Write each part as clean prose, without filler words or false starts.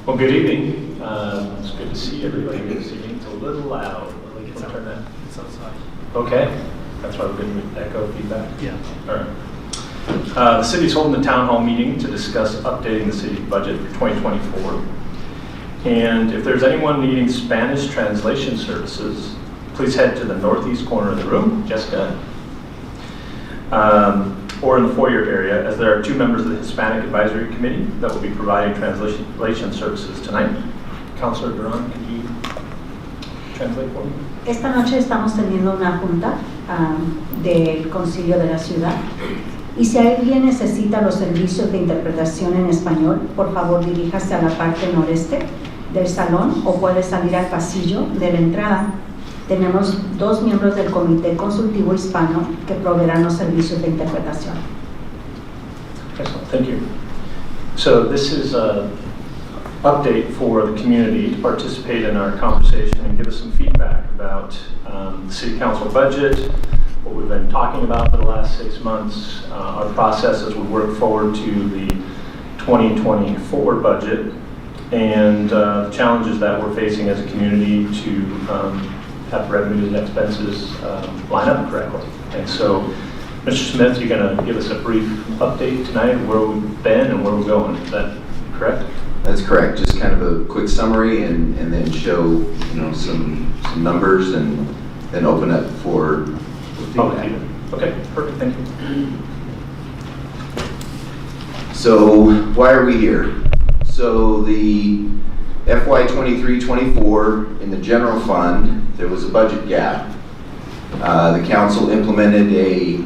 Well, good evening. It's good to see everybody here this evening. It's a little loud. Can I turn that? It's outside. Okay. That's why we're getting echo feedback. Yeah. All right. The city's holding a town hall meeting to discuss updating the city's budget for 2024. And if there's anyone needing Spanish translation services, please head to the northeast corner of the room, Jessica, or in the foyer area, as there are 2 members of the Hispanic Advisory Committee that will be providing translation services tonight. Councilor Duran, could you translate for me? Esta noche estamos teniendo una junta del Concilio de la Ciudad y si alguien necesita los servicios de interpretación en español, por favor diríjase a la parte noreste del salón o puede salir al pasillo de la entrada. Tenemos 2 miembros del Comité Consultivo Hispano que proveerán los servicios de interpretación. Excellent, thank you. So this is an update for the community to participate in our conversation and give us some feedback about the City Council budget, what we've been talking about for the last 6 months, our process as we work forward to the 2024 budget, and the challenges that we're facing as a community to have revenues and expenses line up correctly. And so, Mr. Smith, you're going to give us a brief update tonight of where we've been and where we're going. Is that correct? That's correct. Just kind of a quick summary and then show some numbers and then open up for feedback. Okay, perfect. Thank you. So why are we here? So the FY 23-24 in the general fund, there was a budget gap. The council implemented a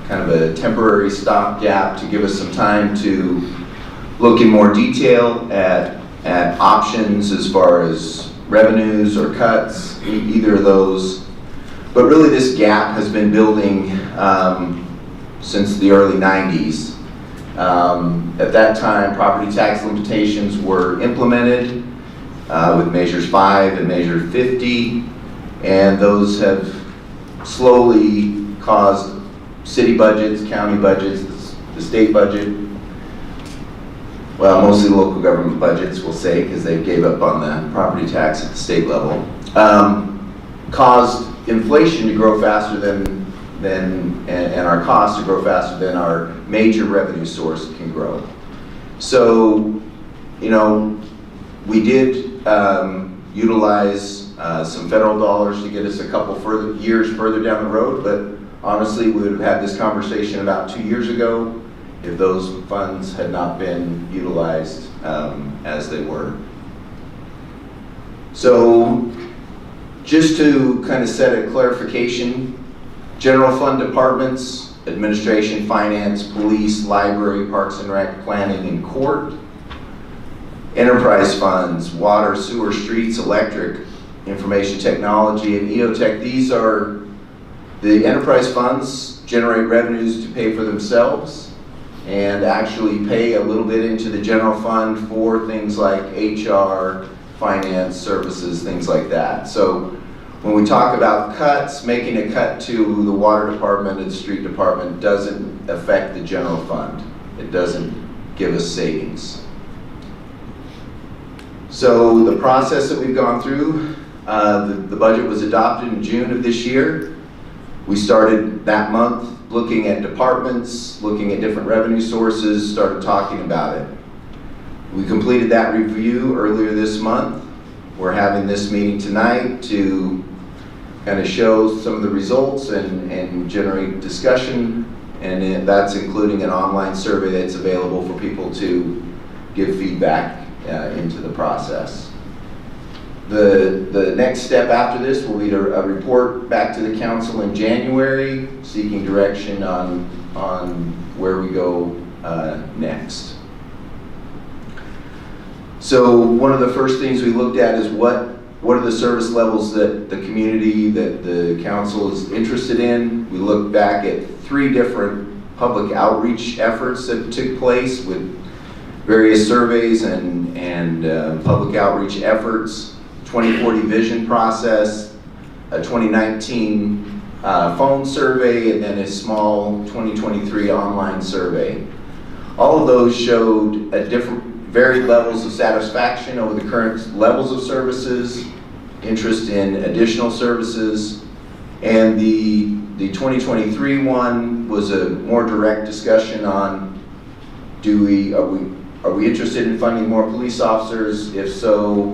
kind of a temporary stopgap to give us some time to look in more detail at options as far as revenues or cuts, either of those. But really this gap has been building since the early 90s. At that time, property tax limitations were implemented with Measures 5 and Measure 50, and those have slowly caused city budgets, county budgets, the state budget, well, mostly local government budgets, we'll say, because they gave up on the property tax at the state level, caused inflation to grow faster than and our costs to grow faster than our major revenue source can grow. So, we did utilize some federal dollars to get us a couple years further down the road, but honestly, we would have had this conversation about 2 years ago if those funds had not been utilized as they were. So, just to kind of set a clarification, general fund departments, administration, finance, police, library, parks and rec, planning, and court. Enterprise funds, water, sewer, streets, electric, information technology, and EOTech. These are the enterprise funds generate revenues to pay for themselves and actually pay a little bit into the general fund for things like HR, finance, services, things like that. So when we talk about cuts, making a cut to the water department and the street department doesn't affect the general fund. It doesn't give us savings. So the process that we've gone through, the budget was adopted in June of this year. We started that month looking at departments, looking at different revenue sources, started talking about it. We completed that review earlier this month. We're having this meeting tonight to kind of show some of the results and generate discussion, and that's including an online survey that's available for people to give feedback into the process. The next step after this will be a report back to the council in January, seeking direction on where we go next. So one of the first things we looked at is what are the service levels that the community, that the council is interested in. We looked back at 3 different public outreach efforts that took place with various surveys and public outreach efforts, 2040 vision process, a 2019 phone survey, and then a small 2023 online survey. All of those showed a varied levels of satisfaction over the current levels of services, interest in additional services, and the 2023 one was a more direct discussion on are we interested in funding more police officers? If so,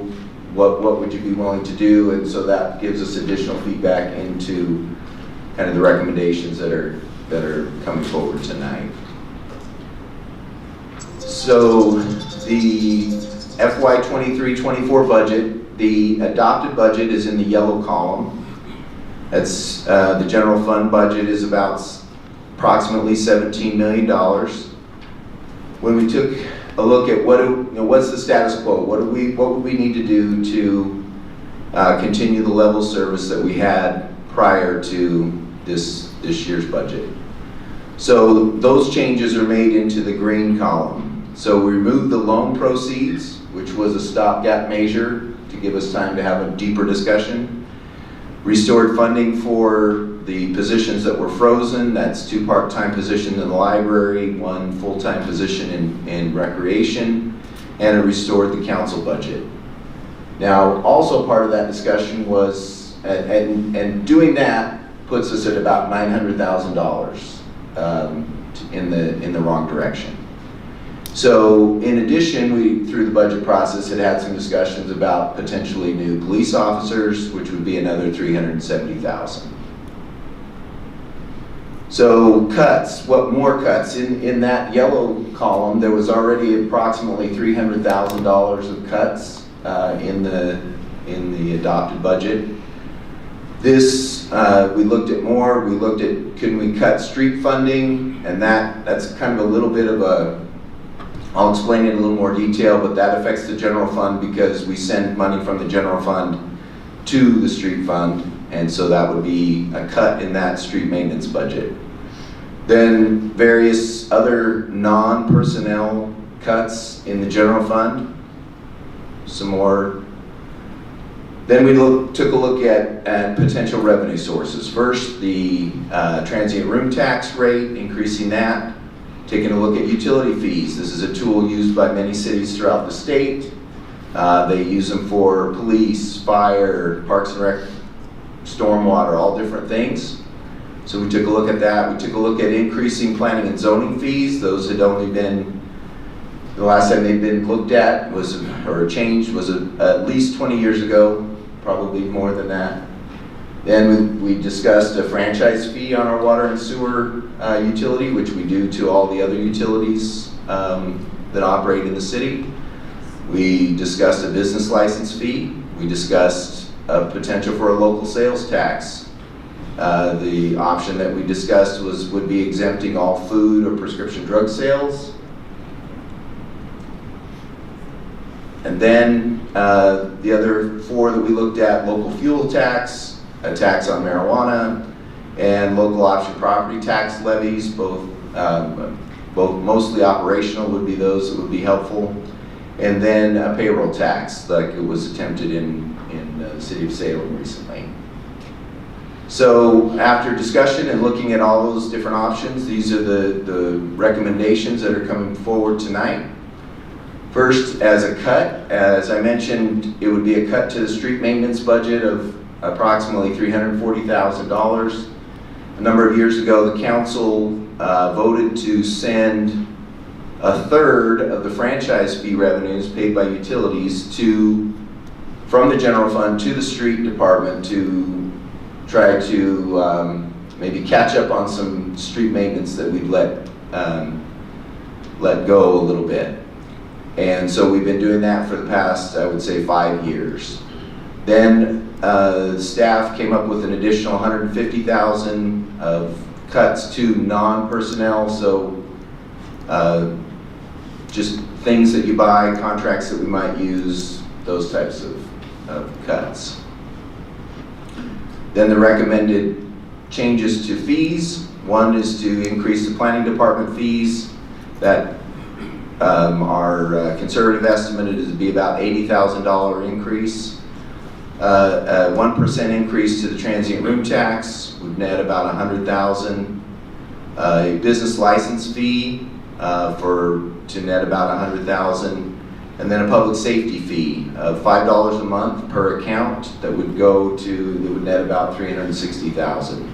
what would you be willing to do? And so that gives us additional feedback into kind of the recommendations that are coming forward tonight. So the FY 23-24 budget, the adopted budget is in the yellow column. That's the general fund budget is about approximately $17 million. When we took a look at what's the status quo, what would we need to do to continue the level of service that we had prior to this year's budget. So those changes are made into the green column. So we removed the loan proceeds, which was a stopgap measure to give us time to have a deeper discussion. Restored funding for the positions that were frozen. That's 2 part-time positions in the library, 1 full-time position in recreation, and it restored the council budget. Now, also part of that discussion was, and doing that puts us at about $900,000 in the wrong direction. So in addition, we, through the budget process, had some discussions about potentially new police officers, which would be another $370,000. So cuts, what more cuts? In that yellow column, there was already approximately $300,000 of cuts in the adopted budget. This, we looked at more. We looked at, can we cut street funding? And that's kind of a little bit of a, I'll explain it in a little more detail, but that affects the general fund because we send money from the general fund to the street fund, and so that would be a cut in that street maintenance budget. Then various other non-personnel cuts in the general fund, some more. Then we took a look at potential revenue sources. First, the transient room tax rate, increasing that. Taking a look at utility fees. This is a tool used by many cities throughout the state. They use them for police, fire, parks and rec, stormwater, all different things. So we took a look at that. We took a look at increasing planning and zoning fees. Those had only been, the last time they'd been looked at was, or changed was at least 20 years ago, probably more than that. Then we discussed a franchise fee on our water and sewer utility, which we do to all the other utilities that operate in the city. We discussed a business license fee. We discussed a potential for a local sales tax. The option that we discussed would be exempting all food or prescription drug sales. And then the other 4 that we looked at, local fuel tax, a tax on marijuana, and local option property tax levies, both mostly operational would be those that would be helpful, and then a payroll tax like it was attempted in the city of Salem recently. So after discussion and looking at all those different options, these are the recommendations that are coming forward tonight. First, as a cut, as I mentioned, it would be a cut to the street maintenance budget of approximately $340,000. A number of years ago, the council voted to send a third of the franchise fee revenues paid by utilities from the general fund to the street department to try to maybe catch up on some street maintenance that we'd let go a little bit. And so we've been doing that for the past, I would say, 5 years. Then staff came up with an additional $150,000 of cuts to non-personnel, so just things that you buy, contracts that we might use, those types of cuts. Then the recommended changes to fees. One is to increase the planning department fees. That our conservative estimate is to be about $80,000 increase. A 1% increase to the transient room tax would net about $100,000. A business license fee to net about $100,000. and then a public safety fee of $5 a month per account that would net about $360,000.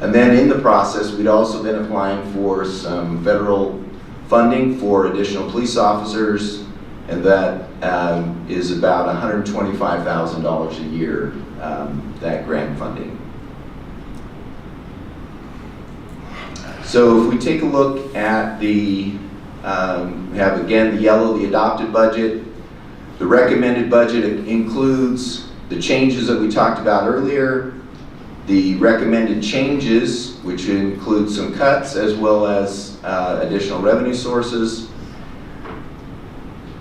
And then in the process, we'd also been applying for some federal funding for additional police officers, and that is about $125,000 a year, that grant funding. So if we take a look at we have again the yellow, the adopted budget. The recommended budget includes the changes that we talked about earlier, the recommended changes, which include some cuts as well as additional revenue sources.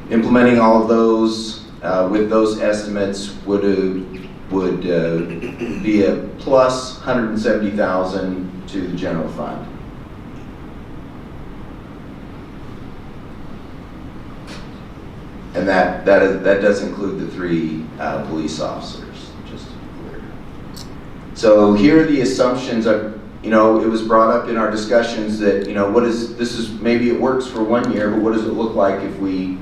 Implementing all of those with those estimates would be a plus $170,000 to the general fund. And that does include the 3 police officers, just to be clear. So here are the assumptions. It was brought up in our discussions that, maybe it works for 1 year, but what does it look like if we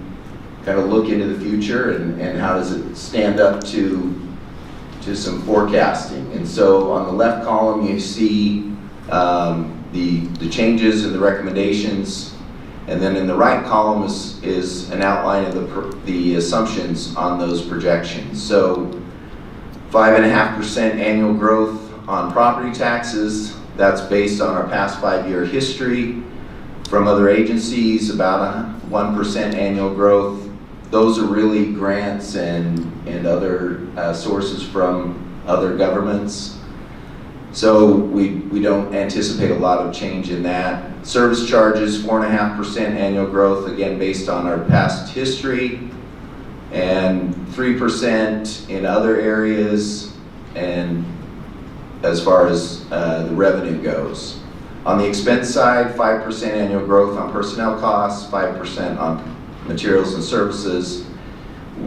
kind of look into the future, and how does it stand up to some forecasting? And so on the left column, you see the changes and the recommendations. And then in the right column is an outline of the assumptions on those projections. So 5.5% annual growth on property taxes. That's based on our past 5-year history from other agencies, about a 1% annual growth. Those are really grants and other sources from other governments. So we don't anticipate a lot of change in that. Service charges, 4.5% annual growth, again based on our past history, and 3% in other areas, and as far as the revenue goes. On the expense side, 5% annual growth on personnel costs, 5% on materials and services,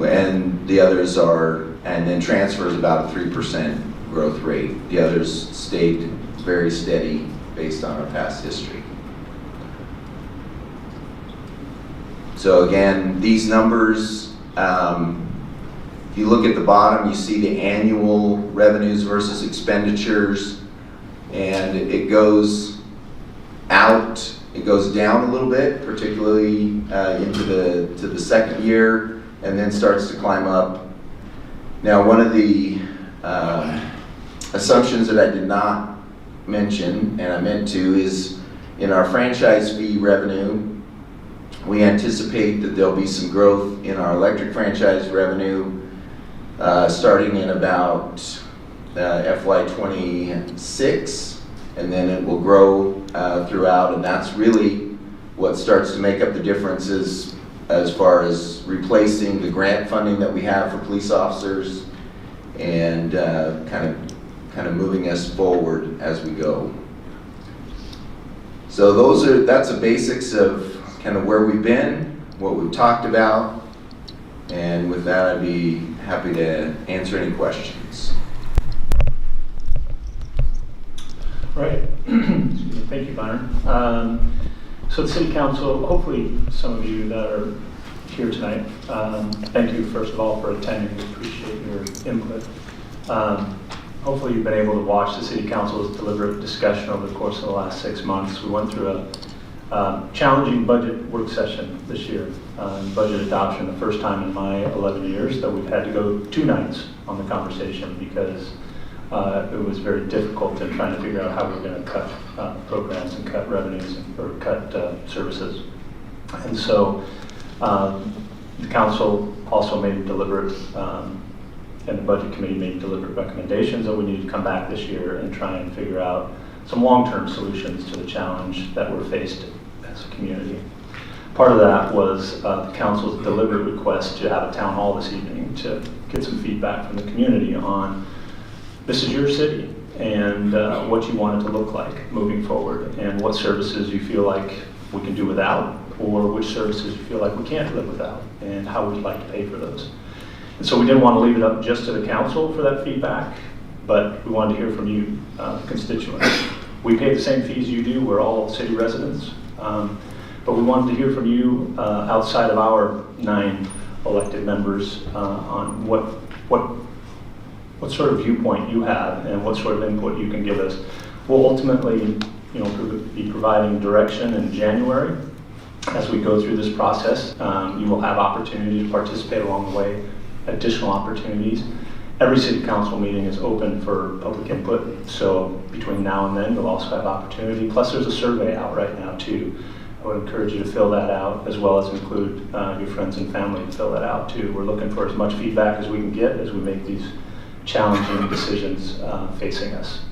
and the others and then transfers about a 3% growth rate. The others stayed very steady based on our past history. So again, these numbers, if you look at the bottom, you see the annual revenues versus expenditures, and it goes out, it goes down a little bit, particularly into the second year, and then starts to climb up. Now, one of the assumptions that I did not mention, and I meant to, is in our franchise fee revenue, we anticipate that there'll be some growth in our electric franchise revenue starting in about FY 26, and then it will grow throughout, and that's really what starts to make up the differences as far as replacing the grant funding that we have for police officers, and kind of moving us forward as we go. So that's the basics of kind of where we've been, what we've talked about, and with that, I'd be happy to answer any questions. Right. Thank you, Byron. So the City Council, hopefully some of you that are here tonight, thank you first of all for attending. We appreciate your input. Hopefully you've been able to watch the City Council's deliberate discussion over the course of the last 6 months. We went through a challenging budget work session this year, budget adoption, the first time in my 11 years that we've had to go 2 nights on the conversation because it was very difficult in trying to figure out how we were going to cut programs and cut revenues or cut services. And so the council also made deliberate, and the budget committee made deliberate recommendations that we need to come back this year and try and figure out some long-term solutions to the challenge that we're faced as a community. Part of that was the council's deliberate request to have a town hall this evening to get some feedback from the community on this is your city and what you want it to look like moving forward, and what services you feel like we can do without, or which services you feel like we can't live without, and how we'd like to pay for those. And so we didn't want to leave it up just to the council for that feedback, but we wanted to hear from you, the constituents. We pay the same fees you do. We're all city residents. But we wanted to hear from you outside of our 9 elected members on what sort of viewpoint you have and what sort of input you can give us. We'll ultimately, be providing direction in January as we go through this process. You will have opportunity to participate along the way, additional opportunities. Every city council meeting is open for public input, so between now and then you'll also have opportunity. Plus there's a survey out right now too. I would encourage you to fill that out, as well as include your friends and family to fill that out too. We're looking for as much feedback as we can get as we make these challenging decisions facing us.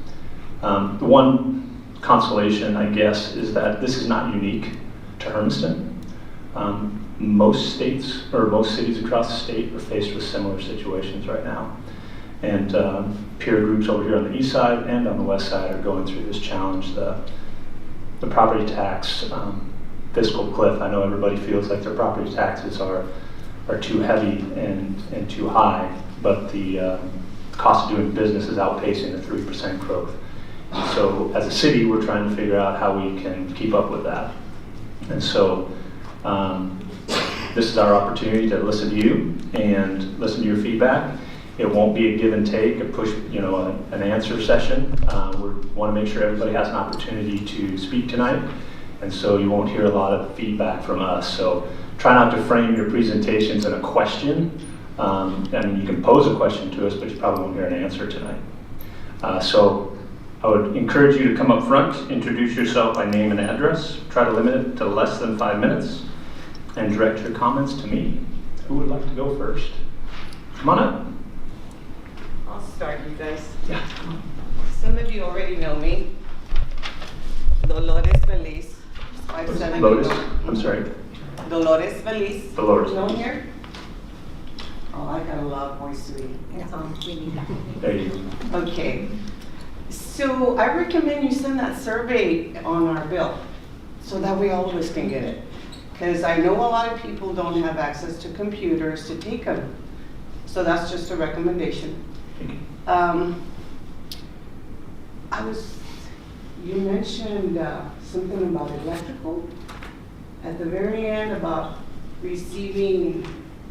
The one consolation, I guess, is that this is not unique to Hermiston. Most states, or most cities across the state, are faced with similar situations right now. And peer groups over here on the east side and on the west side are going through this challenge. The property tax fiscal cliff. I know everybody feels like their property taxes are too heavy and too high, but the cost of doing business is outpacing the 3% growth. And so as a city, we're trying to figure out how we can keep up with that. And so this is our opportunity to listen to you and listen to your feedback. It won't be a give and take, a push, an answer session. We want to make sure everybody has an opportunity to speak tonight, and so you won't hear a lot of feedback from us. So try not to frame your presentations in a question. You can pose a question to us, but you probably won't hear an answer tonight. So I would encourage you to come up front, introduce yourself by name and address, try to limit it to less than 5 minutes, and direct your comments to me. Who would like to go first? Come on up. I'll start, you guys. Yeah. Some of you already know me. Dolores Feliz. 570. Lotus? I'm sorry. Dolores Feliz. Dolores. No one here? Oh, I got a loud voice to be. There you go. Okay. So I recommend you send that survey on our bill so that way all of us can get it. Because I know a lot of people don't have access to computers to take them. So that's just a recommendation. You mentioned something about electrical at the very end about receiving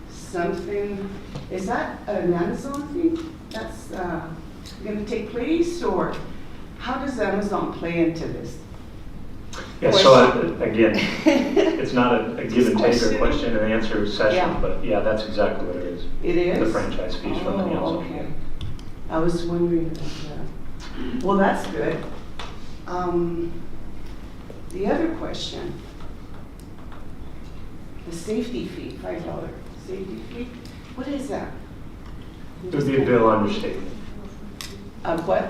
something. Is that an Amazon fee that's going to take place, or how does Amazon play into this? Yeah, so again, it's not a give and take or question and answer session, Yeah. but yeah, that's exactly what it is. It is? The franchise fees from the council. Okay. I was wondering about that. Well, that's good. The other question, the safety fee, $5 safety fee, what is that? It would be a bill on your statement. What?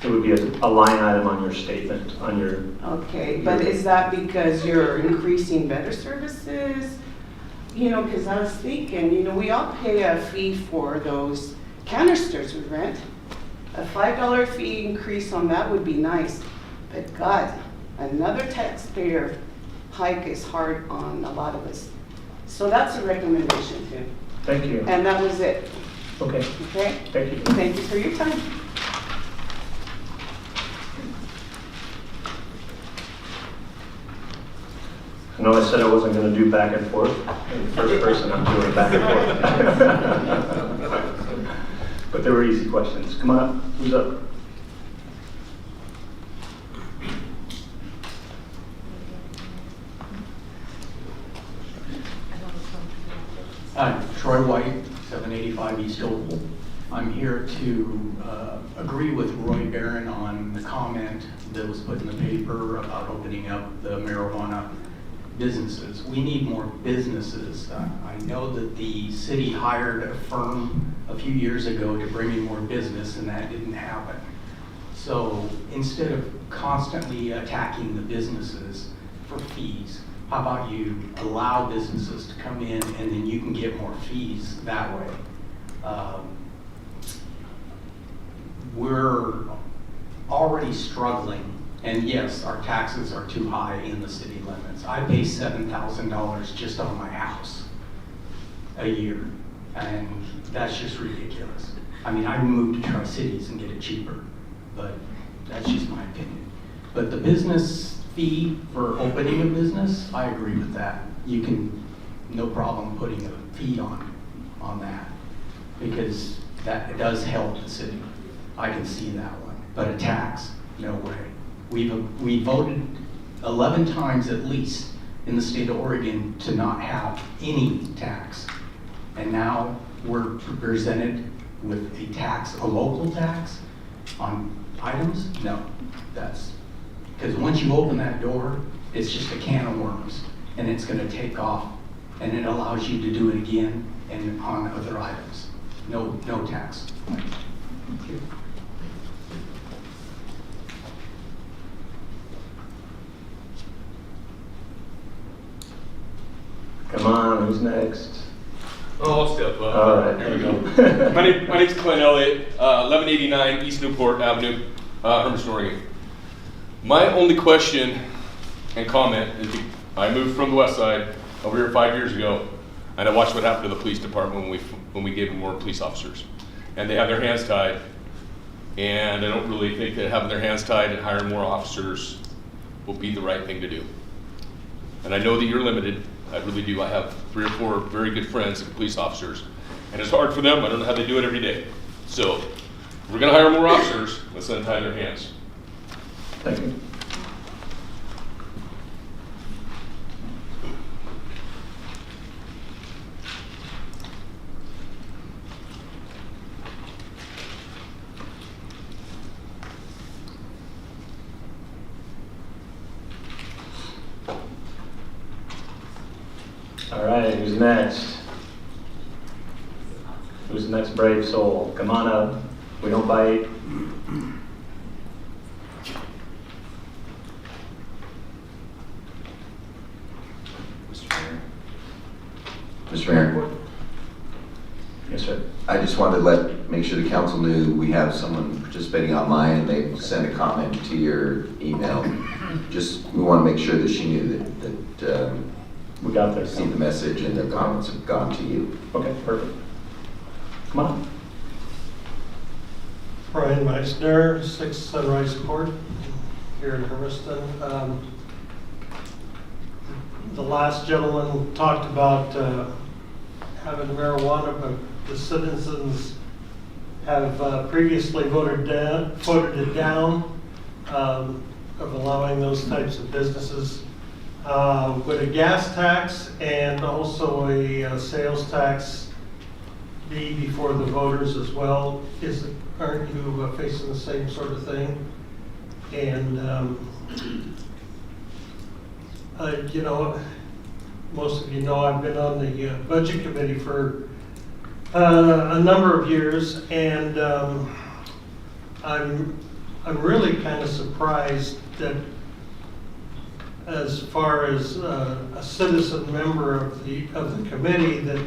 It would be a line item on your statement, on your... Okay, but is that because you're increasing better services? Because I was thinking, we all pay a fee for those canisters we rent. A $5 fee increase on that would be nice. But God, another taxpayer hike is hard on a lot of us. So that's a recommendation too. Thank you. And that was it. Okay. Okay? Thank you. Thank you for your time. I know I said I wasn't going to do back and forth. In the first person, I'm doing back and forth. But they were easy questions. Come on up. Who's up? I'm Troy White, 785 East Oval. I'm here to agree with Roy Barron on the comment that was put in the paper about opening up the marijuana businesses. We need more businesses. I know that the city hired a firm a few years ago to bring in more business, and that didn't happen. So instead of constantly attacking the businesses for fees, how about you allow businesses to come in and then you can get more fees that way? We're already struggling, and yes, our taxes are too high in the city limits. I pay $7,000 just on my house a year, and that's just ridiculous. I mean, I can move to Tri-Cities and get it cheaper, but that's just my opinion. But the business fee for opening a business, I agree with that. You can, no problem putting a fee on that, because that does help the city. I can see that one, but a tax, no way. We voted 11 times at least in the state of Oregon to not have any tax. And now we're presented with a tax, a local tax on items? No, that's, because once you open that door, it's just a can of worms and it's gonna take off, and it allows you to do it again and on other items. No tax. Thank you. Come on, who's next? Oh, I'll step up. All right, there we go. My name's Clint Elliott, 1189 East Newport Avenue, Hermiston, Oregon. My only question and comment is, I moved from the west side over here 5 years ago, and I watched what happened to the police department when we gave them more police officers. And they have their hands tied, and I don't really think that having their hands tied and hiring more officers will be the right thing to do. And I know that you're limited. I really do. I have 3 or 4 very good friends that are police officers, and it's hard for them. I don't know how they do it every day. So if we're going to hire more officers, let's untie their hands. Thank you. All right, who's next? Who's the next brave soul? Come on up. We don't bite. Mr. Mayor, Yes, sir. I just wanted to make sure the council knew we have someone participating online, and they sent a comment to your email. We want to make sure that she knew that We got there. see the message and the comments have gone to you. Okay, perfect. Come on. Brian Meissner, 6 Sunrise Court, here in Hermiston. The last gentleman talked about having marijuana, but the citizens have previously voted it down of allowing those types of businesses. Would a gas tax and also a sales tax be before the voters as well? Aren't you facing the same sort of thing? And you know, most of you know I've been on the budget committee for a number of years, and I'm really kind of surprised that, as far as a citizen member of the committee, that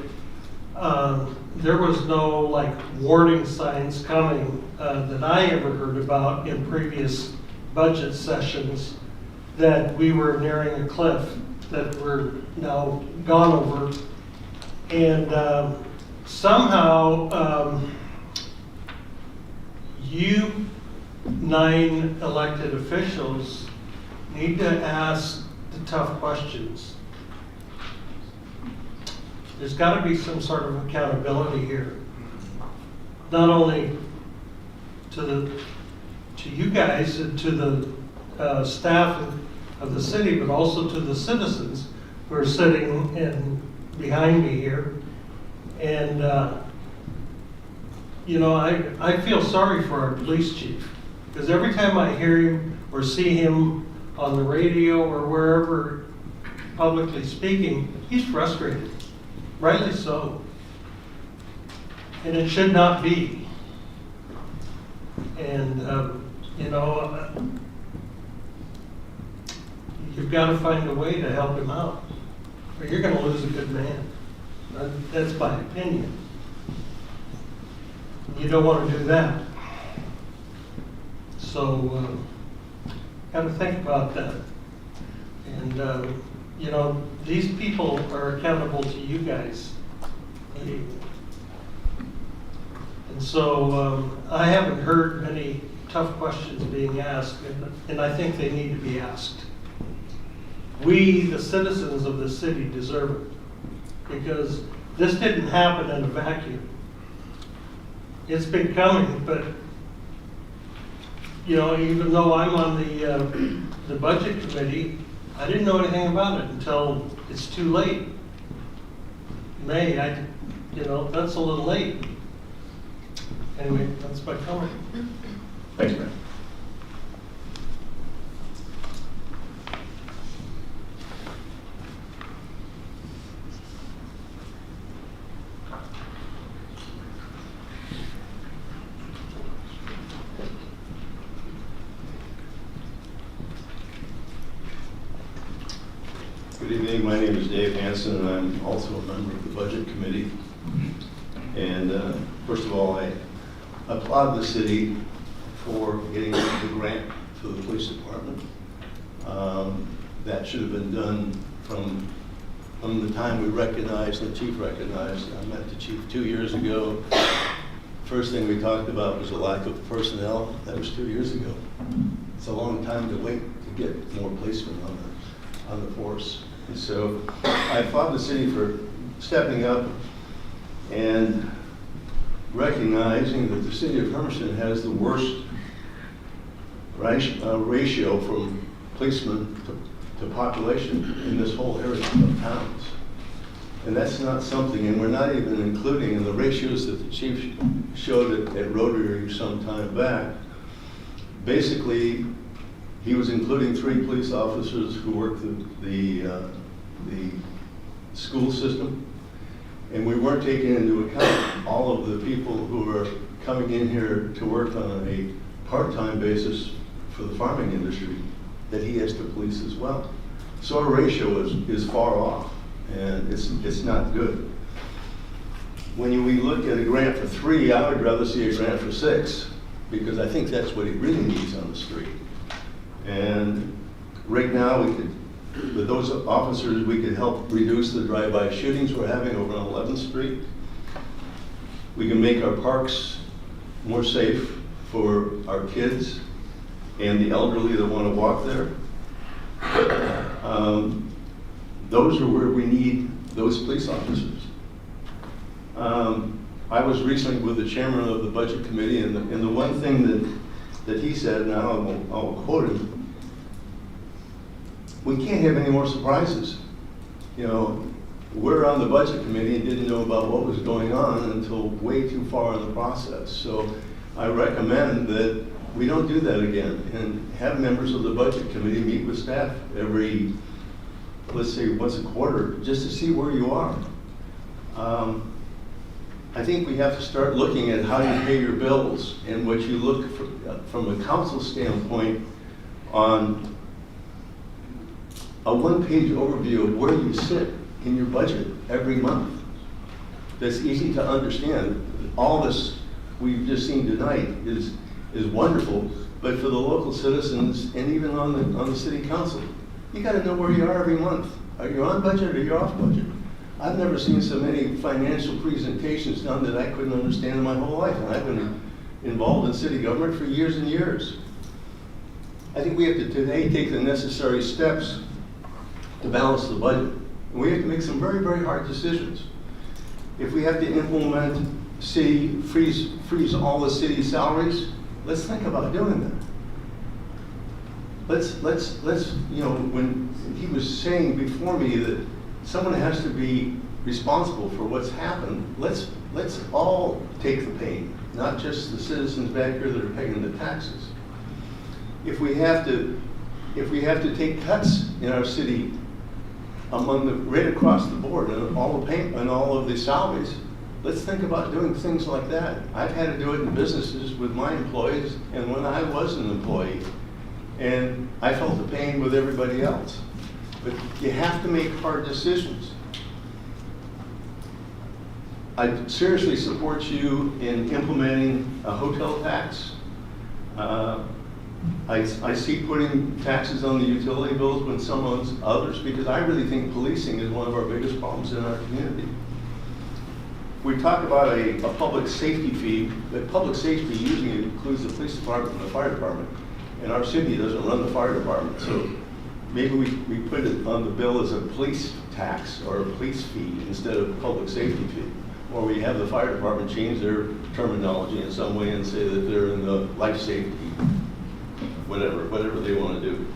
there was no like warning signs coming that I ever heard about in previous budget sessions, that we were nearing a cliff that we're now gone over. And somehow you 9 elected officials need to ask the tough questions. There's got to be some sort of accountability here, not only to you guys and to the staff of the city, but also to the citizens who are sitting behind me here. And you know, I feel sorry for our police chief, because every time I hear him or see him on the radio or wherever publicly speaking, he's frustrated, rightly so. And it should not be. And you know, you've got to find a way to help him out, or you're going to lose a good man. That's my opinion. You don't want to do that. So, got to think about that. And, you know, these people are accountable to you guys. And so, I haven't heard many tough questions being asked, and I think they need to be asked. we, the citizens of the city, deserve it. Because this didn't happen in a vacuum. It's been coming, but, you know, even though I'm on the budget committee, I didn't know anything about it until it's too late. You know, that's a little late. Anyway, that's my comment. Thanks, Mayor. Good evening, my name is Dave Hanson, and I'm also a member of the Budget Committee. And first of all, I applaud the city for getting the grant for the police department. That should have been done from the time we recognized, the chief recognized. I met the chief 2 years ago. First thing we talked about was the lack of personnel. That was 2 years ago. It's a long time to wait to get more policemen on the force. And so I applaud the city for stepping up and recognizing that the city of Hermiston has the worst ratio from policemen to population in this whole area of towns. And that's not something, and we're not even including in the ratios that the chief showed at Rotary some time back. Basically, he was including 3 police officers who worked the school system, and we weren't taking into account all of the people who are coming in here to work on a part-time basis for the farming industry that he has to police as well. So our ratio is far off, and it's not good. When we look at a grant for 3, I would rather see a grant for 6, because I think that's what he really needs on the street. And right now, with those officers, we could help reduce the drive-by shootings we're having over on 11th Street. We can make our parks more safe for our kids and the elderly that want to walk there. Those are where we need those police officers. I was recently with the chairman of the budget committee, and the one thing that he said, and I'll quote him, we can't have any more surprises. You know, we're on the budget committee and didn't know about what was going on until way too far in the process. So I recommend that we don't do that again, and have members of the budget committee meet with staff every, let's say, once a quarter, just to see where you are. I think we have to start looking at how you pay your bills, and what you look for, from a council standpoint, on a one-page overview of where you sit in your budget every month. That's easy to understand. All this we've just seen tonight is wonderful, but for the local citizens and even on the city council, you got to know where you are every month. Are you on budget or you're off budget? I've never seen so many financial presentations done that I couldn't understand in my whole life, and I've been involved in city government for years and years. I think we have to today take the necessary steps to balance the budget. And we have to make some very, very hard decisions. If we have to implement freeze all the city salaries, let's think about doing that. Let's, you know, when he was saying before me that someone has to be responsible for what's happened, let's all take the pain, not just the citizens back here that are paying the taxes. If we have to take cuts in our city right across the board, and all the pay and all of the salaries, let's think about doing things like that. I've had to do it in businesses with my employees, and when I was an employee, and I felt the pain with everybody else. But you have to make hard decisions. I seriously support you in implementing a hotel tax. I see putting taxes on the utility bills when some owns others, because I really think policing is one of our biggest problems in our community. We talk about a public safety fee, but public safety usually includes the police department and the fire department. And our city doesn't run the fire department, so maybe we put it on the bill as a police tax or a police fee instead of public safety fee. Or we have the fire department change their terminology in some way and say that they're in the life safety, whatever they want to do.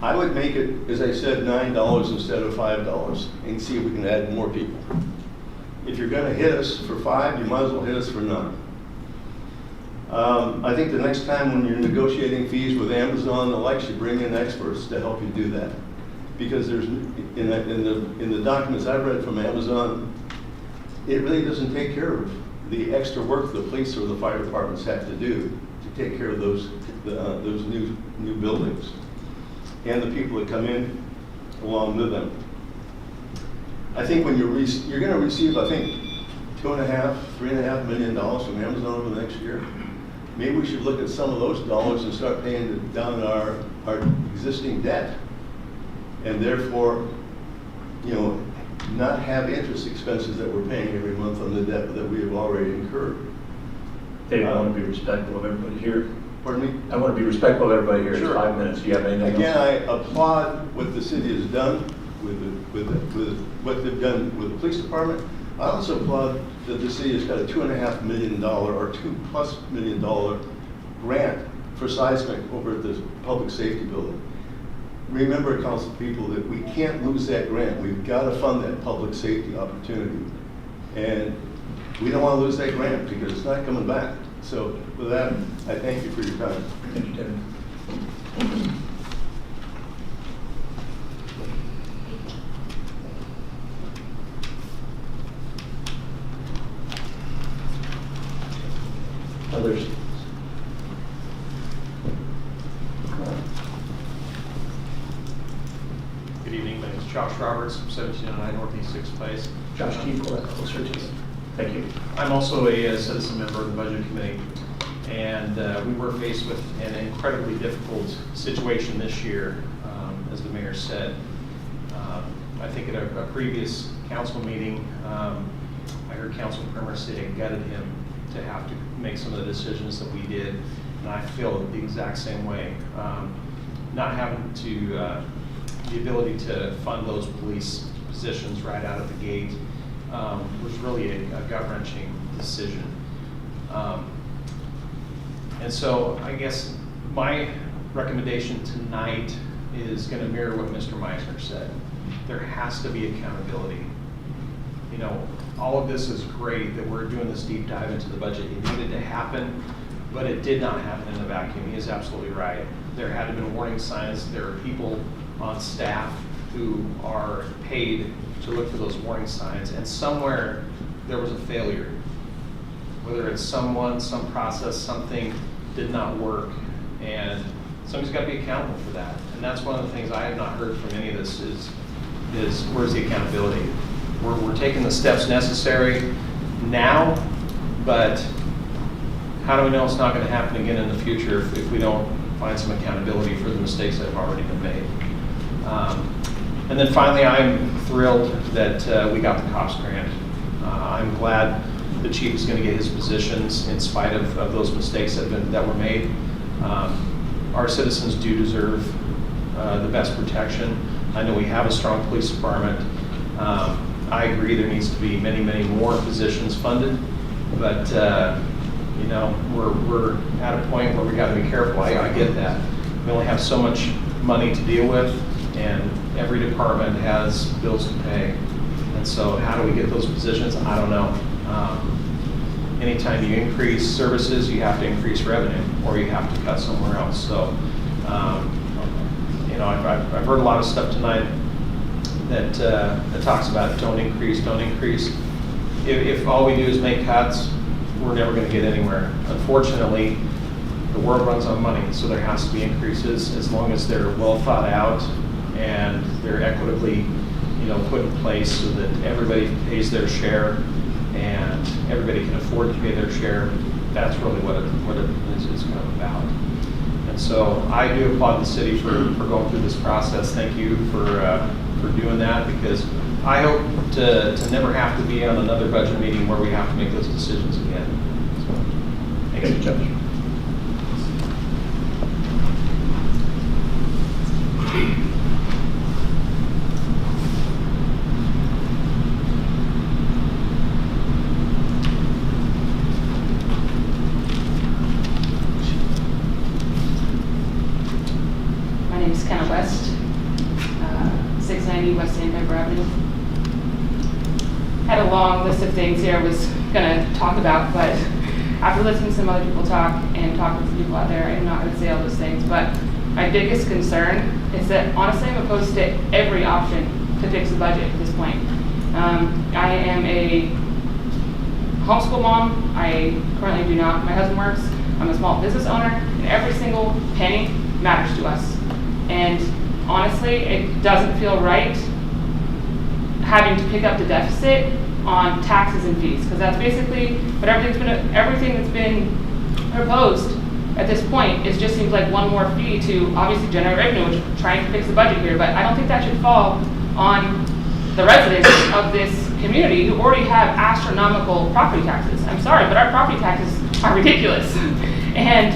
I would make it, as I said, $9 instead of $5 and see if we can add more people. If you're going to hit us for 5, you might as well hit us for none. I think the next time when you're negotiating fees with Amazon and the likes, you bring in experts to help you do that. Because there's, in the documents I've read from Amazon, it really doesn't take care of the extra work the police or the fire departments have to do to take care of those new buildings and the people that come in along with them. I think when you're going to receive, I think, $3.5 million from Amazon over the next year. Maybe we should look at some of those dollars and start paying down our existing debt, and therefore, not have interest expenses that we're paying every month on the debt that we have already incurred. Dave, I want to be respectful of everybody here. Pardon me? I want to be respectful of everybody here. Sure. It's 5 minutes. Do you have anything Again, else? I applaud what the city has done with what they've done with the police department. I also applaud that the city has got a $2.5 million or $2+ million grant for seismic over at the public safety building. Remember, council people, that we can't lose that grant. We've got to fund that public safety opportunity. And we don't want to lose that grant because it's not coming back. So with that, I thank you for your time. Thank you, David. Others? Good evening, my name is Josh Roberts, 1709 Northeast 6th Place. Josh, can you pull that closer to you? Thank you. I'm also a citizen member of the Budget Committee, and we were faced with an incredibly difficult situation this year, as the mayor said. I think at a previous council meeting, I heard Council Primer say it gutted him to have to make some of the decisions that we did, and I feel the exact same way. Not having to the ability to fund those police positions right out of the gate was really a gut-wrenching decision. And so I guess my recommendation tonight is going to mirror what Mr. Meisner said. There has to be accountability. All of this is great that we're doing this deep dive into the budget. It needed to happen, but it did not happen in a vacuum. He is absolutely right. There had to have been warning signs. There are people on staff who are paid to look for those warning signs, and somewhere there was a failure. Whether it's someone, some process, something did not work, and somebody's got to be accountable for that. And that's one of the things I have not heard from any of this is where's the accountability? We're taking the steps necessary now, but how do we know it's not going to happen again in the future if we don't find some accountability for the mistakes that have already been made? And then finally, I'm thrilled that we got the COPS grant. I'm glad the chief is going to get his positions in spite of those mistakes that were made. Our citizens do deserve the best protection. I know we have a strong police department. I agree there needs to be many, many more positions funded, but we're at a point where we got to be careful. I get that. We only have so much money to deal with, and every department has bills to pay. And so how do we get those positions? I don't know. Anytime you increase services, you have to increase revenue, or you have to cut somewhere else. So, I've heard a lot of stuff tonight that talks about don't increase. If all we do is make cuts, we're never going to get anywhere. Unfortunately, the world runs on money, so there has to be increases as long as they're well thought out and they're equitably, put in place so that everybody pays their share and everybody can afford to pay their share. That's really what it is kind of about. And so I do applaud the city for going through this process. Thank you for doing that, because I hope to never have to be on another budget meeting where we have to make those decisions again. So, thank you, Judge. a long list of things here I was gonna talk about, but after listening to some other people talk and talking to people out there, I'm not gonna say all those things, but my biggest concern is that honestly I'm opposed to every option to fix the budget at this point. I am a homeschool mom. I currently do not. My husband works. I'm a small business owner, and every single penny matters to us. And honestly, it doesn't feel right having to pick up the deficit on taxes and fees, because that's basically what everything that's been proposed at this point. It just seems like one more fee to obviously generate revenue, which is trying to fix the budget here. But I don't think that should fall on the residents of this community who already have astronomical property taxes. I'm sorry, but our property taxes are ridiculous. And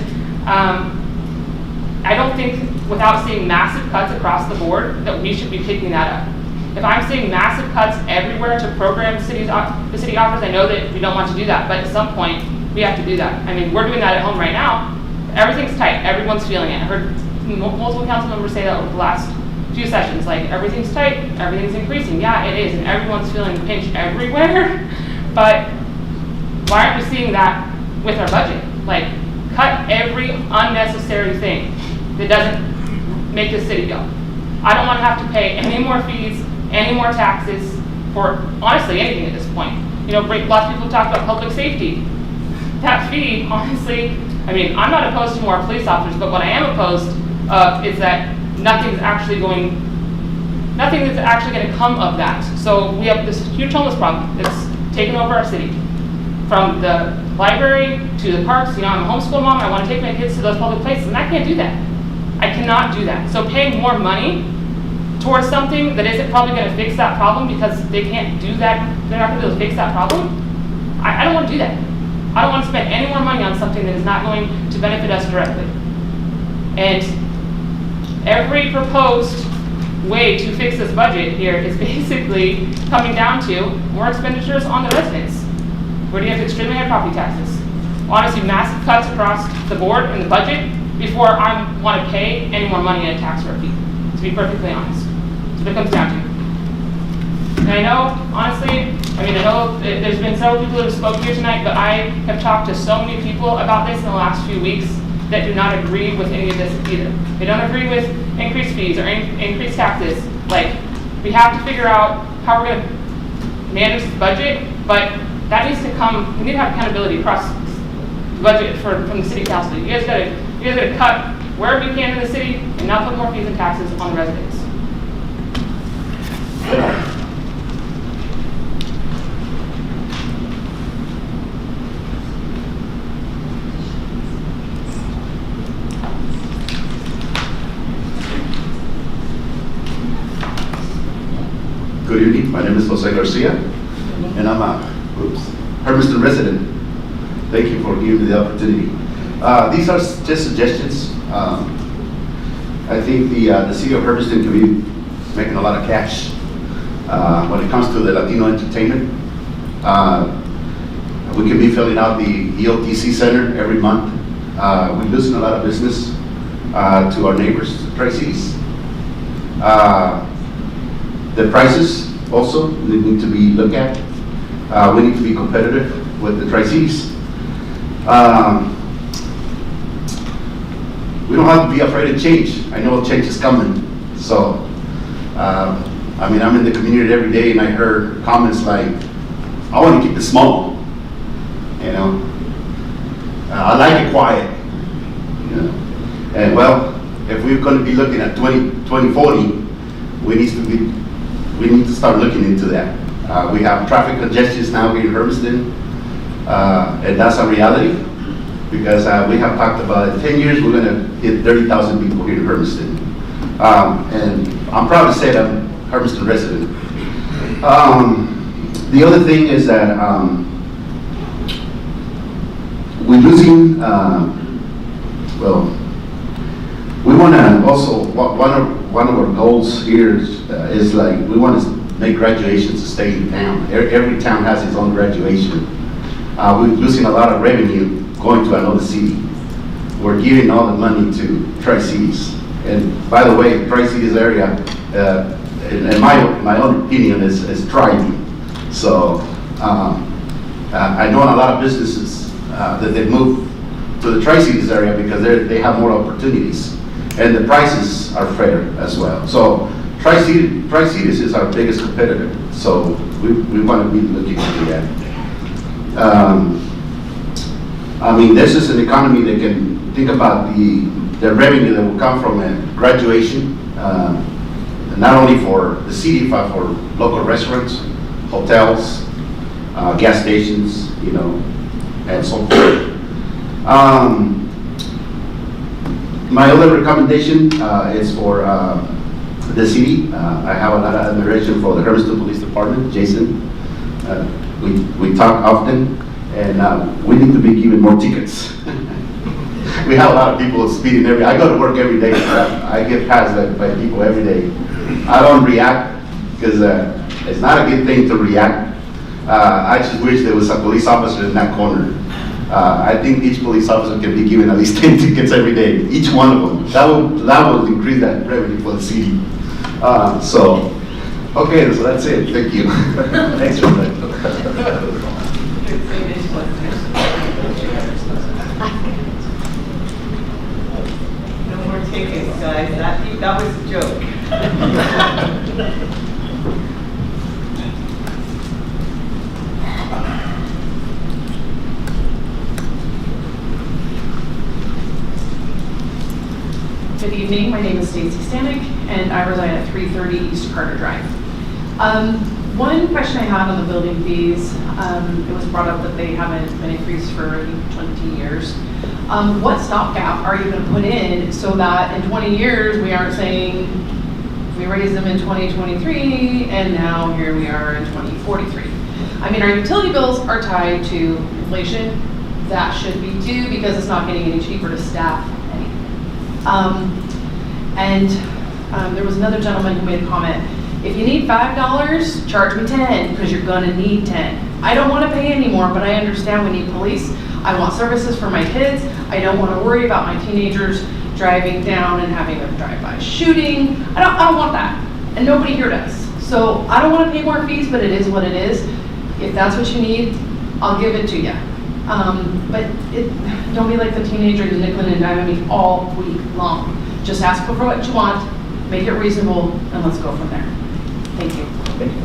I don't think, without seeing massive cuts across the board, that we should be picking that up. If I'm seeing massive cuts everywhere to program the city offers, I know that we don't want to do that, but at some point, we have to do that. I mean, we're doing that at home right now. Everything's tight, everyone's feeling it. I heard multiple council members say that over the last few sessions, like everything's tight, everything's increasing. Yeah, it is, and everyone's feeling the pinch everywhere. But why aren't we seeing that with our budget? Like, cut every unnecessary thing that doesn't make the city go. I don't want to have to pay any more fees, any more taxes for honestly anything at this point. You know, lots of people talk about public safety. That fee, honestly, I mean, I'm not opposed to more police officers, but what I am opposed of is that nothing that's actually going to come of that. So we have this huge homeless problem that's taken over our city. From the library to the parks, you know, I'm a homeschool mom, I want to take my kids to those public places, and I can't do that. I cannot do that. So paying more money towards something that isn't probably going to fix that problem because they can't do that, they're not going to be able to fix that problem, I don't want to do that. I don't want to spend any more money on something that is not going to benefit us directly. And every proposed way to fix this budget here is basically coming down to more expenditures on the residents. Where do you have extremely high property taxes? Honestly, massive cuts across the board in the budget before I want to pay any more money in a tax or a fee, to be perfectly honest. So that comes down to. And I know, honestly, I know there's been several people that have spoken here tonight, but I have talked to so many people about this in the last few weeks that do not agree with any of this either. They don't agree with increased fees or increased taxes. Like, we have to figure out how we're going to manage this budget, but that needs to come, we need to have accountability across the budget from the city council. You guys gotta cut wherever you can in the city and not put more fees and taxes on the residents. Good evening, my name is Jose Garcia, and I'm a Hermiston resident. Thank you for giving me the opportunity. These are just suggestions. I think the city of Hermiston can be making a lot of cash when it comes to the Latino entertainment. We can be filling out the EOTC center every month. We're losing a lot of business to our neighbors, Tri-Cities. The prices also need to be looked at. We need to be competitive with the Tri-Cities. We don't have to be afraid of change. I know change is coming. So, I mean, I'm in the community every day and I heard comments like, I want to keep it small, you know. I like it quiet, you know. And well, if we're going to be looking at 2040, we need to start looking into that. We have traffic congestions now here in Hermiston, and that's a reality because we have talked about in 10 years we're going to hit 30,000 people here in Hermiston. And I'm proud to say that I'm a Hermiston resident. The other thing is that we're losing, well, we want to also, one of our goals here is like, we want to make graduations to stay in town. Every town has its own graduation. We're losing a lot of revenue going to another city. We're giving all the money to Tri-Cities. And by the way, Tri-Cities area, in my own opinion, is thriving. So I know in a lot of businesses that they move to the Tri-Cities area because they have more opportunities, and the prices are fair as well. So Tri-Cities is our biggest competitor, so we want to be looking into that. I mean, this is an economy that can think about the revenue that will come from graduation, not only for the city, but for local restaurants, hotels, gas stations, you know, and so forth. My other recommendation is for the city. I have a lot of admiration for the Hermiston Police Department, Jason. We talk often, and we need to be given more tickets. We have a lot of people speeding I go to work every day. I get passed by people every day. I don't react because it's not a good thing to react. I just wish there was a police officer in that corner. I think each police officer can be given at least 10 tickets every day, each one of them. That will increase that revenue for the city. Okay, so that's it. Thank you. Thanks for that. No more tickets, guys. That was a joke. Good evening, my name is Stacy Stanek, and I reside at 330 East Carter Drive. One question I had on the building fees, it was brought up that they haven't been increased for I think 20 years. What stopgap are you going to put in so that in 20 years we aren't saying we raised them in 2023 and now here we are in 2043? I mean, our utility bills are tied to inflation. That should be due because it's not getting any cheaper to staff anything. There was another gentleman who made a comment, if you need $5, charge me 10 because you're gonna need 10. I don't wanna pay anymore, but I understand we need police. I want services for my kids. I don't wanna worry about my teenagers driving down and having a drive-by shooting. I don't want that, and nobody here does. So I don't wanna pay more fees, but it is what it is. If that's what you need, I'll give it to you. But don't be like the teenagers nickeling and diming me all week long. Just ask for what you want, make it reasonable, and let's go from there. Thank you. Thank you.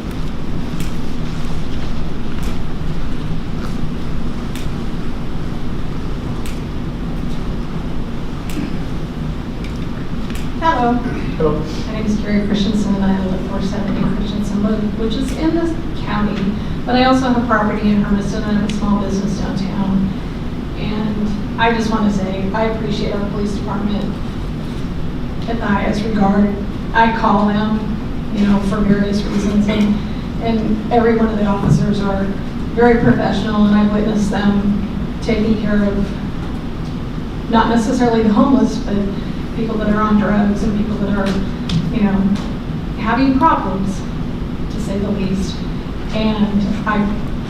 Hello. Hello. My name is Carrie Christensen, and I live at 470 Christensen Road, which is in the county. But I also have property in Hermiston and I have a small business downtown. And I just want to say I appreciate our police department in the highest regard. I call them, you know, for various reasons, and every one of the officers are very professional, and I've witnessed them taking care of not necessarily the homeless, but people that are on drugs and people that are, you know, having problems, to say the least. And I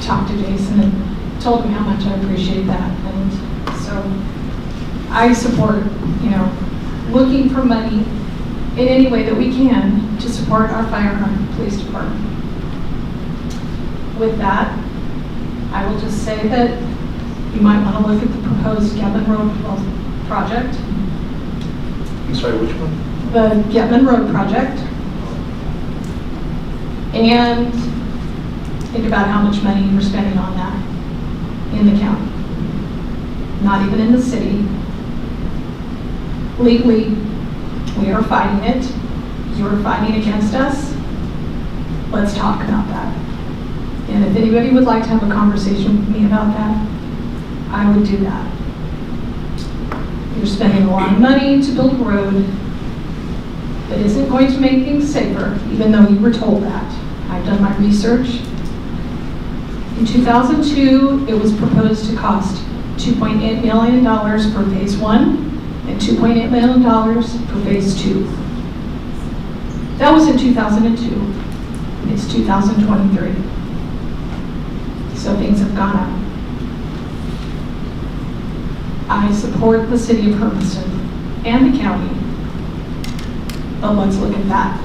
talked to Jason and told him how much I appreciate that. And so I support, you know, looking for money in any way that we can to support our fire and our police department. With that, I will just say that you might want to look at the proposed Getman Road project. I'm sorry, which one? The Getman Road project. And think about how much money you're spending on that in the county. Not even in the city. Legally, we are fighting it. You're fighting against us. Let's talk about that. And if anybody would like to have a conversation with me about that, I would do that. You're spending a lot of money to build a road that isn't going to make things safer, even though you were told that. I've done my research. In 2002, it was proposed to cost $2.8 million for phase 1 and $2.8 million for phase 2. That was in 2002. It's 2023. So things have gone up. I support the city of Hermiston and the county, but let's look at that.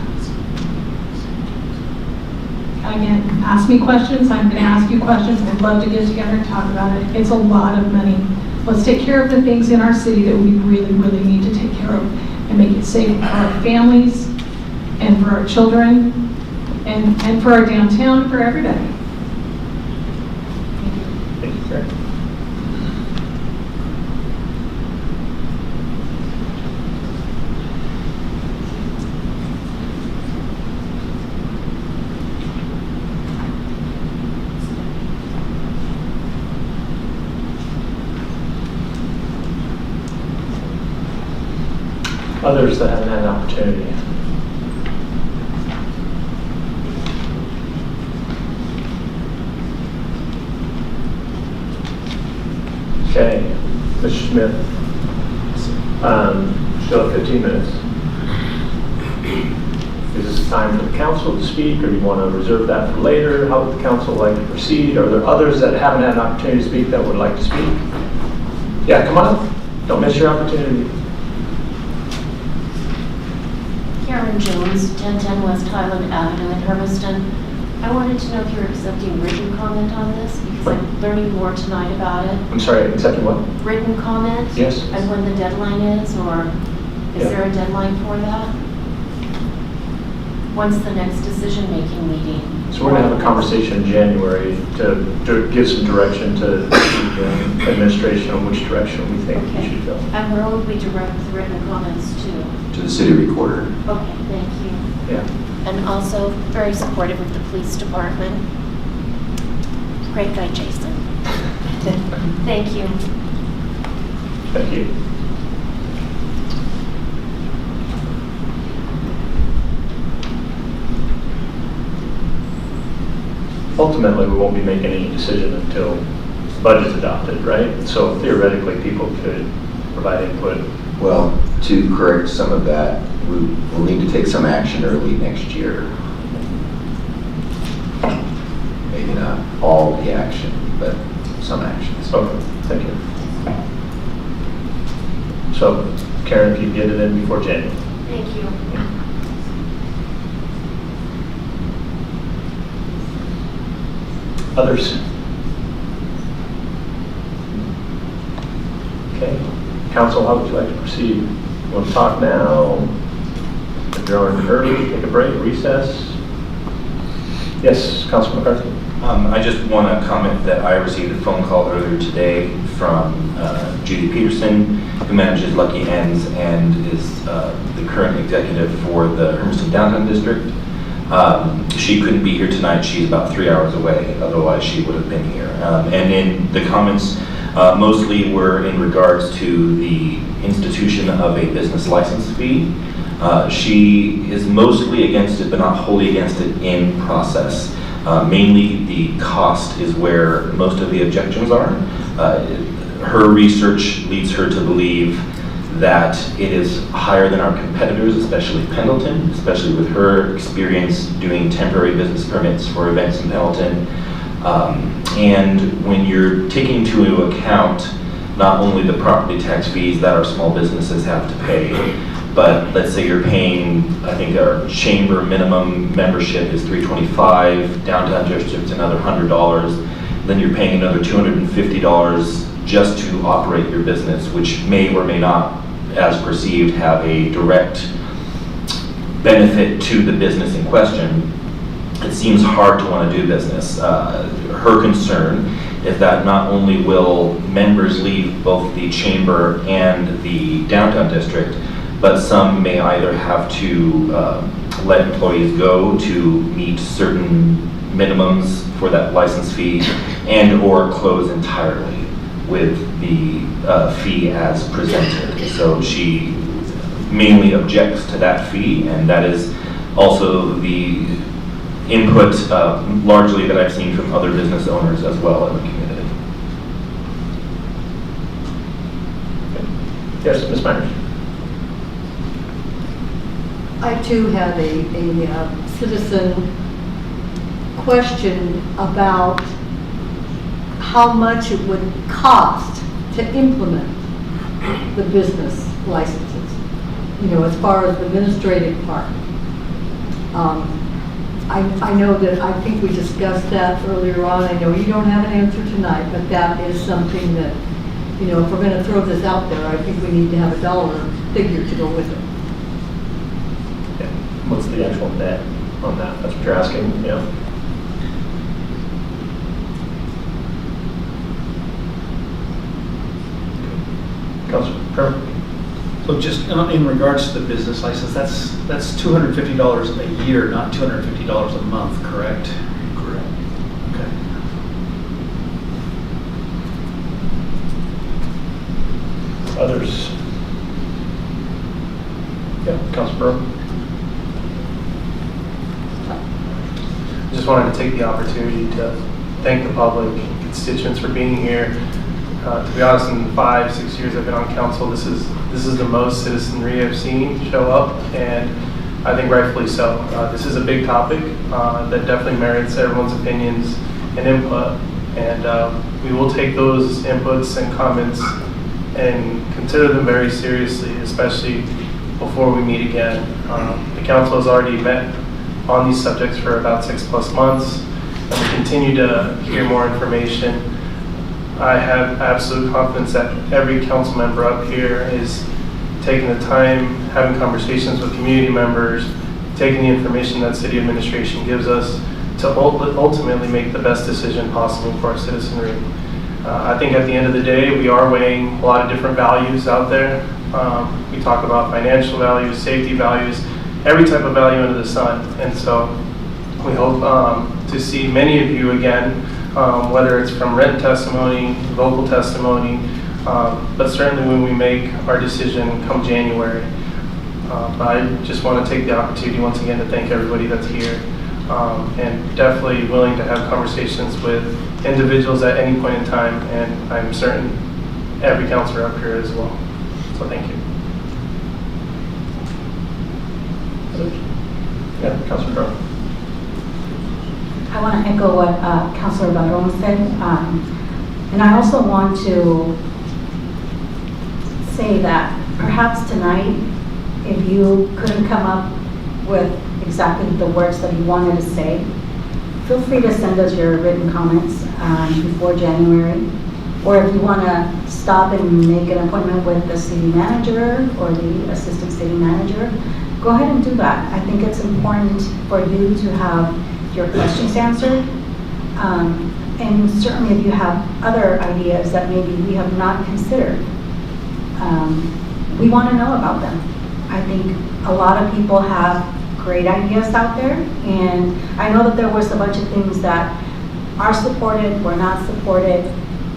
again, ask me questions, I'm gonna ask you questions, I'd love to get together and talk about it. It's a lot of money. Let's take care of the things in our city that we really, really need to take care of and make it safe for our families and for our children and for our downtown, for everybody. Thank you, Karen. Others that haven't had an opportunity. Okay, Mr. Smith. Still have 15 minutes. Is this time for the council to speak, or do you want to reserve that for later? How would the council like to proceed? Are there others that haven't had an opportunity to speak that would like to speak? Yeah, come on. Don't miss your opportunity. Karen Jones, 1010 West Highland Avenue in Hermiston. I wanted to know if you're accepting written comment on this, because I'm learning more tonight about it. I'm sorry, accepting what? Written comment? Yes. And when the deadline is, or is there a deadline for that? When's the next decision-making meeting? So we're going to have a conversation in January to give some direction to the administration on which direction we think we should go. And where would we direct the written comments to? To the city recorder. Okay, thank you. Yeah. And also very supportive of the police department. Great guy, Jason. Thank you. Thank you. Ultimately, we won't be making any decision until the budget's adopted, right? So theoretically, people could provide input. Well, to correct some of that, we will need to take some action early next year. Maybe not all the action, but some actions. Okay, thank you. So, Karen, if you get it in before January. Thank you. Others? Okay. Council, how would you like to proceed? You want to talk now? Adjourn early, take a break, recess? Yes, Councilman McCarthy. I just want to comment that I received a phone call earlier today from Judy Peterson, who manages Lucky Ends and is the current executive for the Hermiston Downtown District. She couldn't be here tonight. She's about 3 hours away. Otherwise, she would have been here. And in the comments, mostly were in regards to the institution of a business license fee. She is mostly against it, but not wholly against it in process. Mainly the cost is where most of the objections are. Her research leads her to believe that it is higher than our competitors, especially Pendleton, especially with her experience doing temporary business permits for events in Pendleton. And when you're taking into account not only the property tax fees that our small businesses have to pay, but let's say you're paying, I think our chamber minimum membership is $325, downtown district's another $100, then you're paying another $250 just to operate your business, which may or may not, as perceived, have a direct benefit to the business in question. It seems hard to want to do business. Her concern is that not only will members leave both the chamber and the downtown district, but some may either have to let employees go to meet certain minimums for that license fee and or close entirely with the fee as presented. So she mainly objects to that fee, and that is also the input largely that I've seen from other business owners as well in the community. Yes, Ms. Myers. I too have a citizen question about how much it would cost to implement the business licenses, you know, as far as the administrative part. I know that, I think we discussed that earlier on. I know you don't have an answer tonight, but that is something that, you know, if we're gonna throw this out there, I think we need to have a dollar figure to go with it. Yeah. What's the actual net on that? That's what you're asking, yeah. Councilor Trevor? So just in regards to the business license, that's $250 a year, not $250 a month, correct? Correct. Okay. Others? Yeah, Councilor Burrow? Just wanted to take the opportunity to thank the public and constituents for being here. To be honest, in the 5-6 years I've been on council, this is the most citizenry I've seen show up, and I think rightfully so. This is a big topic that definitely merits everyone's opinions and input, and we will take those inputs and comments and consider them very seriously, especially before we meet again. The council has already met on these subjects for about 6+ months, and we continue to hear more information. I have absolute confidence that every council member up here is taking the time, having conversations with community members, taking the information that city administration gives us to ultimately make the best decision possible for our citizenry. I think at the end of the day, we are weighing a lot of different values out there. We talk about financial values, safety values, every type of value under the sun. And so we hope to see many of you again, whether it's from written testimony, vocal testimony, but certainly when we make our decision come January. But I just want to take the opportunity once again to thank everybody that's here, and definitely willing to have conversations with individuals at any point in time, and I'm certain every counselor up here as well. So thank you. Yeah, Councilor Carl. I want to echo what Councilor Barron said, and I also want to say that perhaps tonight, if you couldn't come up with exactly the words that you wanted to say, feel free to send us your written comments before January, or if you want to stop and make an appointment with the city manager or the assistant city manager, go ahead and do that. I think it's important for you to have your questions answered. And certainly if you have other ideas that maybe we have not considered, we want to know about them. I think a lot of people have great ideas out there, and I know that there was a bunch of things that are supported, were not supported,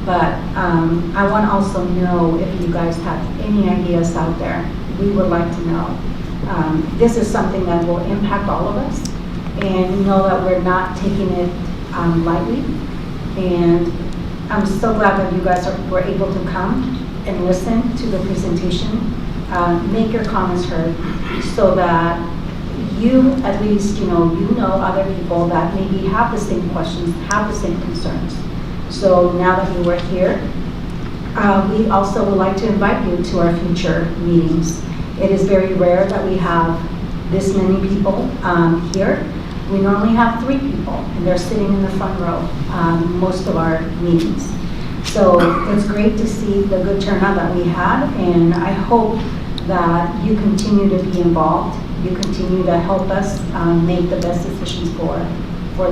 but I want to also know if you guys have any ideas out there. We would like to know. This is something that will impact all of us, and know that we're not taking it lightly. And I'm so glad that you guys were able to come and listen to the presentation, make your comments heard, so that you at least, you know other people that maybe have the same questions, have the same concerns. So now that you are here, we also would like to invite you to our future meetings. It is very rare that we have this many people here. We normally have 3 people, and they're sitting in the front row most of our meetings. So it's great to see the good turnout that we had, and I hope that you continue to be involved. You continue to help us make the best decisions for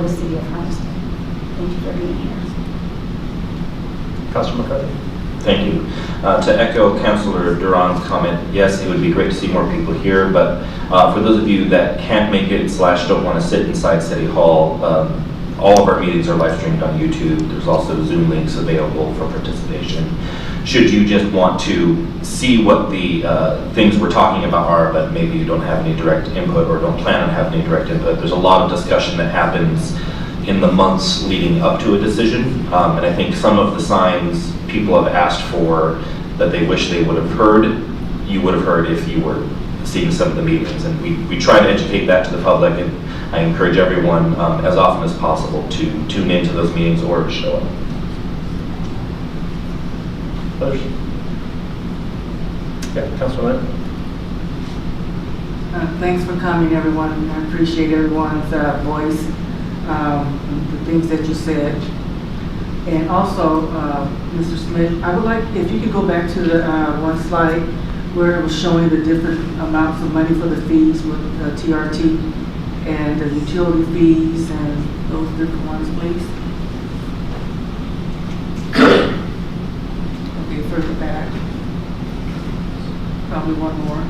the city of Hermiston. Thank you for being here. Councilor McCarthy. Thank you. To echo Councilor Duran's comment, yes, it would be great to see more people here, but for those of you that can't make it / don't want to sit inside City Hall, all of our meetings are live streamed on YouTube. There's also Zoom links available for participation. Should you just want to see what the things we're talking about are, but maybe you don't have any direct input or don't plan on having any direct input, there's a lot of discussion that happens in the months leading up to a decision. And I think some of the signs people have asked for that they wish they would have heard, you would have heard if you were seeing some of the meetings. And we try to educate that to the public, and I encourage everyone as often as possible to tune into those meetings or to show up. Others? Yeah, Councilor Lynn. Thanks for coming, everyone. I appreciate everyone's voice, the things that you said. And also, Mr. Smith, I would like, if you could go back to the one slide where it was showing the different amounts of money for the fees with TRT and the utility fees and those different ones, please. Okay, further back. Probably one more.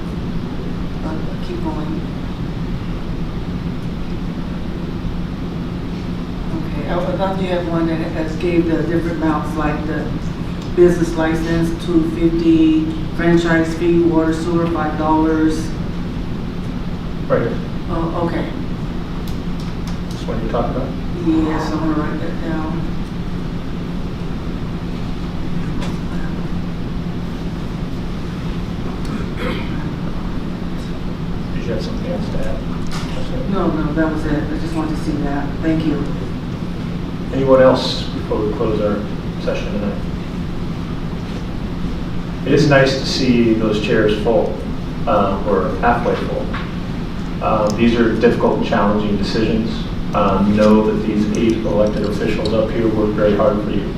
Keep going. Okay, I thought you had one that gave the different amounts, like the business license, $250, franchise fee, water sewer, $5. Right here. Oh, okay. This one you're talking about? Yes, I'm gonna write that down. Did you have something else to add? No, that was it. I just wanted to see that. Thank you. Anyone else before we close our session tonight? It is nice to see those chairs full, or halfway full. These are difficult and challenging decisions. Know that these 8 elected officials up here work very hard for you.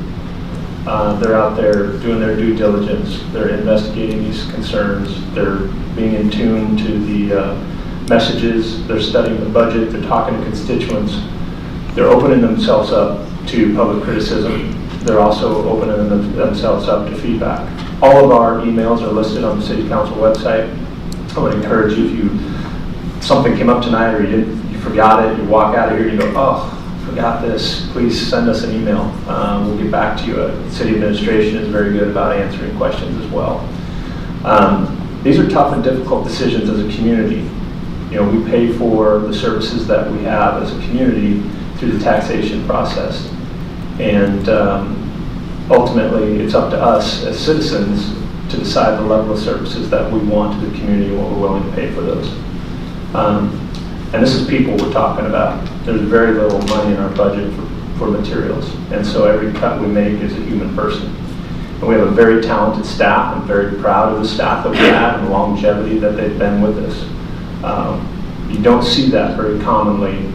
They're out there doing their due diligence. They're investigating these concerns. They're being in tune to the messages. They're studying the budget. They're talking to constituents. They're opening themselves up to public criticism. They're also opening themselves up to feedback. All of our emails are listed on the City Council website. I would encourage you, if something came up tonight or you forgot it, you walk out of here and you go, oh, forgot this, please send us an email. We'll get back to you. City administration is very good about answering questions as well. These are tough and difficult decisions as a community. You know, we pay for the services that we have as a community through the taxation process. And ultimately, it's up to us as citizens to decide the level of services that we want to the community and what we're willing to pay for those. And this is people we're talking about. There's very little money in our budget for materials. And so every cut we make is a human person. And we have a very talented staff. I'm very proud of the staff that we have and the longevity that they've been with us. You don't see that very commonly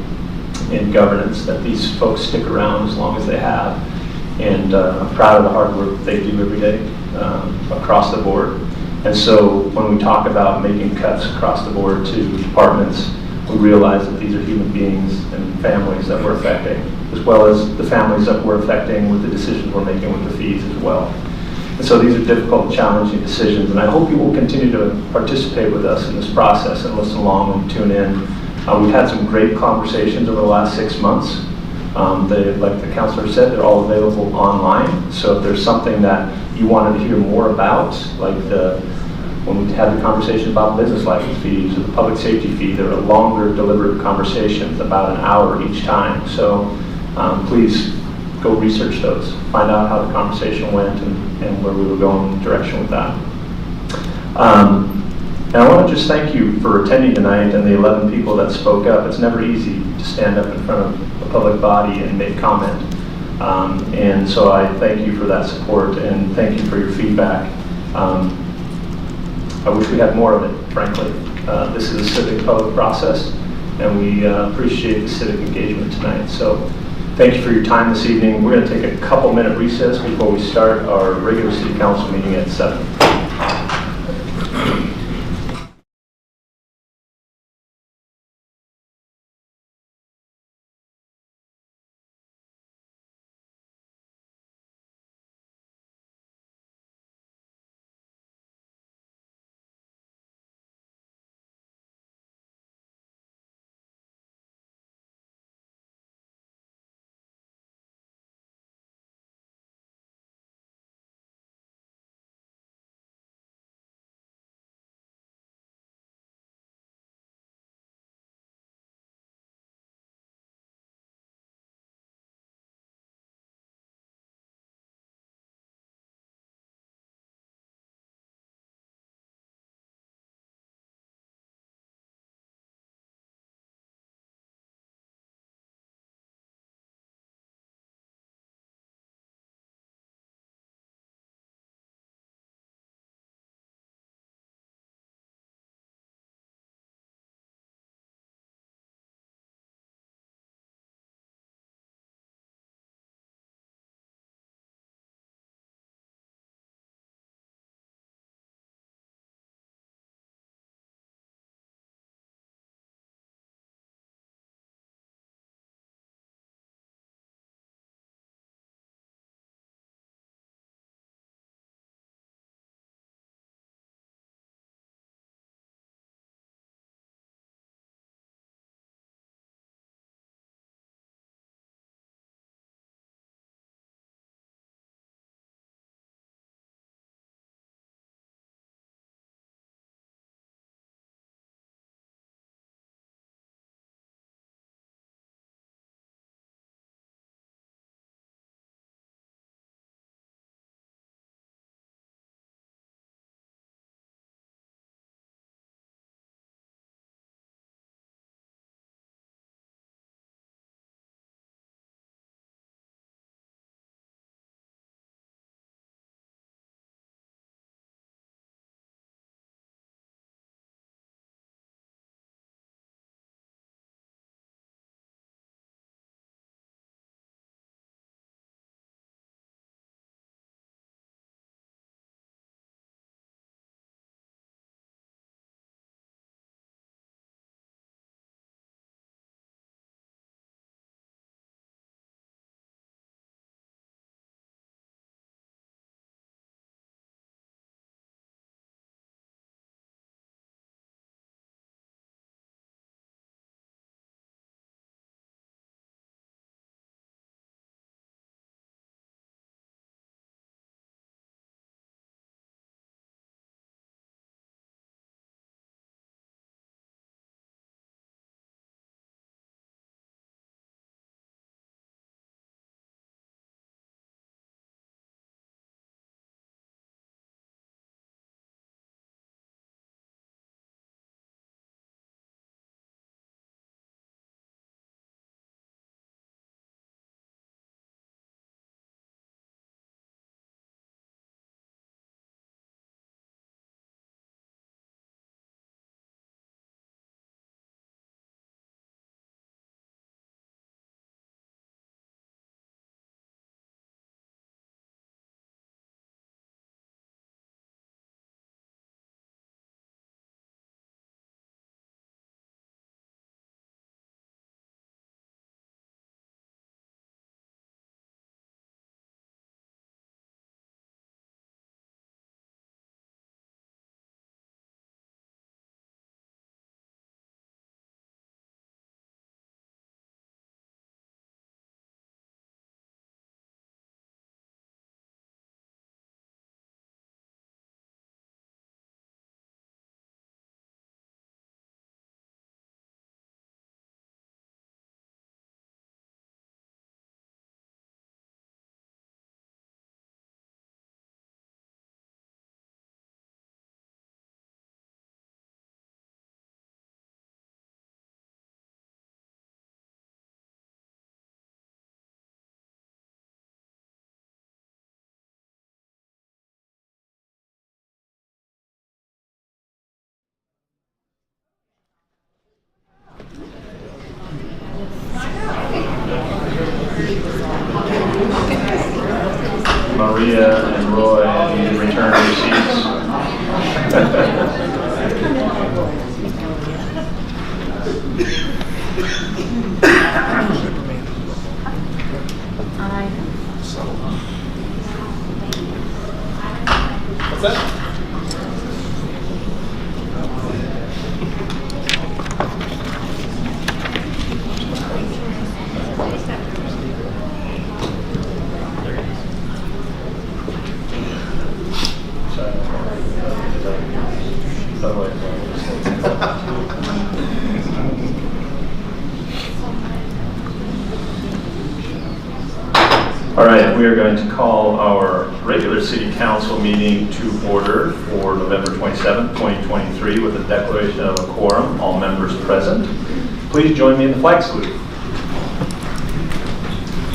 in governance, that these folks stick around as long as they have. And I'm proud of the hard work they do every day across the board. And so when we talk about making cuts across the board to departments, we realize that these are human beings and families that we're affecting, as well as the families that we're affecting with the decisions we're making with the fees as well. And so these are difficult and challenging decisions, and I hope you will continue to participate with us in this process and listen along and tune in. We've had some great conversations over the last 6 months. Like the counselor said, they're all available online. So if there's something that you wanted to hear more about, like when we had the conversation about business license fees or the public safety fee, there are longer deliberate conversations, about an hour each time. So please go research those, find out how the conversation went and where we were going in direction with that. And I want to just thank you for attending tonight and the 11 people that spoke up. It's never easy to stand up in front of a public body and make comment. And so I thank you for that support and thank you for your feedback. I wish we had more of it, frankly. This is a civic public process and we appreciate the civic engagement tonight. So thank you for your time this evening. We're going to take a couple-minute recess before we start our regular city council meeting at 7. enjoy and return your seats. What's that? All right, we are going to call our regular city council meeting to order for November 27th, 2023 with a declaration of a quorum, all members present. Please join me in the flag salute.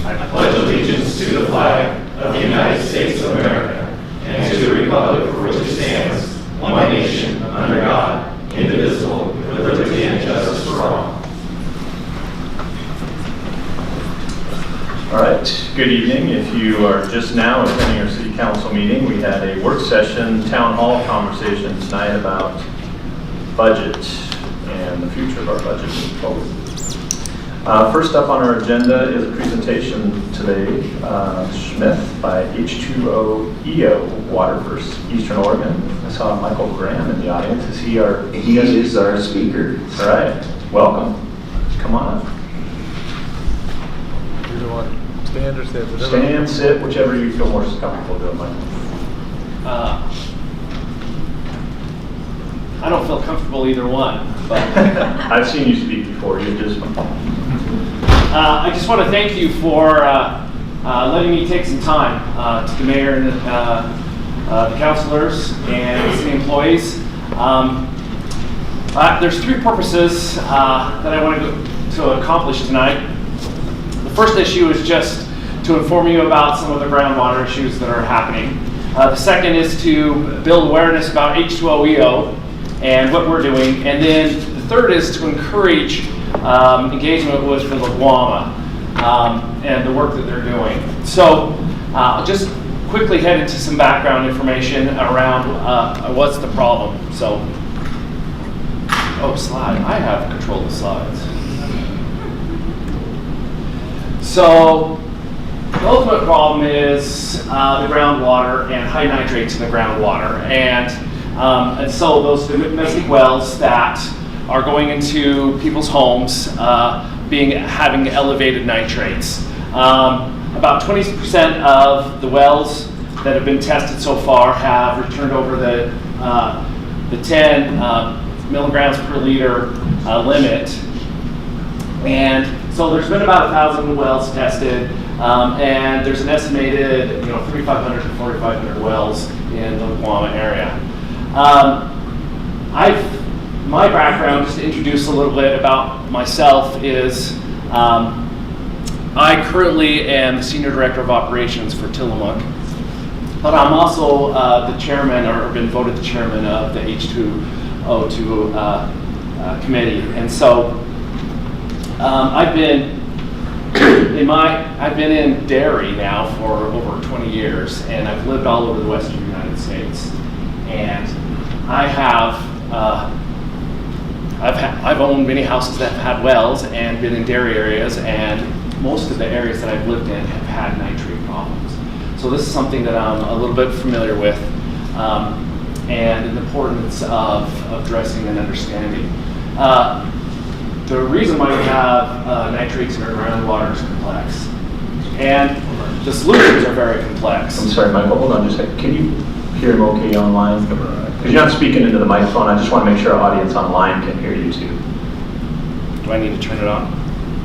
I pledge allegiance to the flag of the United States of America and to the republic for which it stands, one nation, under God, indivisible, with liberty and justice for all. All right, good evening. If you are just now attending our city council meeting, we had a work session, town hall conversation tonight about budget and the future of our budget moving forward. First up on our agenda is a presentation today, Smith by H2O Water for Eastern Oregon. I saw Michael Graham in the audience. Is he our? He is our speaker. All right, welcome. Come on up. Either one. Stand or sit. Stand, sit, whichever you feel more comfortable doing, Michael. I don't feel comfortable either one, but I've seen you speak before. You just. I just want to thank you for letting me take some time to the mayor and the councilors and city employees. There's three purposes that I want to accomplish tonight. The first issue is just to inform you about some of the groundwater issues that are happening. The second is to build awareness about H2O and what we're doing. And then the third is to encourage engagement with the LAGWAMA and the work that they're doing. So I'll just quickly head into some background information around what's the problem. So, slide. I have control of the slides. So the ultimate problem is the groundwater and high nitrates in the groundwater. And so those domestic wells that are going into people's homes having elevated nitrates. About 20% of the wells that have been tested so far have returned over the 10 milligrams per liter limit. And so there's been about 1,000 wells tested, and there's an estimated 3,500 to 4,500 wells in the Guam area. My background, just to introduce a little bit about myself, is I currently am the Senior Director of Operations for Tillamook, but I'm also the chairman, or been voted the chairman of the H2O2 committee. And so I've been in dairy now for over 20 years, and I've lived all over the Western United States. And I've owned many houses that have had wells and been in dairy areas, and most of the areas that I've lived in have had nitrate problems. So this is something that I'm a little bit familiar with, and the importance of addressing and understanding. The reason why we have nitrates in our groundwater is complex, and the solutions are very complex. I'm sorry, Michael, hold on just a second. Can you hear him okay online? Because you're not speaking into the microphone. I just want to make sure our audience online can hear you too. Do I need to turn it on?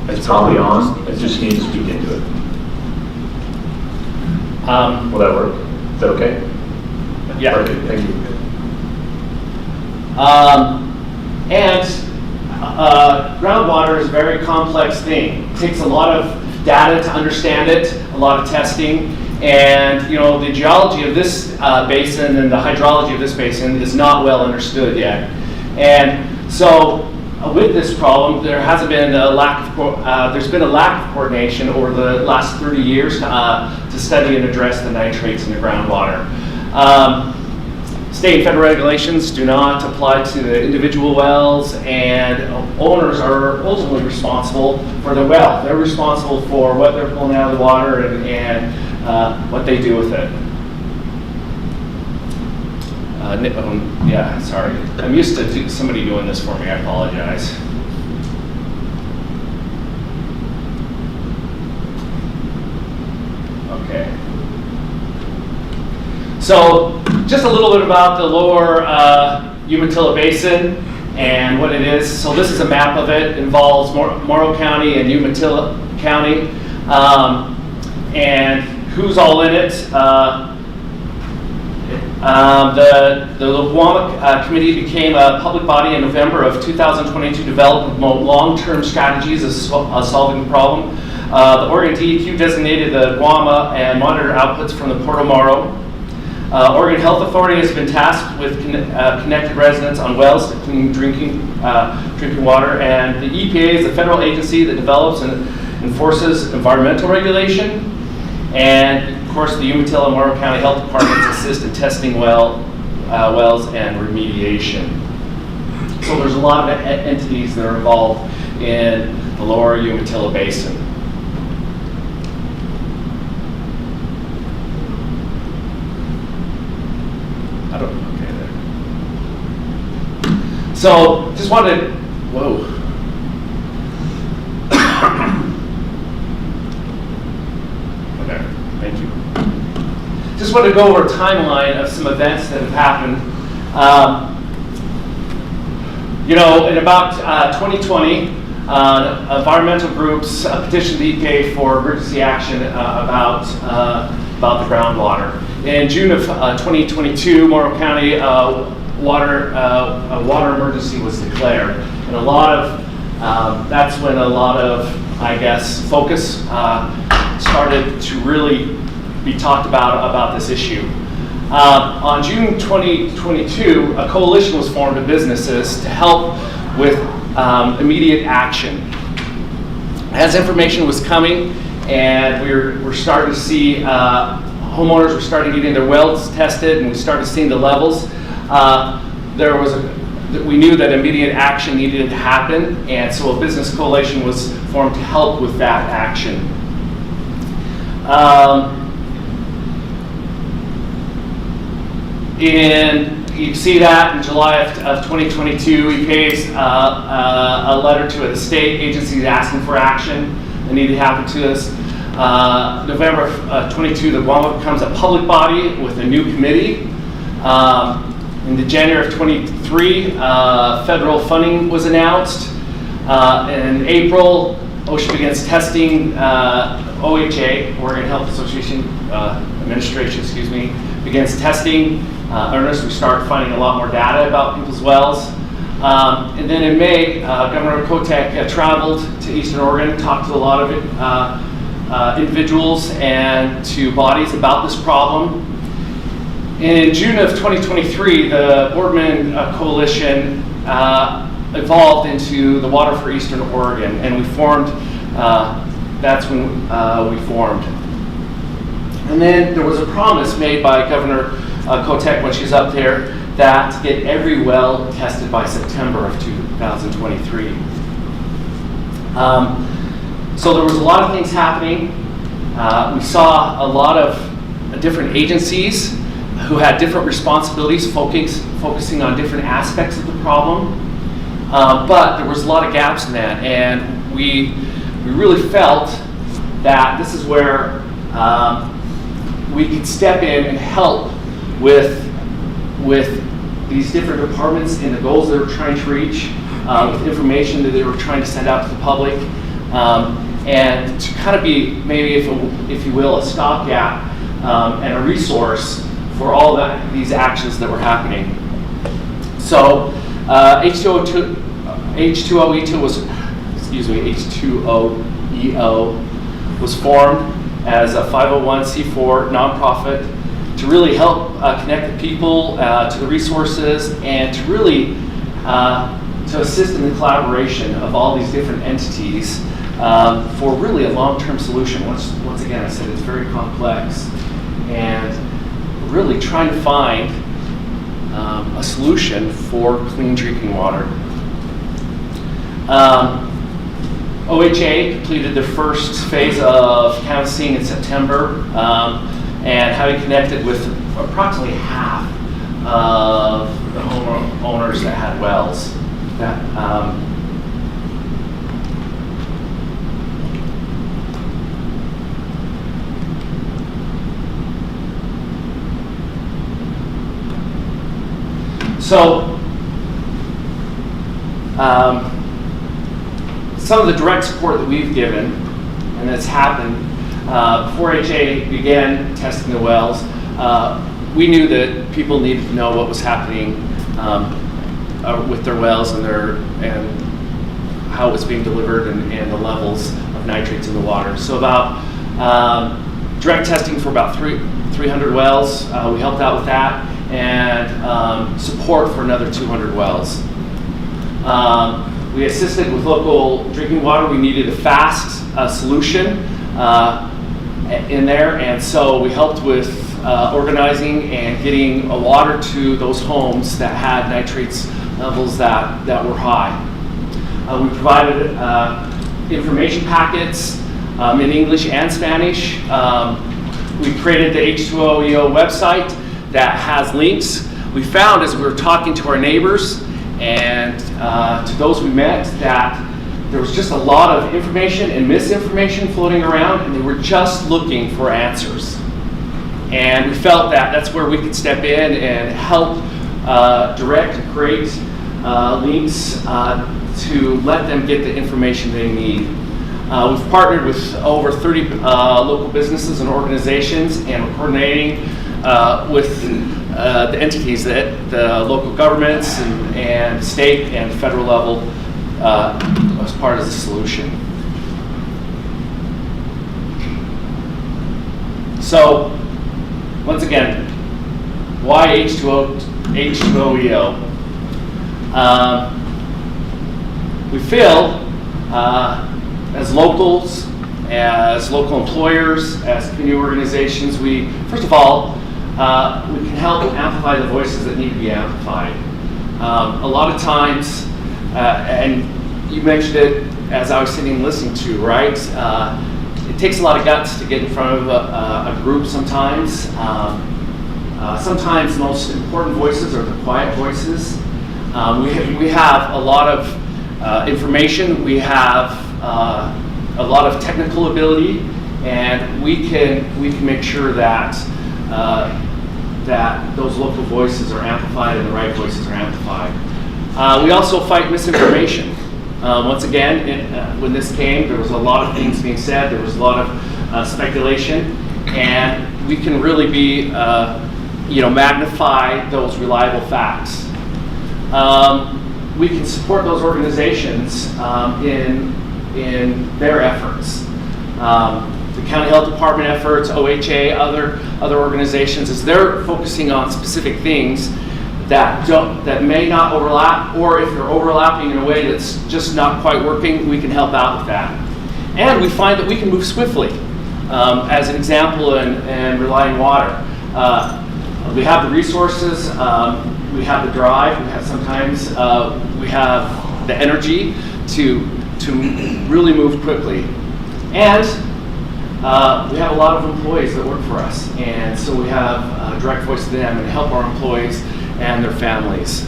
It's probably on. It just needs to speak into it. Will that work? Is that okay? Yeah. Perfect. Thank you. Groundwater is a very complex thing. It takes a lot of data to understand it, a lot of testing, and the geology of this basin and the hydrology of this basin is not well understood yet. And so with this problem, there hasn't been a lack of there's been a lack of coordination over the last 30 years to study and address the nitrates in the groundwater. State and federal regulations do not apply to the individual wells, and owners are ultimately responsible for the well. They're responsible for what they're pulling out of the water and what they do with it. Yeah, sorry. I'm used to somebody doing this for me. I apologize. Okay. So, just a little bit about the lower Umatilla Basin and what it is. So this is a map of it. It involves Morrow County and Umatilla County. And who's all in it? The Guam Committee became a public body in November of 2022 to develop long-term strategies of solving the problem. The Oregon DEQ designated the Guama and monitored outputs from the Port of Morrow. Oregon Health Authority has been tasked with connected residents on wells to clean drinking water, and the EPA is the federal agency that develops and enforces environmental regulation. And of course, the Umatilla and Morrow County Health Departments assist in testing wells and remediation. So there's a lot of entities that are involved in the lower Umatilla Basin. Okay, there. So, just wanted, whoa. Okay, thank you. Just wanted to go over a timeline of some events that have happened. You know, in about 2020, environmental groups petitioned the EPA for emergency action about the groundwater. In June of 2022, Morrow County a water emergency was declared, and a lot of that's when a lot of, I guess, focus started to really be talked about this issue. On June 2022, a coalition was formed of businesses to help with immediate action. As information was coming, and we're starting to see homeowners were starting getting their wells tested, and we started seeing the levels. We knew that immediate action needed to happen, and so a business coalition was formed to help with that action. And you see that in July of 2022, EPA's a letter to the state agencies asking for action that needed to happen to us. November of 22, the Guam becomes a public body with a new committee. In the January of 23, federal funding was announced. In April, OSHA begins testing, OHA, Oregon Health Association Administration, excuse me, begins testing. We start finding a lot more data about people's wells. And then in May, Governor Kotek traveled to Eastern Oregon, talked to a lot of individuals and to bodies about this problem. In June of 2023, the Boardman Coalition evolved into the Water for Eastern Oregon, and we formed, that's when we formed. And then there was a promise made by Governor Kotek when she's up there that to get every well tested by September of 2023. So there was a lot of things happening. We saw a lot of different agencies who had different responsibilities focusing on different aspects of the problem. But there was a lot of gaps in that, and we really felt that this is where we could step in and help with these different departments and the goals they were trying to reach, with information that they were trying to send out to the public, and to kind of be maybe, if you will, a stopgap and a resource for all these actions that were happening. So H2OE2 was formed as a 501c4 nonprofit to really help connect the people to the resources and to really to assist in the collaboration of all these different entities for really a long-term solution. Once again, I said it's very complex, and really trying to find a solution for clean drinking water. OHA completed their first phase of canvassing in September, and having connected with approximately half of the homeowners that had wells. Some of the direct support that we've given, and that's happened before HA began testing the wells, we knew that people needed to know what was happening with their wells and how it was being delivered and the levels of nitrates in the water. So about direct testing for about 300 wells, we helped out with that, and support for another 200 wells. We assisted with local drinking water. We needed a fast solution in there, and so we helped with organizing and getting water to those homes that had nitrates levels that were high. We provided information packets in English and Spanish. We created the H2OEO website that has links. We found as we were talking to our neighbors and to those we met that there was just a lot of information and misinformation floating around, and they were just looking for answers. And we felt that that's where we could step in and help direct and create links to let them get the information they need. We've partnered with over 30 local businesses and organizations, and we're coordinating with the entities, that the local governments and state and federal level as part of the solution. So, once again, why H2OEO? We feel as locals, as local employers, as community organizations, we, first of all, we can help amplify the voices that need to be amplified. A lot of times, and you mentioned it as I was sitting and listening to, right? It takes a lot of guts to get in front of a group sometimes. Sometimes the most important voices are the quiet voices. We have a lot of information. We have a lot of technical ability, and we can make sure that that those local voices are amplified and the right voices are amplified. We also fight misinformation. Once again, when this came, there was a lot of things being said. There was a lot of speculation, and we can really be, magnify those reliable facts. We can support those organizations in their efforts. The county health department efforts, OHA, other organizations, as they're focusing on specific things that may not overlap, or if they're overlapping in a way that's just not quite working, we can help out with that. And we find that we can move swiftly. As an example, in Relying Water, we have the resources, we have the drive, we have sometimes we have the energy to really move quickly. And we have a lot of employees that work for us, and so we have a direct voice to them and help our employees and their families.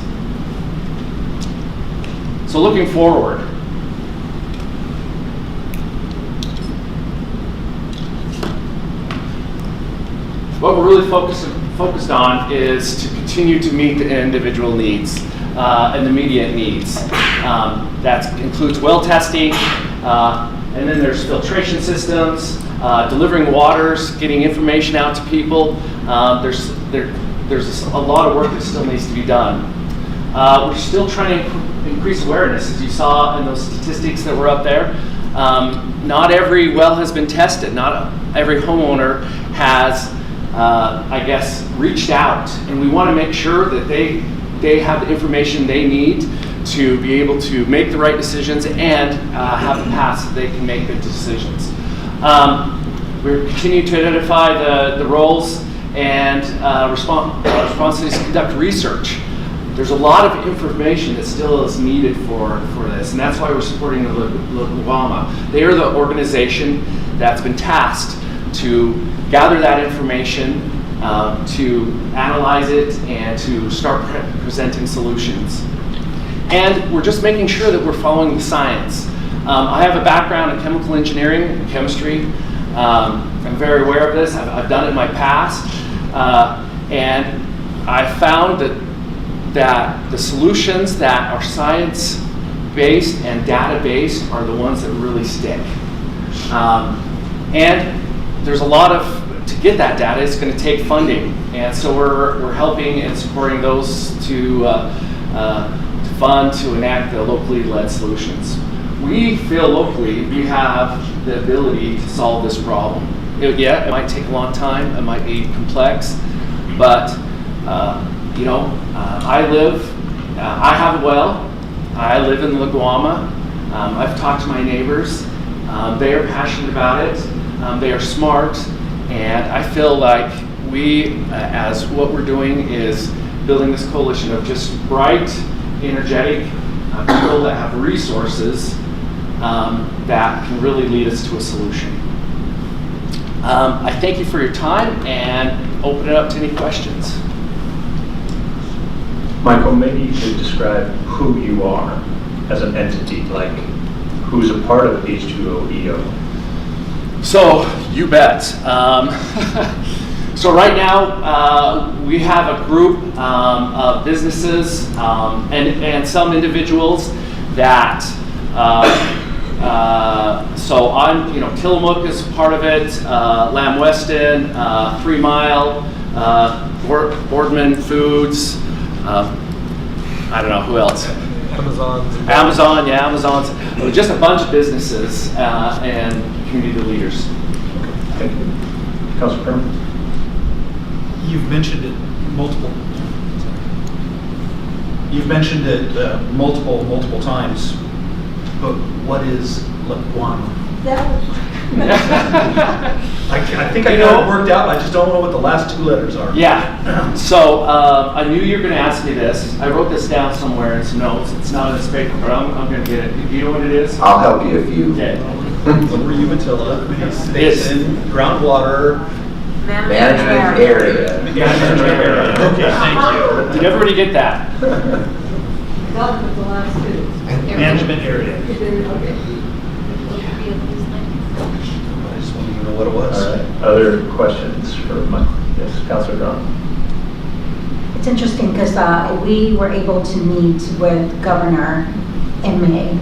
So looking forward, what we're really focused on is to continue to meet the individual needs and the immediate needs. That includes well testing, and then there's filtration systems, delivering waters, getting information out to people. There's a lot of work that still needs to be done. We're still trying to increase awareness, as you saw in those statistics that were up there. Not every well has been tested. Not every homeowner has, reached out. And we want to make sure that they have the information they need to be able to make the right decisions and have the paths so they can make good decisions. We're continuing to identify the roles and responsibilities to conduct research. There's a lot of information that still is needed for this, and that's why we're supporting the LGWAMA. They are the organization that's been tasked to gather that information, to analyze it, and to start presenting solutions. And we're just making sure that we're following the science. I have a background in chemical engineering and chemistry. I'm very aware of this. I've done it in my past. And I found that the solutions that are science-based and data-based are the ones that really stick. And there's a lot to get that data, it's going to take funding. And so we're helping and supporting those to fund, to enact the locally led solutions. We feel locally we have the ability to solve this problem. It might take a long time, it might be complex, but I have a well, I live in LGWAMA, I've talked to my neighbors, they are passionate about it, they are smart, and I feel like we, as what we're doing is building this coalition of just bright, energetic people that have resources that can really lead us to a solution. I thank you for your time and open it up to any questions. Michael, maybe you could describe who you are as an entity, like who's a part of H2O-EO. So, you bet. So right now, we have a group of businesses and some individuals that, so I'm, Tillamook is part of it, Lamb Weston, 3 Mile, Boardman Foods, I don't know, who else? Amazon, yeah, Amazon's. Just a bunch of businesses and community leaders. Thank you. Councilor Kerman? You've mentioned it multiple times, but what is LGWAMA? I think I got it worked out. I just don't know what the last 2 letters are. Yeah. So I knew you were going to ask me this. I wrote this down somewhere in some notes. It's not in this paper, but I'm going to get it. Do you know what it is? I'll help you if you. Okay. Over Umatilla, Basin, groundwater. Management area. Management area. Okay, thank you. Did everybody get that? Got it, the last 2. Management area. Okay. I just wanted to know what it was. All right. Other questions for Michael? Yes, Councilor Graham. It's interesting because we were able to meet with Governor in May.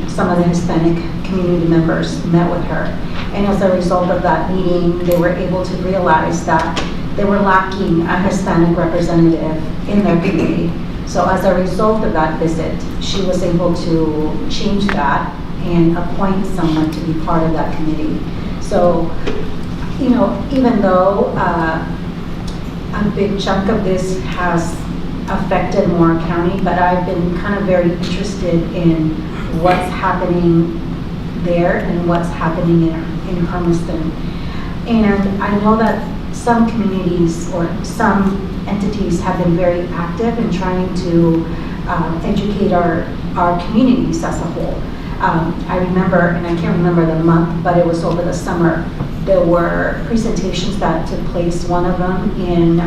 Some of the Hispanic community members met with her. And as a result of that meeting, they were able to realize that they were lacking a Hispanic representative in their community. So as a result of that visit, she was able to change that and appoint someone to be part of that committee. So, even though a big chunk of this has affected Moore County, but I've been kind of very interested in what's happening there and what's happening in Hermiston. And I know that some communities or some entities have been very active in trying to educate our communities as a whole. I remember, and I can't remember the month, but it was over the summer, there were presentations that took place, one of them in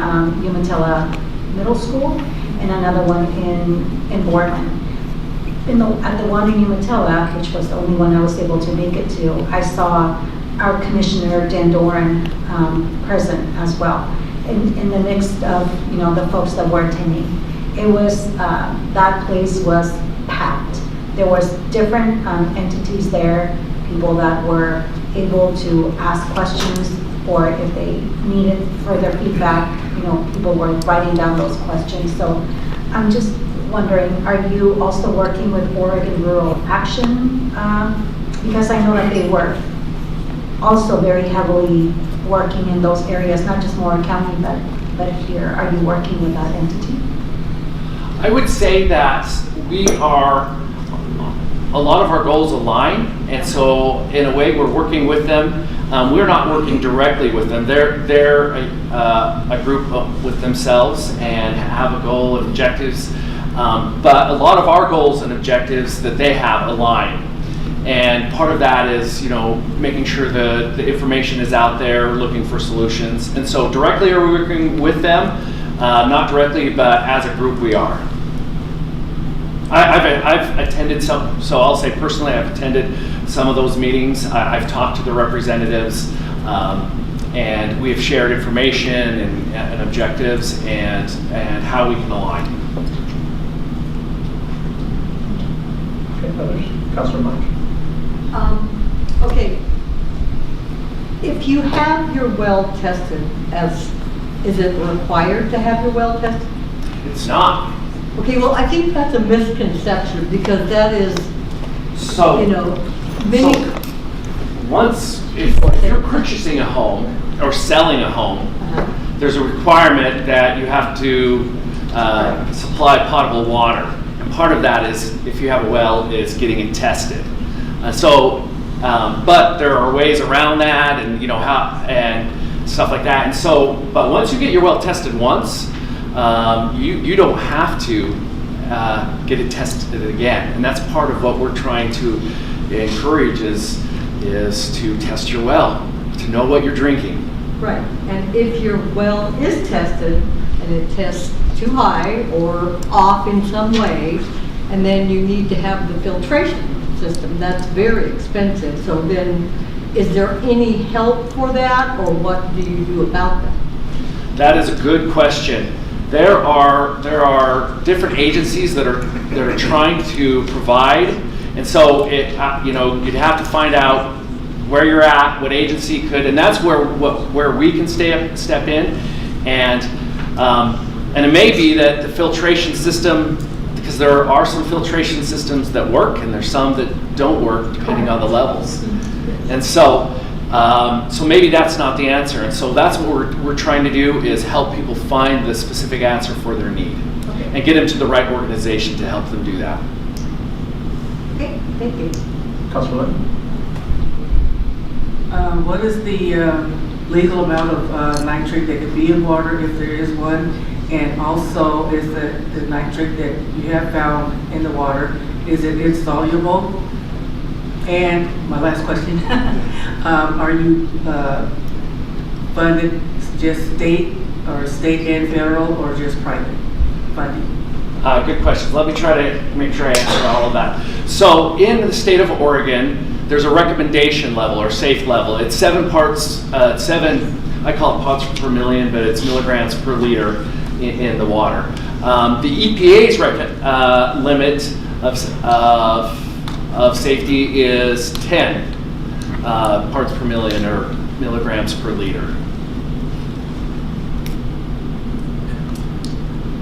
Umatilla Middle School and another one in Boardman. At the one in Umatilla, which was the only one I was able to make it to, I saw our Commissioner Dan Doran present as well, in the midst of the folks that were attending. It was, that place was packed. There was different entities there, people that were able to ask questions, or if they needed further feedback, people were writing down those questions. So I'm just wondering, are you also working with Oregon Rural Action? Because I know that they were also very heavily working in those areas, not just Moore County, but here. Are you working with that entity? I would say that a lot of our goals align, and so in a way we're working with them. We're not working directly with them. They're a group with themselves and have a goal and objectives. But a lot of our goals and objectives that they have align. And part of that is, making sure the information is out there, looking for solutions. And so directly are we working with them? Not directly, but as a group we are. I've attended some, so I'll say personally, I've attended some of those meetings. I've talked to the representatives, and we have shared information and objectives and how we can align. Okay, others? Councilor Mike. Okay. If you have your well tested, is it required to have your well tested? It's not. Okay, well, I think that's a misconception because that is, many. Once, if you're purchasing a home or selling a home, there's a requirement that you have to supply potable water. And part of that is, if you have a well, is getting it tested. But there are ways around that, and and stuff like that. And so, but once you get your well tested once, you don't have to get it tested again. And that's part of what we're trying to encourage is to test your well, to know what you're drinking. Right, and if your well is tested and it tests too high or off in some way, and then you need to have the filtration system, that's very expensive. So then, is there any help for that, or what do you do about that? That is a good question. There are different agencies that are trying to provide, and so you'd have to find out where you're at, what agency could, and that's where we can step in, and it may be that the filtration system, because there are some filtration systems that work and there's some that don't work depending on the levels, and so maybe that's not the answer, and so that's what we're trying to do is help people find the specific answer for their need, and get them to the right organization to help them do that. Okay, thank you. Councilor Lynn? What is the legal amount of nitrate that could be in water if there is one? And also, is the nitrate that you have found in the water, is it insoluble? And my last question, are you funded just state and federal, or just private funding? Good questions. Let me try to make sure I answer all of that. So in the state of Oregon, there's a recommendation level or safe level. It's 7 parts, I call it parts per million, but it's milligrams per liter in the water. The EPA's limit of safety is 10 parts per million or milligrams per liter.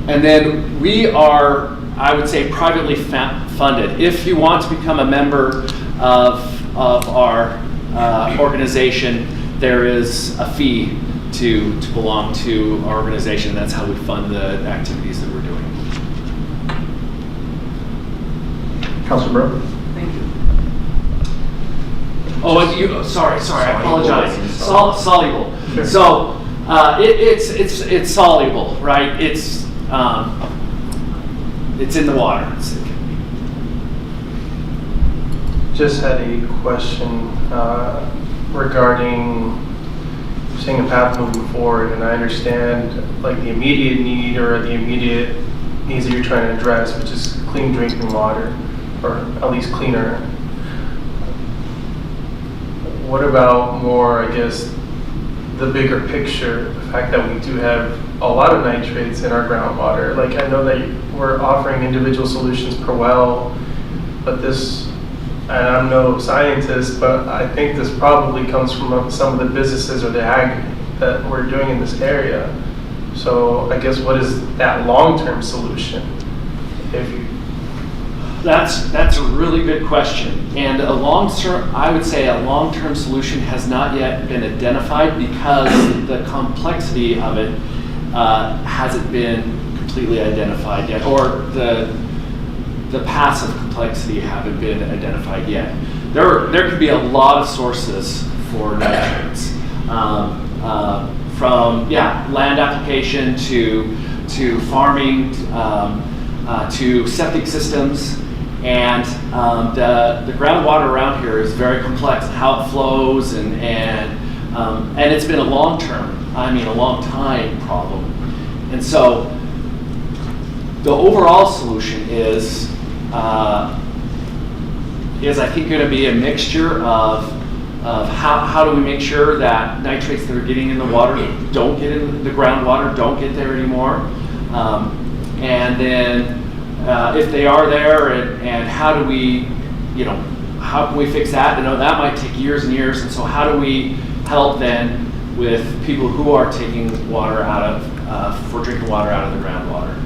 And then we are, I would say, privately funded. If you want to become a member of our organization, there is a fee to belong to our organization. That's how we fund the activities that we're doing. Councilor Burke? Thank you. Oh, sorry, I apologize. Soluble. Sure. So it's soluble, right? It's in the water. Just had a question regarding seeing a path moving forward, and I understand like the immediate need or the immediate needs that you're trying to address, which is clean drinking water, or at least cleaner. What about more, I guess, the bigger picture, the fact that we do have a lot of nitrates in our groundwater? Like, I know that we're offering individual solutions per well, but this, and I'm no scientist, but I think this probably comes from some of the businesses or the ag that we're doing in this area. So I guess what is that long-term solution? That's a really good question, and I would say a long-term solution has not yet been identified because the complexity of it hasn't been completely identified yet, or the paths of complexity haven't been identified yet. There could be a lot of sources for nitrates, from land application to farming, to septic systems, and the groundwater around here is very complex, how it flows, and it's been a long time problem. And so the overall solution is I think going to be a mixture of how do we make sure that nitrates that are getting in the water don't get in the groundwater, don't get there anymore, and then if they are there, and how do we, how can we fix that? That might take years and years, and so how do we help then with people who are taking water out of, for drinking water out of the groundwater?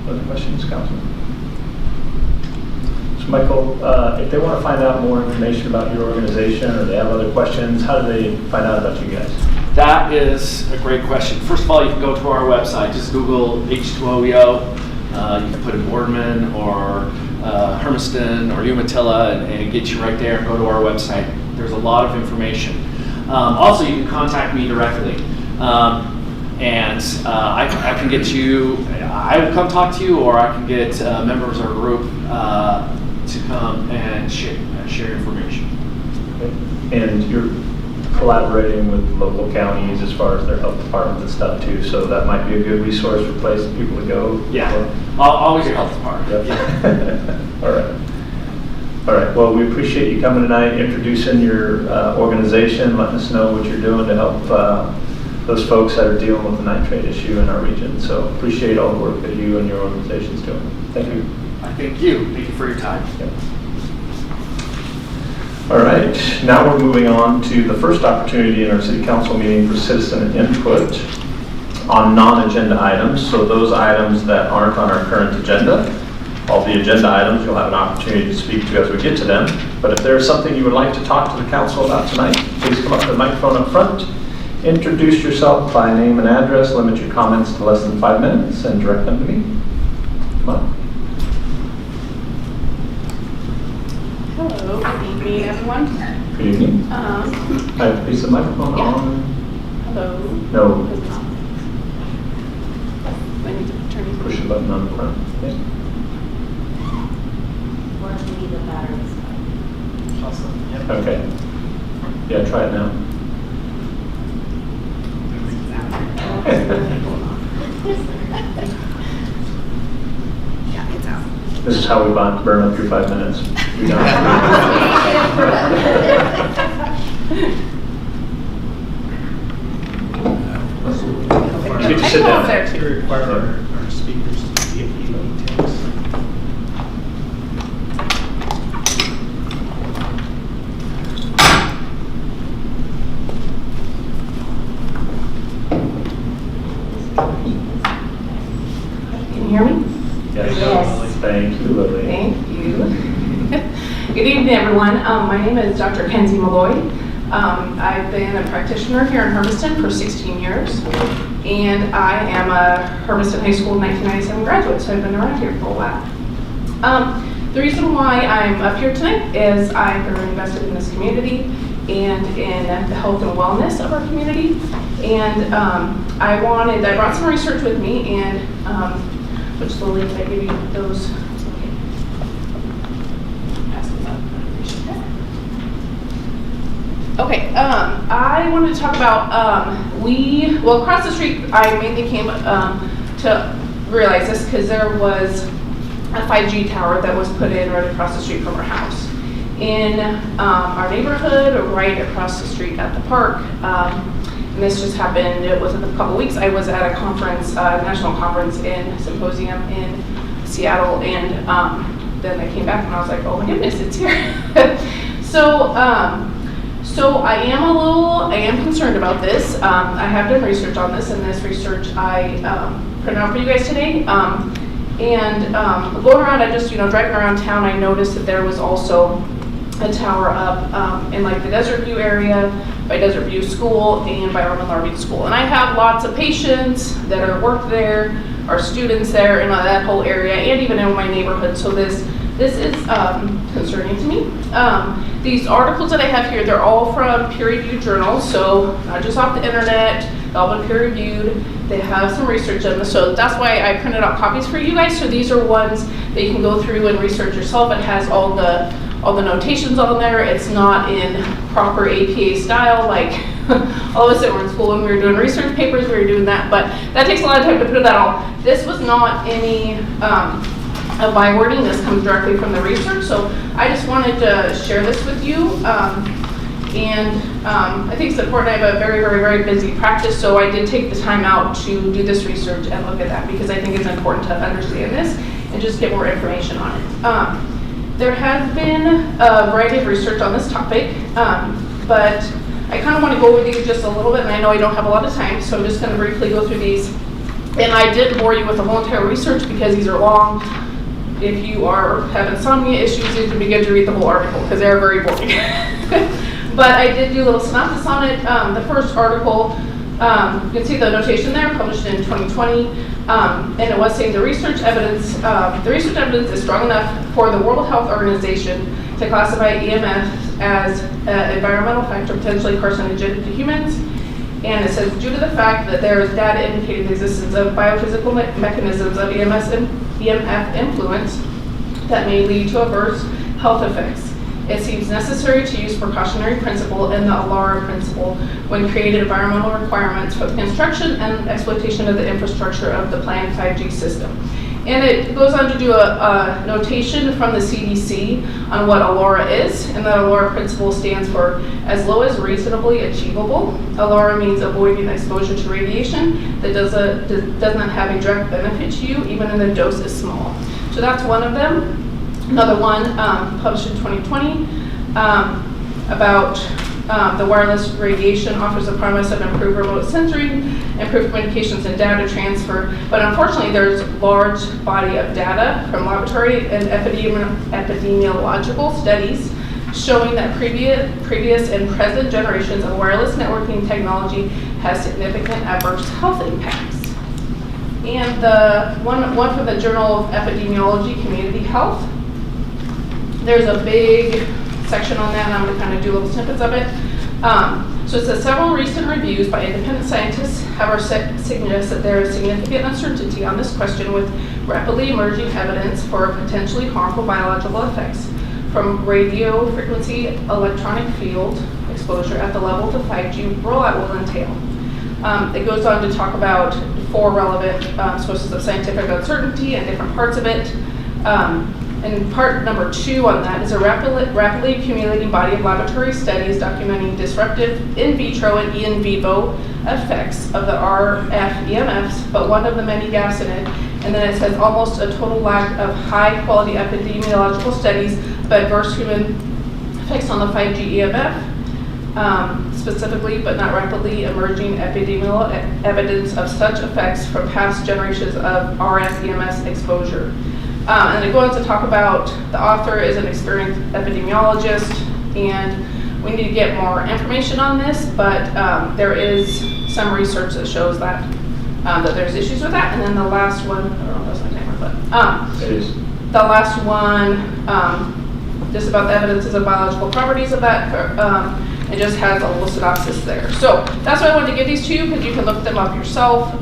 Other questions, Councilman? So Michael, if they want to find out more information about your organization, or they have other questions, how do they find out about you guys? That is a great question. First of all, you can go to our website. Just Google H2OEO. You can put in Boardman or Hermiston or Umatilla and get you right there. Go to our website. There's a lot of information. Also, you can contact me directly. I can get you, I will come talk to you, or I can get members of our group to come and share information. Okay. And you're collaborating with local counties as far as their health departments and stuff too, so that might be a good resource for place for people to go. Yeah, always your health department. Yep. Yeah. All right, well, we appreciate you coming tonight, introducing your organization, letting us know what you're doing to help those folks that are dealing with the nitrate issue in our region. So appreciate all the work that you and your organization's doing. Thank you. Thank you. Thank you for your time. Yep. All right, now we're moving on to the first opportunity in our city council meeting for citizen input on non-agenda items. So those items that aren't on our current agenda. All the agenda items you'll have an opportunity to speak to as we get to them. But if there's something you would like to talk to the council about tonight, please come up to the microphone up front. Introduce yourself by name and address, limit your comments to less than 5 minutes, and direct them to me. Come on. Hello, good evening, everyone. Good evening. Is the microphone on? Hello. No. I need to turn it. Push the button on the front. Yeah. Or if we need the batteries. Awesome. Yep. Okay. Yeah, try it now. Yeah, it's out. This is how we burn up your 5 minutes. You know. You get to sit down. There too. We require our speakers to be EV tanks. Can you hear me? Yes. Thank you, Lily. Thank you. Good evening, everyone. My name is Dr. Kenzie Malloy. I've been a practitioner here in Hermiston for 16 years, and I am a Hermiston High School 1997 graduate, so I've been around here for a while. The reason why I'm up here tonight is I'm very invested in this community and in the health and wellness of our community, and I brought some research with me, and which Lily, can I give you those? Okay. Pass those up. Okay, I wanted to talk about, across the street, I mainly came to realize this because there was a 5G tower that was put in right across the street from our house. In our neighborhood, or right across the street at the park, and this just happened within a couple weeks. I was at a conference, national conference in symposium in Seattle, and then I came back and I was like, oh my goodness, it's here. So I am concerned about this. I have done research on this, and this research I printed out for you guys today. And going around, driving around town, I noticed that there was also a tower up in like the Desert View area, by Desert View School and by Roman Larby School. And I have lots of patients that are work there, are students there in that whole area, and even in my neighborhood. So this is concerning to me. These articles that I have here, they're all from peer-reviewed journals, so not just off the internet. They've all been peer-reviewed. They have some research in them, so that's why I printed out copies for you guys. So these are ones that you can go through and research yourself. It has all the notations on there. It's not in proper APA style, like all of us that were in school when we were doing research papers, we were doing that, but that takes a lot of time to put that all. This was not any of my wording. This comes directly from the research, so I just wanted to share this with you. I think it's important. I have a very, very, very busy practice, so I did take the time out to do this research and look at that because I think it's important to understand this and just get more information on it. There has been a variety of research on this topic, but I kind of want to go over these just a little bit, and I know I don't have a lot of time, so I'm just going to briefly go through these. And I didn't bore you with the whole entire research because these are long. If you have insomnia issues, it would be good to read the whole article because they're very boring. But I did do a little synopsis on it. The first article, you can see the notation there, published in 2020, and it was saying the research evidence is strong enough for the World Health Organization to classify EMF as an environmental factor potentially carcinogenic to humans. And it says, due to the fact that there is data indicating the existence of biophysical mechanisms of EMF influence that may lead to adverse health effects, it seems necessary to use precautionary principle and the ALARA principle when creating environmental requirements for the construction and exploitation of the infrastructure of the planned 5G system. And it goes on to do a notation from the CDC on what ALARA is, and that ALARA principle stands for as low as reasonably achievable. ALARA means avoiding exposure to radiation that does not have a direct benefit to you, even when the dose is small. So that's one of them. Another one published in 2020 about the wireless radiation offers a promise of improved remote sensoring, improved communications and data transfer, but unfortunately there's a large body of data from laboratory and epidemiological studies showing that previous and present generations of wireless networking technology has significant adverse health impacts. And the one from the Journal of Epidemiology Community Health, there's a big section on that, and I'm going to kind of do little snippets of it. So it says several recent reviews by independent scientists have suggested that there is significant uncertainty on this question with rapidly emerging evidence for potentially harmful biological effects from radio frequency electronic field exposure at the level the 5G rollout will entail. It goes on to talk about 4 relevant sources of scientific uncertainty and different parts of it. And part number 2 on that is a rapidly accumulating body of laboratory studies documenting disruptive in vitro and in vivo effects of the RF EMFs, but one of the many gaps in it. And then it says almost a total lack of high quality epidemiological studies of adverse human effects on the 5G EMF, specifically, but not rapidly emerging epidemiological evidence of such effects from past generations of RF EMS exposure. And it goes on to talk about the author is an experienced epidemiologist, and we need to get more information on this, but there is some research that shows that that there's issues with that. And then the last one, I don't know if that's my timer, but It is. the last one, just about the evidences of biological properties of that, it just has a little synopsis there. So that's why I wanted to give these to you, because you can look them up yourself.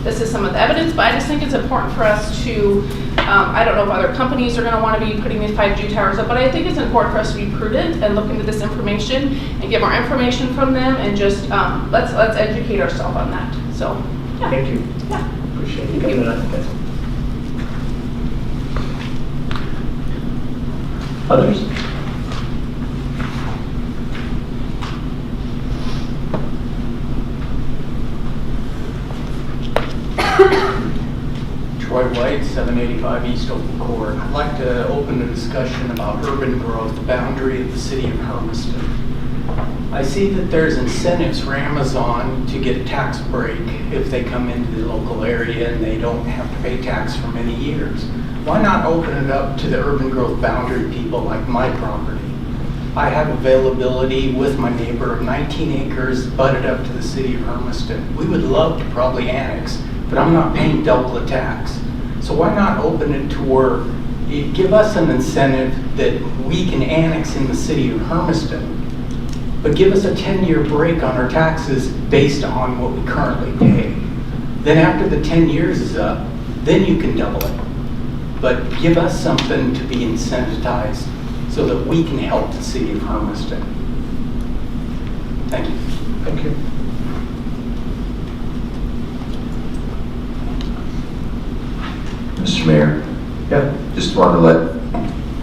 This is some of the evidence, but I just think it's important for us to, I don't know if other companies are going to want to be putting these 5G towers up, but I think it's important for us to be prudent and look into this information and get more information from them, and just let's educate ourselves on that. So, yeah. Thank you. Yeah. Appreciate you coming tonight. Others? Troy White, 785 East Open Court. I'd like to open a discussion about urban growth, the boundary of the city of Hermiston. I see that there's incentives for Amazon to get a tax break if they come into the local area and they don't have to pay tax for many years. Why not open it up to the urban growth boundary people like my property? I have availability with my neighbor of 19 acres butted up to the city of Hermiston. We would love to probably annex, but I'm not paying double the tax. So why not open it to where you give us an incentive that we can annex in the city of Hermiston, but give us a 10-year break on our taxes based on what we currently pay. Then after the 10 years is up, then you can double it. But give us something to be incentivized so that we can help the city of Hermiston. Thank you. Thank you. Mr. Mayor, Yeah. just wanted to let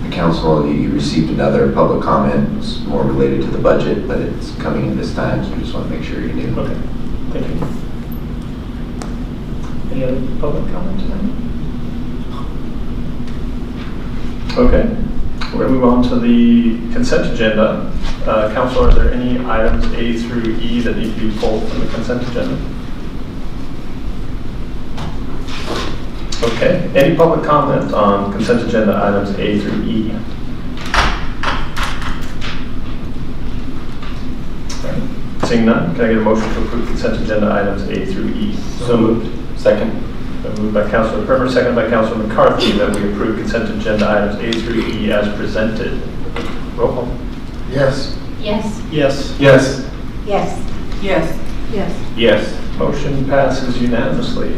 the council know you received another public comment. It's more related to the budget, but it's coming in this time, so we just want to make sure you knew. Okay. Thank you. Any other public comment tonight? Okay. We're going to move on to the consent agenda. Council, are there any items A through E that need to be pulled from the consent agenda? Okay. Any public comment on consent agenda items A through E? All right. Seeing none, can I get a motion to approve consent agenda items A through E? So moved. Second. Been moved by Councilor Primer, seconded by Councilor McCarthy, that we approve consent agenda items A through E as presented. Roll call. Yes. Yes. Yes. Yes. Yes. Yes. Yes. Yes. Motion passes unanimously.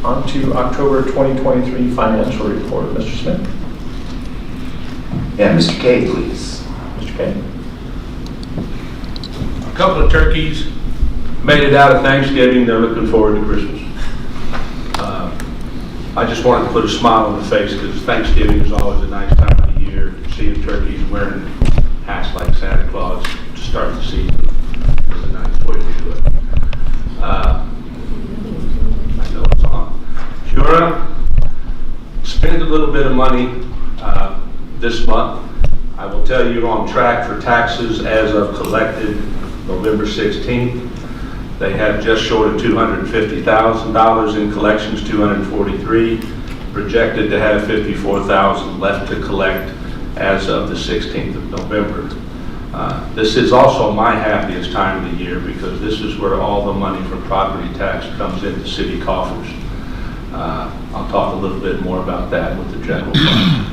On to October 2023 financial report. Mr. Smith? Yeah, Mr. K, please. Mr. K? A couple of turkeys made it out of Thanksgiving. They're looking forward to Christmas. I just wanted to put a smile on the face because Thanksgiving is always a nice time of the year. Seeing turkeys wearing hats like Santa Claus to start the season is a nice way to do it. I know it's on. Jura, spent a little bit of money this month. I will tell you you're on track for taxes as of collected November 16th. They have just short of $250,000 in collections, 243, projected to have 54,000 left to collect as of the 16th of November. This is also my happiest time of the year because this is where all the money from property tax comes into city coffers. I'll talk a little bit more about that with the general fund.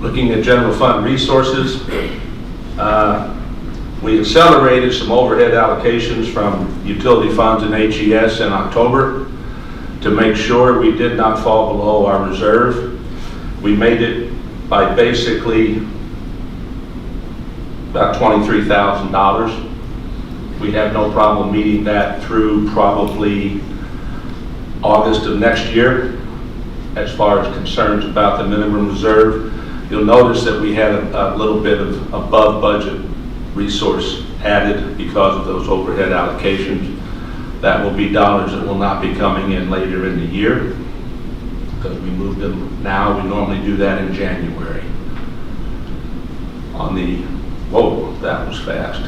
Looking at general fund resources, we accelerated some overhead allocations from utility funds and HES in October to make sure we did not fall below our reserve. We made it by basically about $23,000. We have no problem meeting that through probably August of next year as far as concerns about the minimum reserve. You'll notice that we had a little bit of above budget resource added because of those overhead allocations. That will be dollars that will not be coming in later in the year because we moved them now. We normally do that in January. On the, whoa, that was fast.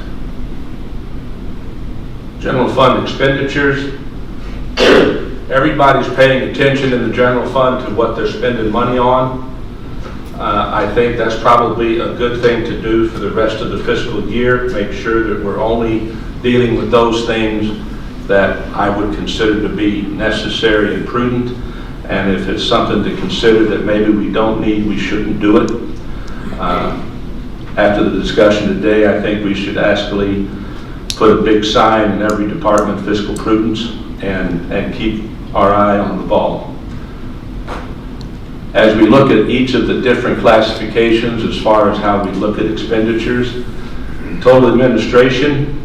General fund expenditures. Everybody's paying attention in the general fund to what they're spending money on. I think that's probably a good thing to do for the rest of the fiscal year. Make sure that we're only dealing with those things that I would consider to be necessary and prudent. And if it's something to consider that maybe we don't need, we shouldn't do it. After the discussion today, I think we should actually put a big sign in every department, fiscal prudence, and keep our eye on the ball. As we look at each of the different classifications as far as how we look at expenditures, total administration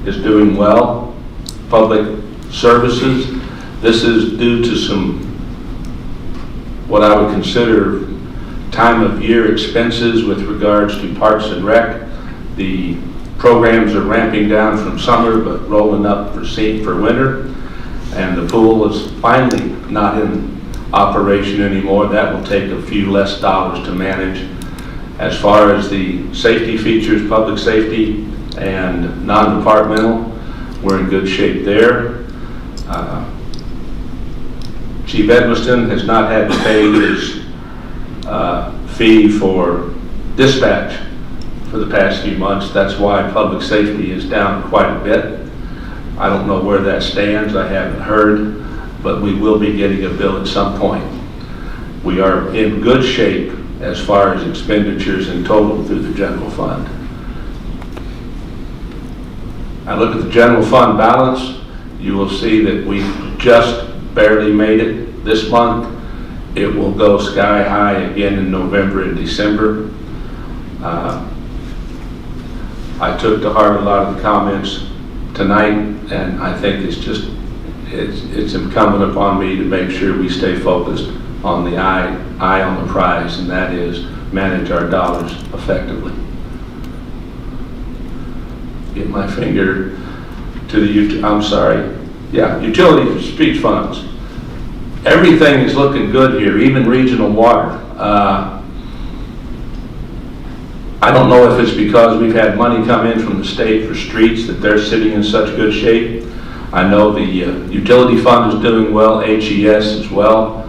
is doing well. Public services, this is due to some, what I would consider time of year expenses with regards to Parks and Rec. The programs are ramping down from summer but rolling up for winter. And the pool is finally not in operation anymore. That will take a few less dollars to manage. As far as the safety features, public safety and non-departmental, we're in good shape there. Chief Hermiston has not had to pay his fee for dispatch for the past few months. That's why public safety is down quite a bit. I don't know where that stands, I haven't heard, but we will be getting a bill at some point. We are in good shape as far as expenditures in total through the general fund. I look at the general fund balance, you will see that we just barely made it this month. It will go sky high again in November and December. I took to heart a lot of the comments tonight, and I think it's incumbent upon me to make sure we stay focused on the eye on the prize, and that is manage our dollars effectively. Get my finger to the utility speech funds. Everything is looking good here, even regional water. I don't know if it's because we've had money come in from the state for streets that they're sitting in such good shape. I know the utility fund is doing well, HES as well.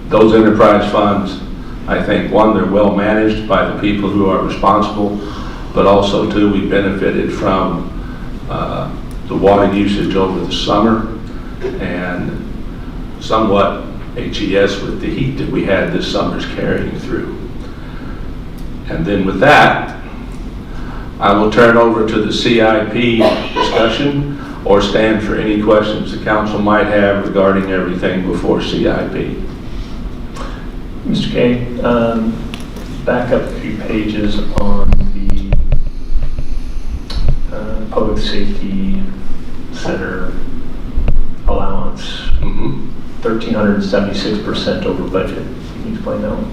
Those enterprise funds, I think, one, they're well managed by the people who are responsible, but also, two, we benefited from the water usage over the summer and somewhat HES with the heat that we had this summer's carrying through. And then with that, I will turn over to the CIP discussion or stand for any questions the council might have regarding everything before CIP. Mr. Kay, back up a few pages on the Public Safety Center allowance. 1,376% over budget. Can you explain that one?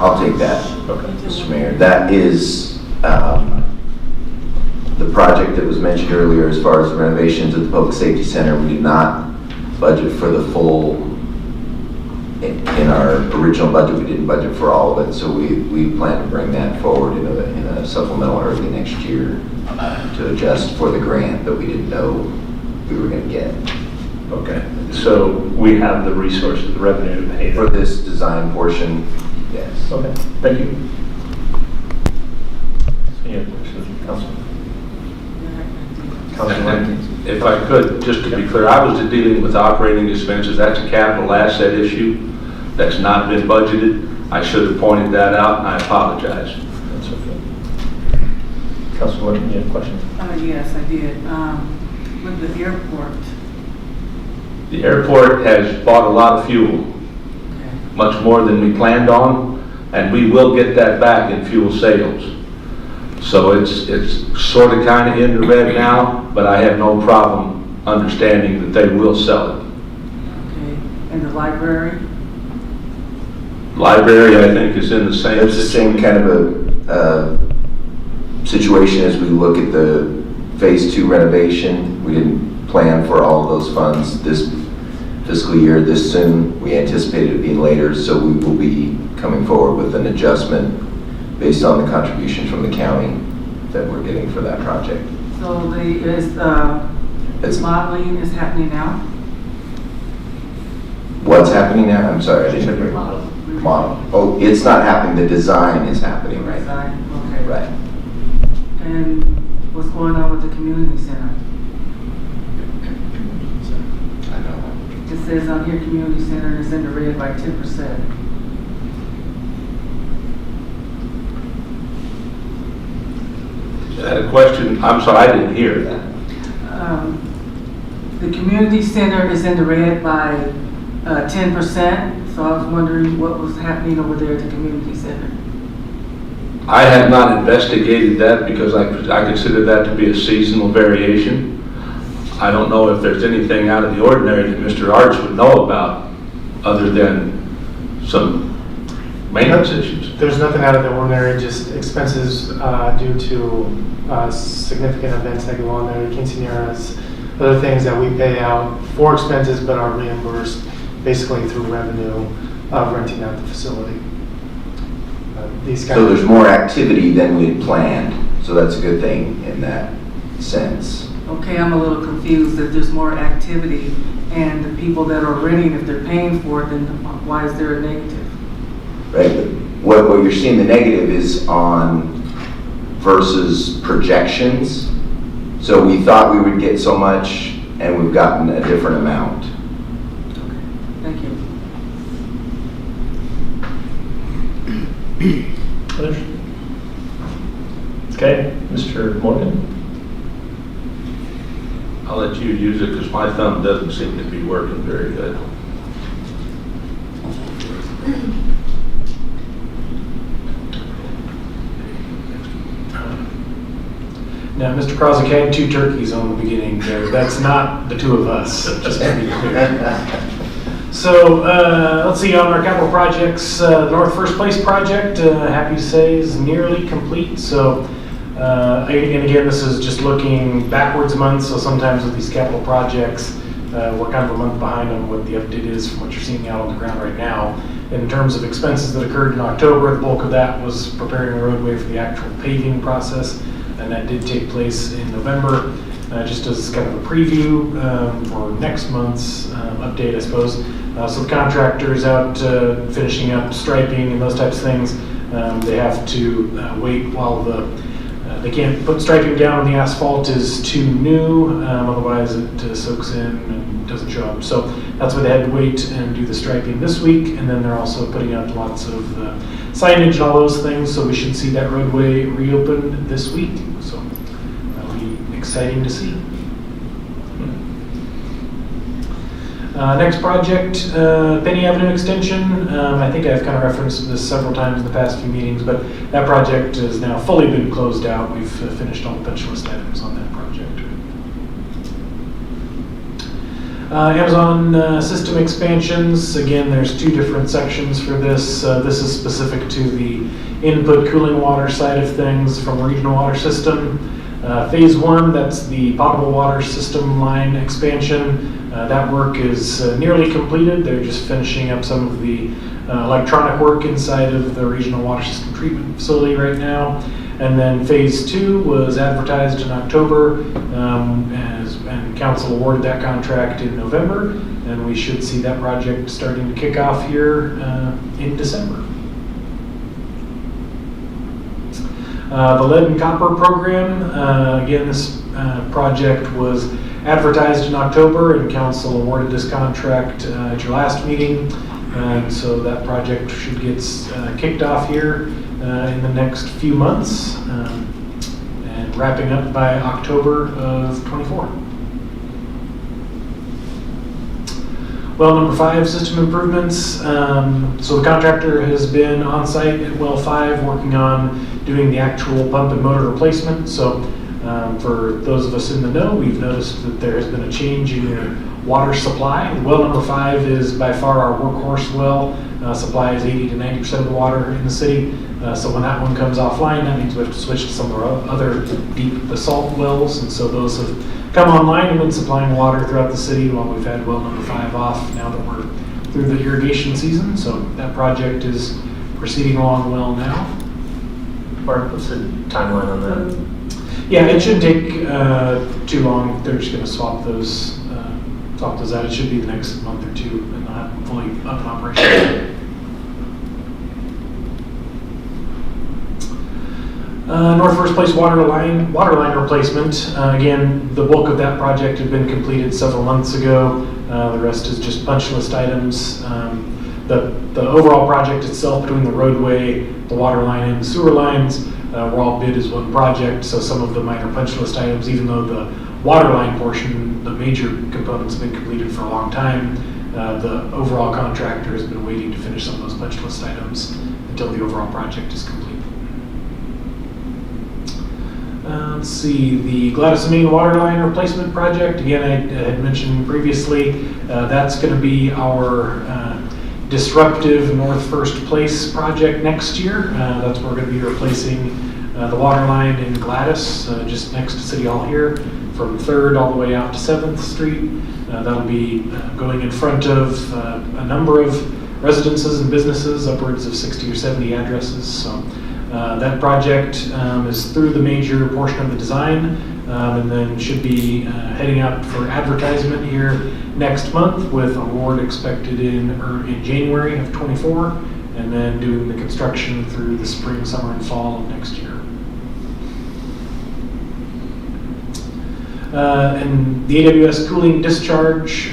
I'll take that, Okay. Mr. Mayor. That is the project that was mentioned earlier as far as the renovations at the Public Safety Center. We did not budget for the full, in our original budget, we didn't budget for all of it, so we plan to bring that forward in a supplemental early next year to adjust for the grant that we didn't know we were going to get. Okay, so we have the resources, the revenue to pay for this design portion. Yes. Okay, thank you. Any other questions, Councilman? If I could, just to be clear, I was dealing with operating expenses. That's a capital asset issue that's not been budgeted. I should have pointed that out, and I apologize. That's okay. Councilman, you have a question? Yes, I did. With the airport. The airport has bought a lot of fuel, much more than we planned on, and we will get that back in fuel sales. So it's sort of kind of in the red now, but I have no problem understanding that they will sell it. Okay, and the library? Library, I think, is in the same It's the same kind of a situation as we look at the Phase 2 renovation. We didn't plan for all of those funds this fiscal year this soon. We anticipated it being later, so we will be coming forward with an adjustment based on the contribution from the county that we're getting for that project. So modeling is happening now? What's happening now? I'm sorry, I didn't hear. Model. Oh, it's not happening, the design is happening right now. Design, okay. Right. And what's going on with the community center? I know. It says on here, community center is in the red by 10%. I had a question. I'm sorry, I didn't hear that. The community center is in the red by 10%, so I was wondering what was happening over there at the community center. I have not investigated that because I consider that to be a seasonal variation. I don't know if there's anything out of the ordinary that Mr. Arts would know about other than some maintenance issues. There's nothing out of the ordinary, just expenses due to significant events that go on there, quinceañeras, other things that we pay out for expenses but are reimbursed basically through revenue of renting out the facility. So there's more activity than we had planned, so that's a good thing in that sense. okay, I'm a little confused that there's more activity and the people that are renting, if they're paying for it, then why is there a negative? Right, but what you're seeing the negative is on versus projections. So we thought we would get so much and we've gotten a different amount. Thank you. Others? Okay, Mr. Morgan? I'll let you use it because my thumb doesn't seem to be working very good. Now, Mr. Krosik had 2 turkeys on the beginning there. That's not the 2 of us, just to be clear. So, let's see, on our capital projects, the North First Place project, happy to say, is nearly complete. So, and again, this is just looking backwards months, so sometimes with these capital projects, we're kind of a month behind on what the update is from what you're seeing out on the ground right now. In terms of expenses that occurred in October, the bulk of that was preparing the roadway for the actual paving process, and that did take place in November. Just as kind of a preview for next month's update, I suppose. So the contractors out finishing up striping and those types of things, they have to wait while they can't put striping down when the asphalt is too new, otherwise it soaks in and doesn't show up. So that's why they had to wait and do the striping this week, and then they're also putting out lots of signage and all those things, so we should see that roadway reopen this week. So that'll be exciting to see. Next project, Penny Avenue Extension. I think I've kind of referenced this several times in the past few meetings, but that project has now fully been closed out. We've finished all the punch list items on that project. Amazon system expansions. Again, there's 2 different sections for this. This is specific to the input cooling water side of things from the regional water system. Phase 1, that's the potable water system line expansion. That work is nearly completed. They're just finishing up some of the electronic work inside of the regional water system treatment facility right now. And then phase 2 was advertised in October, and council awarded that contract in November, and we should see that project starting to kick off here in December. The lead and copper program, again, this project was advertised in October, and council awarded this contract at your last meeting, and so that project should get kicked off here in the next few months, and wrapping up by October of 24. Well, number 5, system improvements. So the contractor has been on site at well 5 working on doing the actual pump and motor replacement. So for those of us in the know, we've noticed that there has been a change in your water supply. Well number 5 is by far our workhorse well. Supplies 80 to 90% of the water in the city. So when that one comes offline, that means we have to switch to some of our other deep basalt wells. And so those have come online and been supplying water throughout the city while we've had well number 5 off now that we're through the irrigation season. So that project is proceeding along well now. Mark, what's the timeline on that? Yeah, it shouldn't take too long. They're just going to swap those out. It should be the next month or 2, and they'll have them fully up and operational. North First Place water line replacement. Again, the bulk of that project had been completed several months ago. The rest is just punch list items. The overall project itself, between the roadway, the water line, and the sewer lines, were all bid as one project. So some of the minor punch list items, even though the water line portion, the major components have been completed for a long time, the overall contractor has been waiting to finish some of those punch list items until the overall project is complete. Let's see, the Gladys Main water line replacement project. Again, I had mentioned previously, that's going to be our disruptive North First Place project next year. That's where we're going to be replacing the water line in Gladys, just next to City Hall here, from 3rd all the way out to 7th Street. That'll be going in front of a number of residences and businesses, upwards of 60 or 70 addresses. So that project is through the major portion of the design. and then should be heading out for advertisement here next month with award expected in January of '24, and then doing the construction through the spring, summer, and fall of next year. And the AWS cooling discharge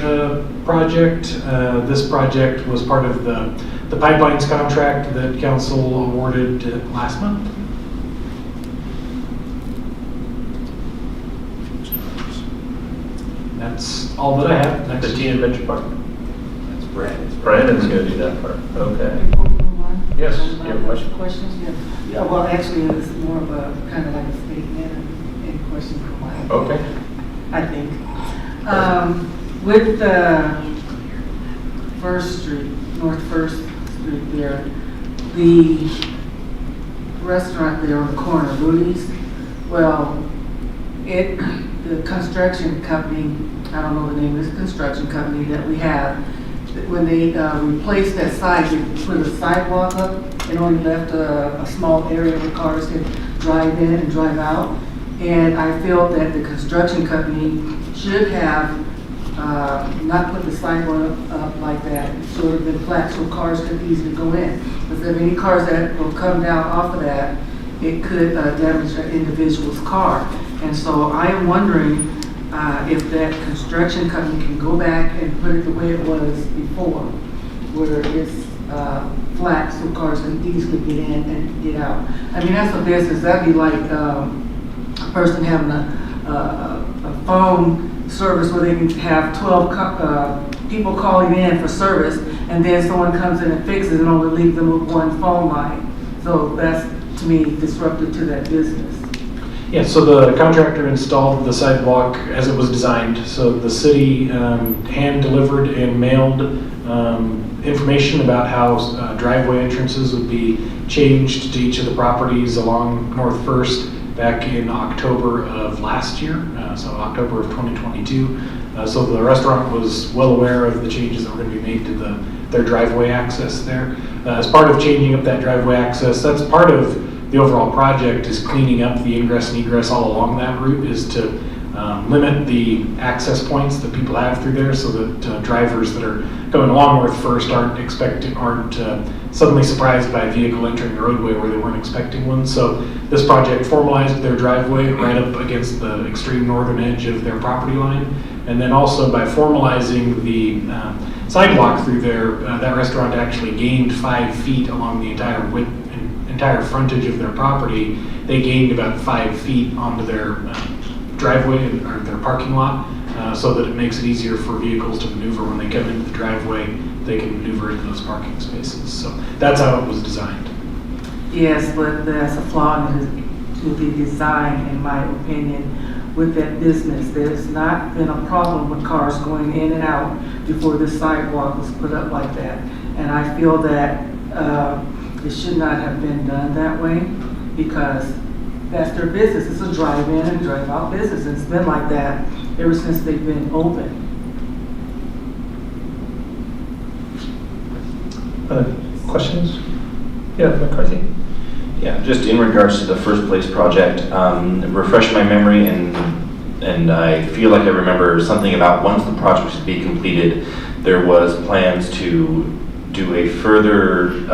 project. This project was part of the pipelines contract that council awarded last month. That's all that I have. Next. The teen adventure park. That's Brandon. Brandon's going to do that part. Okay. Yes, you have a question? Questions? Yeah, well, actually, it's more of a, kind of like a statement and question for Mike. Okay. I think. With First Street, North First Street there, the restaurant there on the corner, Rudy's, well, the construction company, I don't know the name of this construction company that we have, when they replaced that side, they put a sidewalk up and only left a small area where cars could drive in and drive out. And I feel that the construction company should have not put the sidewalk up like that. It should have been flat so cars could easily go in. Because if any cars that will come down off of that, it could damage an individual's car. And so I am wondering if that construction company can go back and put it the way it was before, where it's flat so cars can easily get in and get out. I mean, that's a business. That'd be like a person having a phone service where they can have 12 people calling in for service, and then someone comes in and fixes and only leaves them with one phone line. So that's, to me, disruptive to that business. Yeah, so the contractor installed the sidewalk as it was designed. So the city hand-delivered and mailed information about how driveway entrances would be changed to each of the properties along North First back in October of last year, so October of 2022. So the restaurant was well aware of the changes that were going to be made to their driveway access there. As part of changing up that driveway access, that's part of the overall project, is cleaning up the ingress and egress all along that route, is to limit the access points that people have through there so that drivers that are going along North First aren't suddenly surprised by a vehicle entering the roadway where they weren't expecting one. So this project formalized their driveway right up against the extreme northern edge of their property line. And then also by formalizing the sidewalk through there, that restaurant actually gained 5 feet along the entire frontage of their property. They gained about 5 feet onto their driveway or their parking lot, so that it makes it easier for vehicles to maneuver when they come into the driveway. They can maneuver into those parking spaces. So that's how it was designed. Yes, but there's a flaw to the design, in my opinion, with that business. There's not been a problem with cars going in and out before this sidewalk was put up like that. And I feel that it should not have been done that way, because that's their business. It's a drive-in and drive-out business, and it's been like that ever since they've been open. Questions? Yeah, McCarthy? Yeah, just in regards to the First Place project, refresh my memory, and I feel like I remember something about once the project should be completed, there was plans to do a further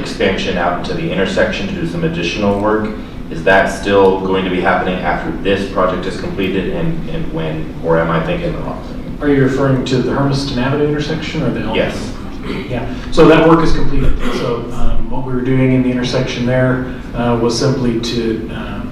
expansion out into the intersection to do some additional work. Is that still going to be happening after this project is completed, and when, or am I thinking the wrong thing? Are you referring to the Hermiston Avenue intersection or the Elm? Yes. Yeah, so that work is completed. So what we were doing in the intersection there was simply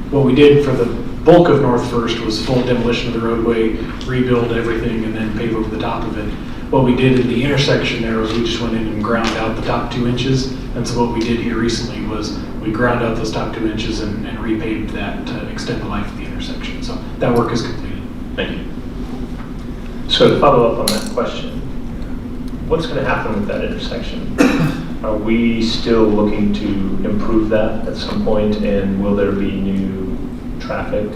what we did for the bulk of North First was full demolition of the roadway, rebuild everything, and then pave over the top of it. What we did in the intersection there was we just went in and ground out the top 2 inches. And so what we did here recently was we ground out those top 2 inches and repaved that to extend the life of the intersection. So that work is completed. Thank you. So to follow up on that question, what's going to happen with that intersection? Are we still looking to improve that at some point, and will there be new traffic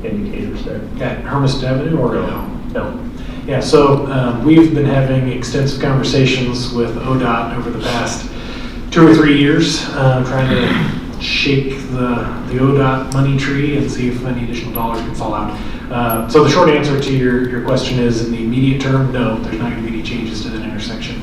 indicators there? At Hermiston Avenue or no? No. Yeah, so we've been having extensive conversations with ODOT over the past 2 or 3 years, trying to shake the ODOT money tree and see if any additional dollars can fall out. So the short answer to your question is, in the immediate term, no, there's not going to be any changes to that intersection.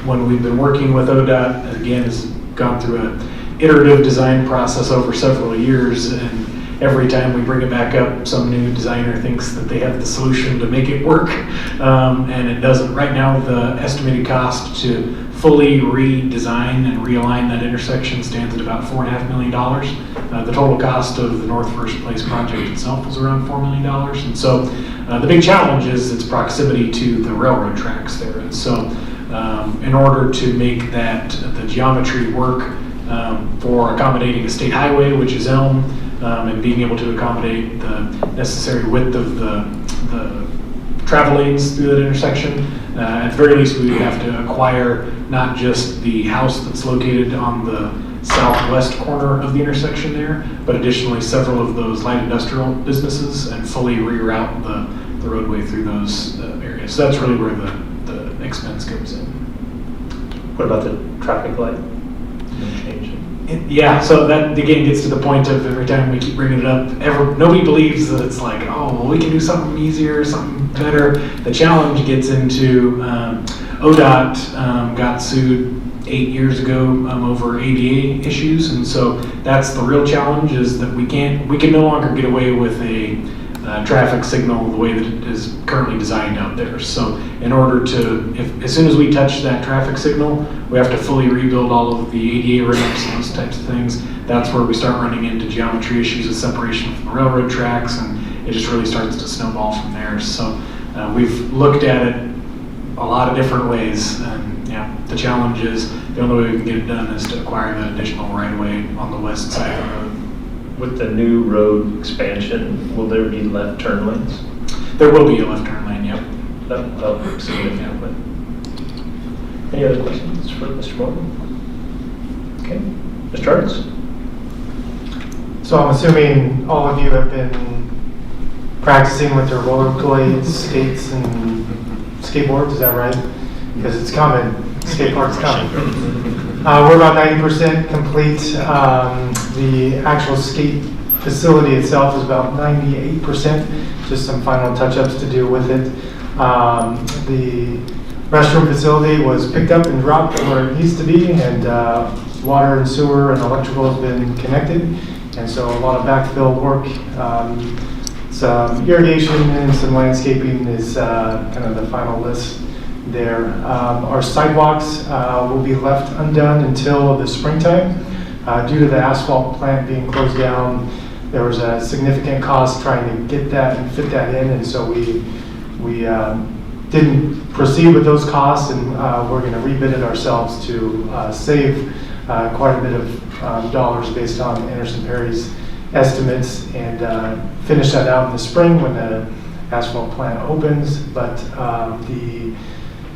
When we've been working with ODOT, again, has gone through an iterative design process over several years, and every time we bring it back up, some new designer thinks that they have the solution to make it work, and it doesn't. Right now, the estimated cost to fully redesign and realign that intersection stands at about $4.5 million. The total cost of the North First Place project itself was around $4 million. And so the big challenge is its proximity to the railroad tracks there. And so in order to make the geometry work for accommodating a state highway, which is Elm, and being able to accommodate the necessary width of the travel lanes through that intersection, at the very least we would have to acquire not just the house that's located on the southwest corner of the intersection there, but additionally several of those light industrial businesses, and fully reroute the roadway through those areas. So that's really where the expense comes in. What about the traffic light? No change. Yeah, so that again gets to the point of every time we keep bringing it up, nobody believes that it's like, oh, well, we can do something easier, something better. The challenge gets into ODOT got sued 8 years ago over ADA issues, and so that's the real challenge, is that we can no longer get away with a traffic signal the way that it is currently designed out there. So in order to, as soon as we touch that traffic signal, we have to fully rebuild all of the ADA ramps and those types of things. That's where we start running into geometry issues of separation from the railroad tracks, and it just really starts to snowball from there. So we've looked at it a lot of different ways, and yeah, the challenge is the only way we can get it done is to acquire that additional right-of-way on the west side of the road. With the new road expansion, will there be left turn lanes? There will be a left turn lane, yep. That'll help significantly. Any other questions for Mr. Morgan? Okay, Mr. Arts? So I'm assuming all of you have been practicing with your rollerblades, skates, and skateboards, is that right? Because it's coming, skate park's coming. We're about 90% complete. The actual skate facility itself is about 98%, just some final touch-ups to do with it. The restroom facility was picked up and dropped where it needs to be, and water and sewer and electrical has been connected, and so a lot of backfill work. Some irrigation and some landscaping is kind of the final list there. Our sidewalks will be left undone until the springtime. Due to the asphalt plant being closed down, there was a significant cost trying to get that and fit that in, and so we didn't proceed with those costs, and we're going to rebid it ourselves to save quite a bit of dollars based on Anderson Perry's estimates, and finish that out in the spring when the asphalt plant opens. But the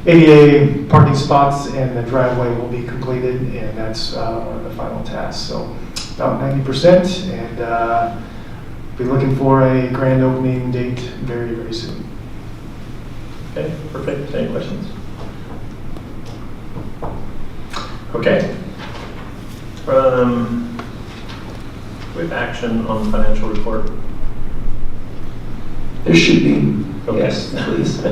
ADA parking spots and the driveway will be completed, and that's one of the final tasks. So about 90%, and be looking for a grand opening date very, very soon. Okay, perfect. Any questions? Okay. We have action on the financial report. There should be. Okay. Yes, please.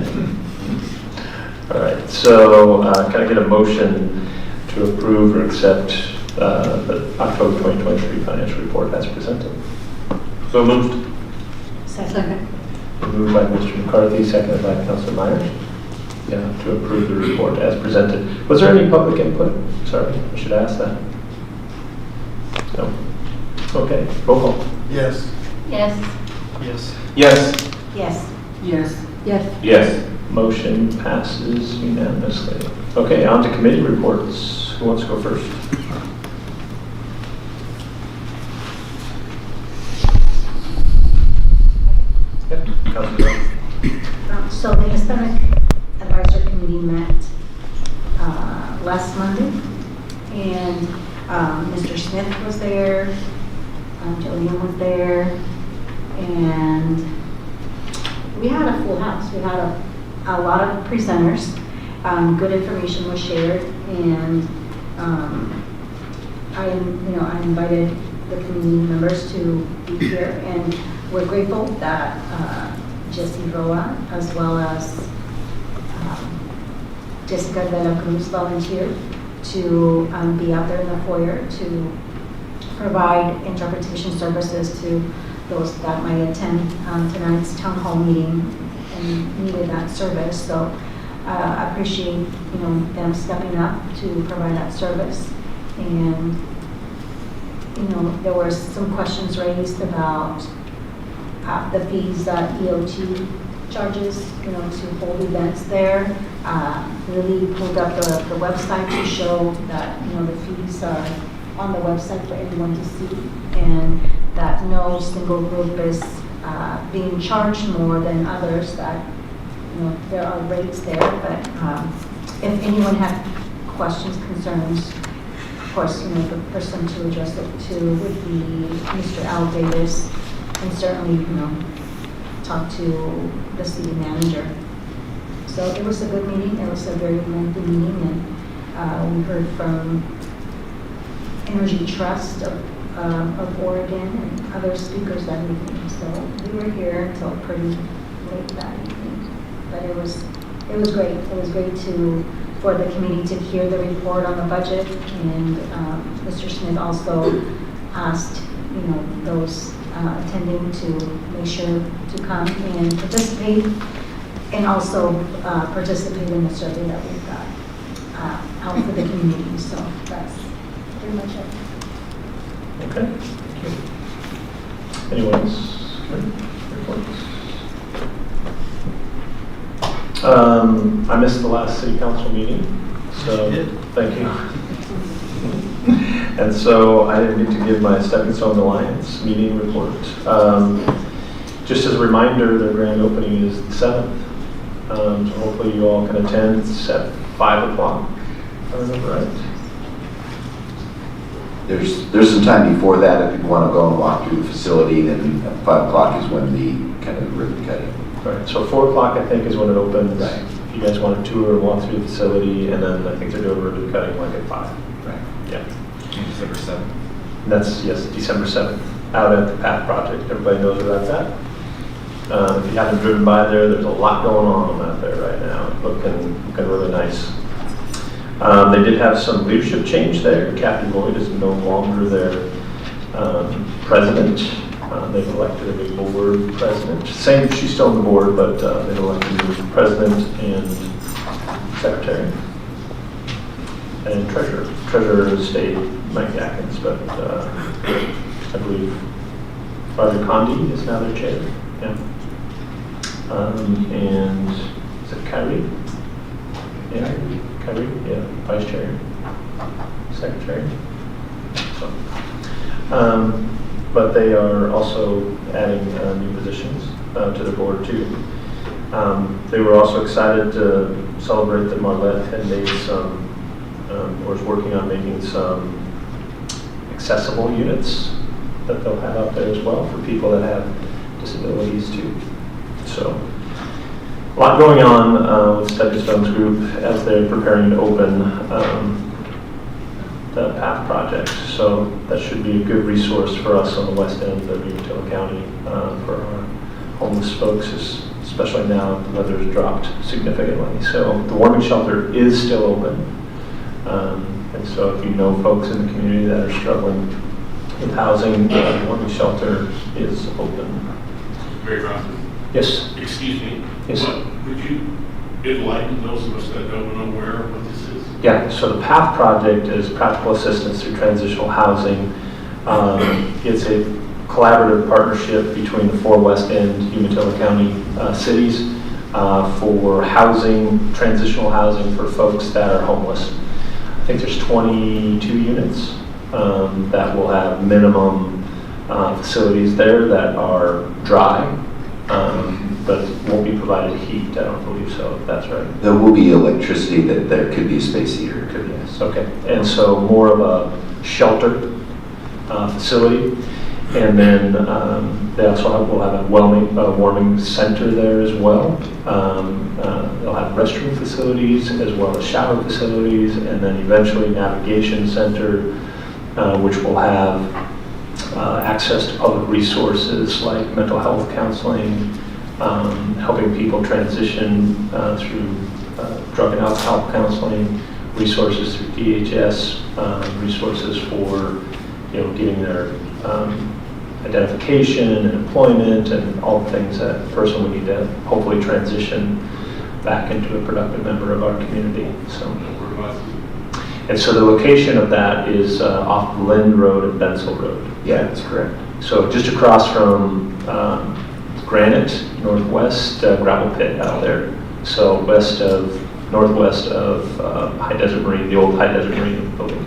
All right, so can I get a motion to approve or accept the October 2023 financial report as presented? So moved. Second. Moved by Mr. McCarthy, seconded by Councilor Myers. Yeah, to approve the report as presented. Was there any public input? Sorry, I should ask that. No. Okay, roll call. Yes. Yes. Yes. Yes. Yes. Yes. Yes. Yes. Motion passes unanimously. Okay, on to committee reports. Who wants to go first? Yep, Councilor. So the Hispanic Advisory Committee met last Monday, and Mr. Smith was there, Jillian was there, and we had a full house. We had a lot of presenters. Good information was shared, and I invited the community members to be here, and we're grateful that Jesse Roa, as well as Jessica de la Cruz volunteered to be out there in the foyer to provide interpretation services to those that might attend tonight's town hall meeting and needed that service. So I appreciate them stepping up to provide that service. And there were some questions raised about the fees that EOT charges, to hold events there. Really pulled up the website to show that, the fees are on the website for everyone to see, and that no single group is being charged more than others, that, there are rates there. But if anyone had questions, concerns, of course, the person to address it to would be Mr. Al Davis, and certainly, talk to the city manager. So it was a good meeting. It was a very lengthy meeting, and we heard from Energy Trust of Oregon and other speakers that evening. So we were here until pretty late that evening. But it was great. It was great for the committee to hear the report on the budget, and Mr. Smith also asked those attending to make sure to come and participate, and also participate in the survey that we've got out for the community. So that's pretty much it. Okay, thank you. Anyone else? Reports? I missed the last city council meeting, so thank you. And so I didn't get to give my Stepping Stone Alliance meeting report. Just as a reminder, their grand opening is the 7th. So hopefully you all can attend. It's at 5 o'clock, if I remember right. There's some time before that if you want to go and walk through the facility. Then at 5 o'clock is when the kind of ribbon cutting. Right, so 4 o'clock I think is when it opens. Right. If you guys want to tour and walk through the facility, and then I think they're doing ribbon cutting like at 5. Right. Yeah. December 7th. That's, yes, December 7th, out at the PATH project. Everybody knows where that's at. If you haven't driven by there, there's a lot going on out there right now. Looking really nice. They did have some leadership change there. Kathy Lloyd is no longer their president. They've elected a new board president. Same, she's still on the board, but they've elected a new president and secretary and treasurer. Treasurer stayed Mike Atkins, but I believe Roger Condi is now their chair. Yeah. And is it Kyrie? Yeah, Kyrie, yeah, vice chair, secretary. So, but they are also adding new positions to the board too. They were also excited to celebrate that Marlette had made some, or is working on making some accessible units that they'll have out there as well for people that have disabilities too. So, a lot going on with Stepping Stones Group as they're preparing to open the PATH project. So that should be a good resource for us on the west end of Umatilla County for our homeless folks, especially now the weather's dropped significantly. So the warming shelter is still open. And so if you know folks in the community that are struggling with housing, the warming shelter is open. Mary Robinson. Yes. Excuse me. Yes. Would you enlighten those of us that don't know what this is? Yeah, so the PATH project is practical assistance through transitional housing. It's a collaborative partnership between the 4 West End Umatilla County cities for housing, transitional housing for folks that are homeless. I think there's 22 units that will have minimum facilities there that are dry. But won't be provided heat, I don't believe so, if that's right. There will be electricity, that there could be a space heater. Could be, yes, okay. And so more of a shelter facility. And then they also will have a warming center there as well. They'll have restroom facilities as well as shower facilities, and then eventually navigation center, which will have access to public resources like mental health counseling, helping people transition through drug and alcohol counseling, resources through DHS, resources for getting their identification and employment and all the things that a person would need to hopefully transition back into a productive member of our community. And so the location of that is off Lind Road and Bensel Road. Yeah, that's correct. So just across from Granite, northwest gravel pit out there. So northwest of High Desert Marine, the old High Desert Marine building.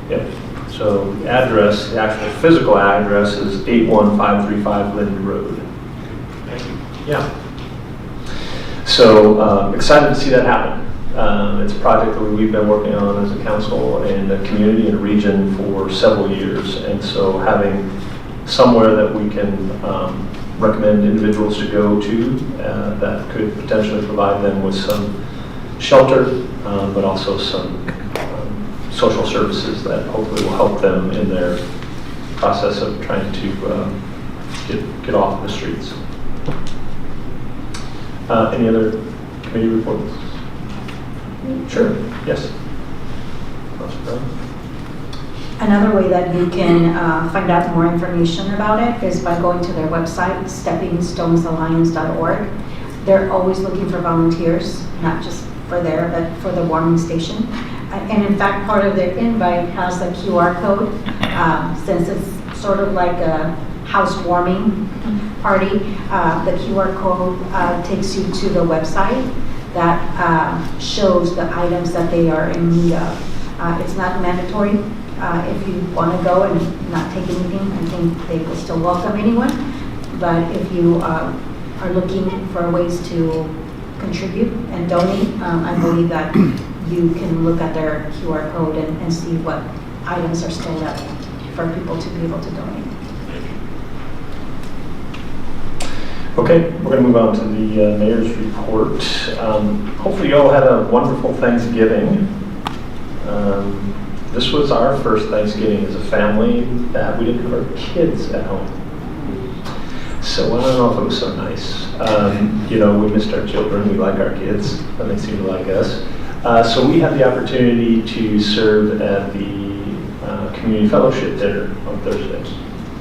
Yep. So the address, the actual physical address is 81535 Lind Road. Thank you. Yeah. So excited to see that happen. It's a project that we've been working on as a council and a community and a region for several years. And so having somewhere that we can recommend individuals to go to that could potentially provide them with some shelter, but also some social services that hopefully will help them in their process of trying to get off the streets. Any other committee reports? Sure, yes. Another way that you can find out more information about it is by going to their website, steppingstonesalliance.org. They're always looking for volunteers, not just for there, but for the warming station. And in fact, part of their invite has a QR code, since it's sort of like a housewarming party. The QR code takes you to the website that shows the items that they are in need of. It's not mandatory. If you want to go and not take anything, I think they will still welcome anyone. But if you are looking for ways to contribute and donate, I believe that you can look at their QR code and see what items are still left for people to be able to donate. Okay, we're going to move on to the mayor's report. Hopefully you all had a wonderful Thanksgiving. This was our first Thanksgiving as a family that we didn't have our kids at home. So I don't know if it was so nice. We missed our children. We like our kids, and they seem to like us. So we had the opportunity to serve at the community fellowship dinner on Thursday.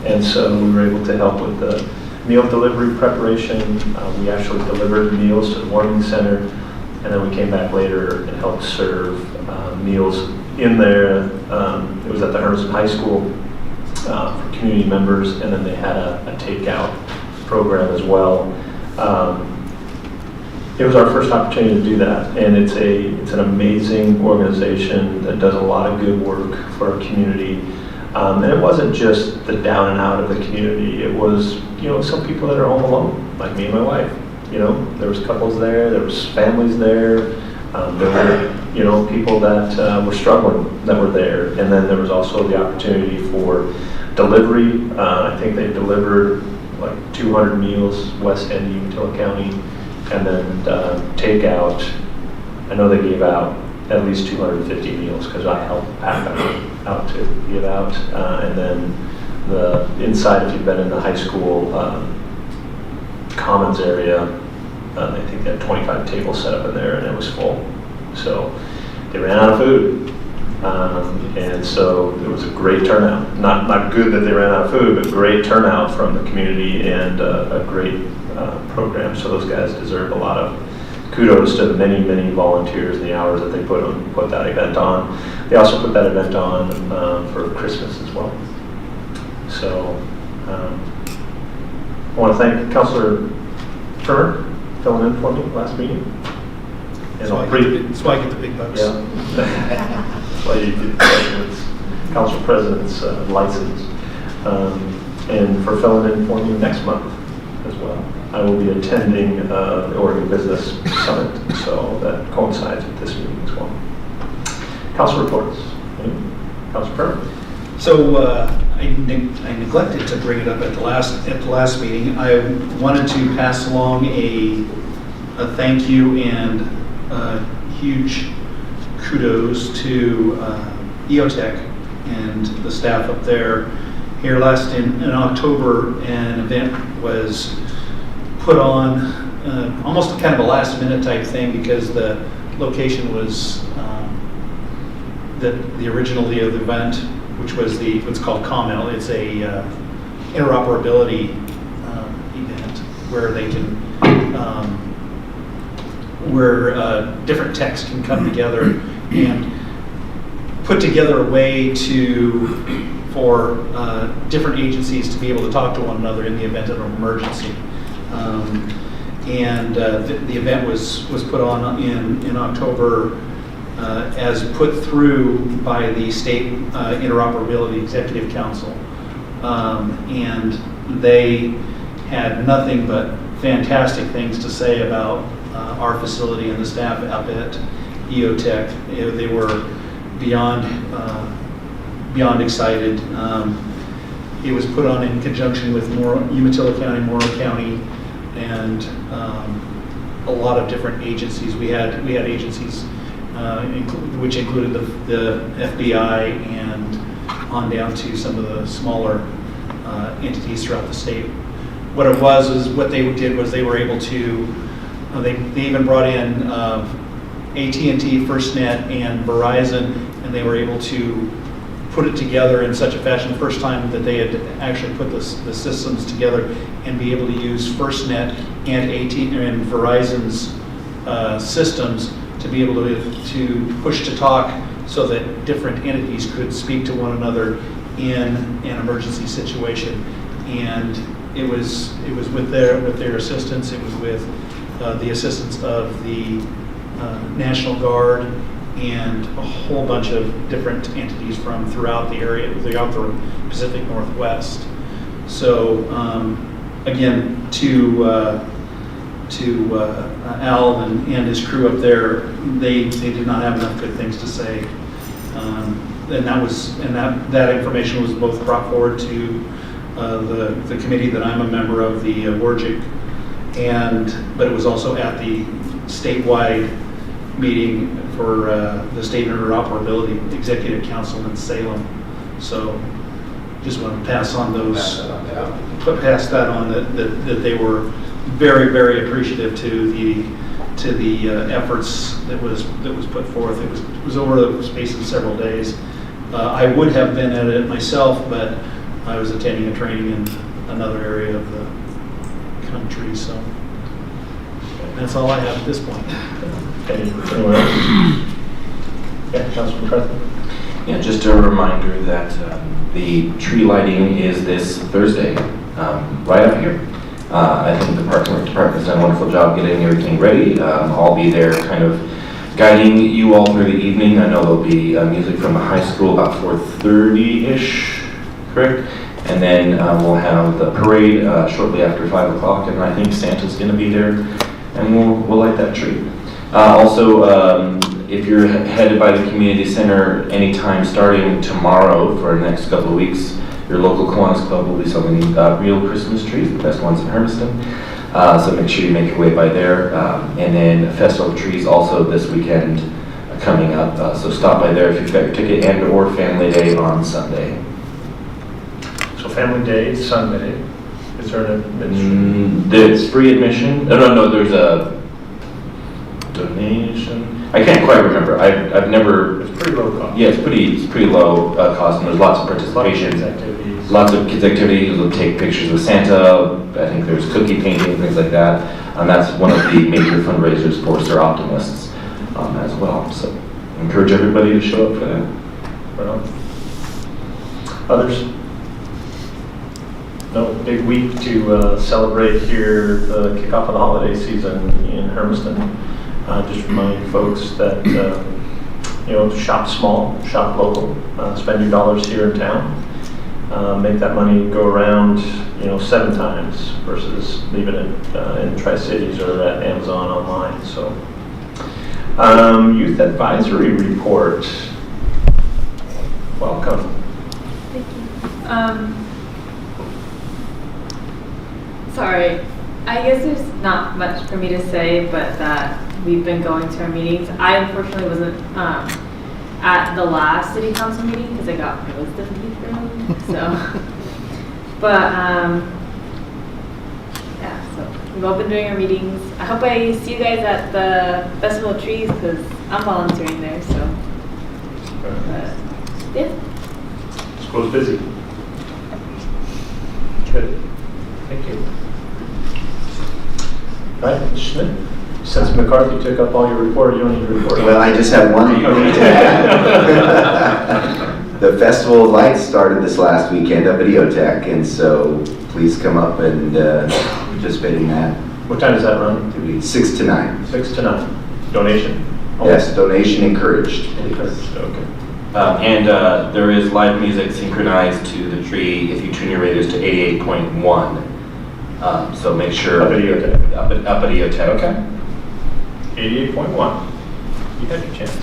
And so we were able to help with the meal delivery preparation. We actually delivered meals to the warming center, and then we came back later and helped serve meals in there. It was at the Hermiston High School for community members, and then they had a takeout program as well. It was our first opportunity to do that, and it's an amazing organization that does a lot of good work for our community. And it wasn't just the down and out of the community. It was, some people that are home alone, like me and my wife. There was couples there, there was families there, there were, people that were struggling that were there. And then there was also the opportunity for delivery. I think they delivered like 200 meals, West End, Umatilla County, and then takeout. I know they gave out at least 250 meals because I helped pack them out to give out. And then the inside, if you've been in the high school commons area, I think they had 25 tables set up in there, and it was full. So they ran out of food. And so it was a great turnout. Not good that they ran out of food, but great turnout from the community and a great program. So those guys deserve a lot of kudos to the many, many volunteers and the hours that they put that event on. They also put that event on for Christmas as well. So I want to thank Councilor Turner filling in for me last meeting. That's why I get the big bucks. Yeah. That's why you get the Council President's license. And for filling in for me next month as well. I will be attending the Oregon Business Summit, so that coincides with this meeting as well. Council reports. Council Perry. So I neglected to bring it up at the last meeting. I wanted to pass along a thank you and huge kudos to EOTech and the staff up there. Here last in October, an event was put on, almost kind of a last minute type thing because the location was the original of the event, which was what's called COMEL. It's a interoperability event where they can, where different techs can come together and put together a way for different agencies to be able to talk to one another in the event of an emergency. The event was put on in October as put through by the State Interoperability Executive Council. And they had nothing but fantastic things to say about our facility and the staff up at EOTech. They were beyond excited. It was put on in conjunction with Umatilla County, Morrow County, and a lot of different agencies. We had agencies which included the FBI and on down to some of the smaller entities throughout the state. What it was is what they did was they were able to, they even brought in AT&T, FirstNet, and Verizon, and they were able to put it together in such a fashion, the first time that they had actually put the systems together and be able to use FirstNet and AT&T and Verizon's systems to be able to push to talk so that different entities could speak to one another in an emergency situation. And it was with their assistance. It was with the assistance of the National Guard and a whole bunch of different entities from throughout the area, throughout the Pacific Northwest. So again, to Al and his crew up there, they did not have enough good things to say, and that information was both brought forward to the committee that I'm a member of, the WRGIC, but it was also at the statewide meeting for the State Interoperability Executive Council in Salem. So just want to pass on pass that on, that they were very, very appreciative to the efforts that was put forth. It was over the space of several days. I would have been at it myself, but I was attending a training in another area of the country. So that's all I have at this point. Anyone else? Yeah, Councilman McCarthy. Yeah, just a reminder that the tree lighting is this Thursday, right up here. I think the Parks and Rec Department has done a wonderful job getting everything ready. I'll be there kind of guiding you all through the evening. I know there'll be music from the high school about 4:30-ish, correct? And then we'll have the parade shortly after 5 o'clock, and I think Santa's going to be there, and we'll light that tree. Also, if you're headed by the community center anytime starting tomorrow for the next couple of weeks, your local Kiwanis Club will be selling real Christmas trees, the best ones in Hermiston. So make sure you make your way by there. And then Festival of Trees also this weekend coming up. So stop by there if you've got your ticket, and or Family Day on Sunday. So Family Day, Sunday. Is there an admission? It's free admission. No, there's a donation. I can't quite remember. I've never. It's pretty low cost. Yeah, it's pretty low cost, and there's lots of participation. Lots of kids' activities. We'll take pictures with Santa. I think there's cookie painting, things like that. And that's one of the major fundraisers for Sir Optimists as well. So I encourage everybody to show up for that. Right on. Others? No, big week to celebrate here the kickoff of the holiday season in Hermiston. Just remind folks that shop small, shop local, spend your dollars here in town. Make that money go around, 7 times versus leaving it in Tri-Cities or at Amazon online. So, Youth Advisory Report. Welcome. Thank you. Sorry, I guess there's not much for me to say, but that we've been going to our meetings. I unfortunately wasn't at the last city council meeting because I got proposed to be through. So, but yeah, so we've all been doing our meetings. I hope I see you guys at the Festival of Trees because I'm volunteering there. So, but yeah. School's busy. Good. Thank you. All right, Mr. Schmidt. Since McCarthy took up all your report, you don't need to report. Well, I just have one thing to add. The Festival of Lights started this last weekend up at EOTech, and so please come up and participate in that. What time does that run? It'll be 6 to 9. 6 to 9. Donation? Yes, donation encouraged. Okay. And there is live music synchronized to the tree if you tune your radios to 88.1. So make sure. Up at EOTech. Up at EOTech. Okay. 88.1. You had your chance.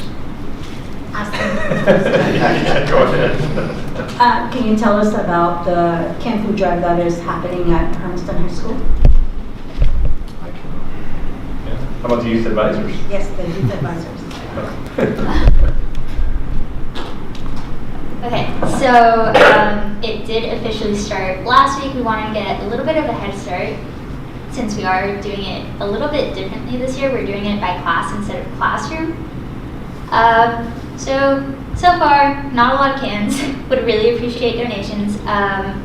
Go ahead. Can you tell us about the Camp Food Drive that is happening at Hermiston High School? How about the youth advisors? Yes, the youth advisors. Okay, so it did officially start last week. We wanted to get a little bit of a head start since we are doing it a little bit differently this year. We're doing it by class instead of classroom. So far, not a lot of cans. Would really appreciate donations.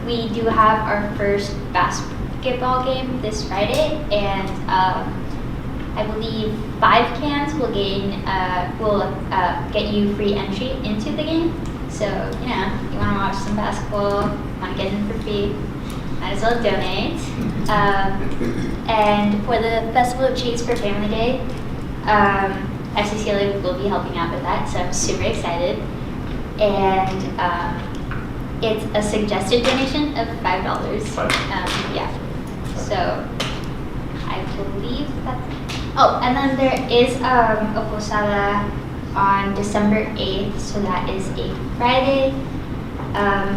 We do have our first basketball game this Friday, and I believe 5 cans will get you free entry into the game. So, you know, you want to watch some basketball, want to get in for free, might as well donate. And for the Festival of Trees for Family Day, FCCLA will be helping out with that, so I'm super excited. And it's a suggested donation of $5. Yeah, so I believe that's. Oh, and then there is a posada on December 8th, so that is a Friday. I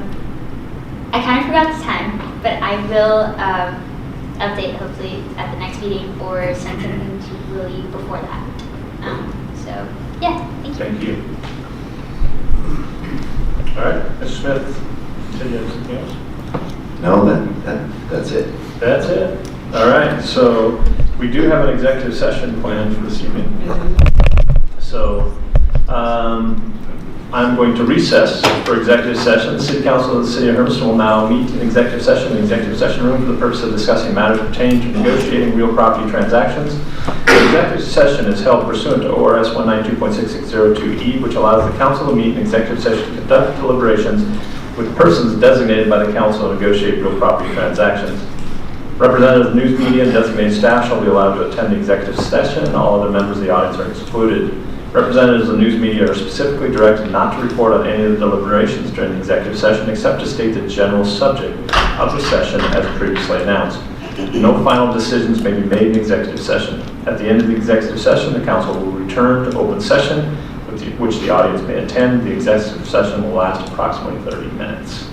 kind of forgot the time, but I will update hopefully at the next meeting or send something to Lily before that. So, yeah, thank you. Thank you. All right, Mr. Smith, did you have something else? No, that's it. That's it. All right, so we do have an executive session planned for this evening. So I'm going to recess for executive session. The City Council of the City of Hermiston will now meet in executive session in the executive session room for the purpose of discussing matters pertaining to negotiating real property transactions. The executive session is held pursuant to ORS 192.6602E, which allows the council to meet in executive session to conduct deliberations with persons designated by the council to negotiate real property transactions. Representatives of news media and designated staff shall be allowed to attend the executive session, and all other members of the audience are excluded. Representatives of news media are specifically directed not to report on any of the deliberations during the executive session except to state the general subject of the session as previously announced. No final decisions may be made in executive session. At the end of the executive session, the council will return to open session, which the audience may attend. The executive session will last approximately 30 minutes.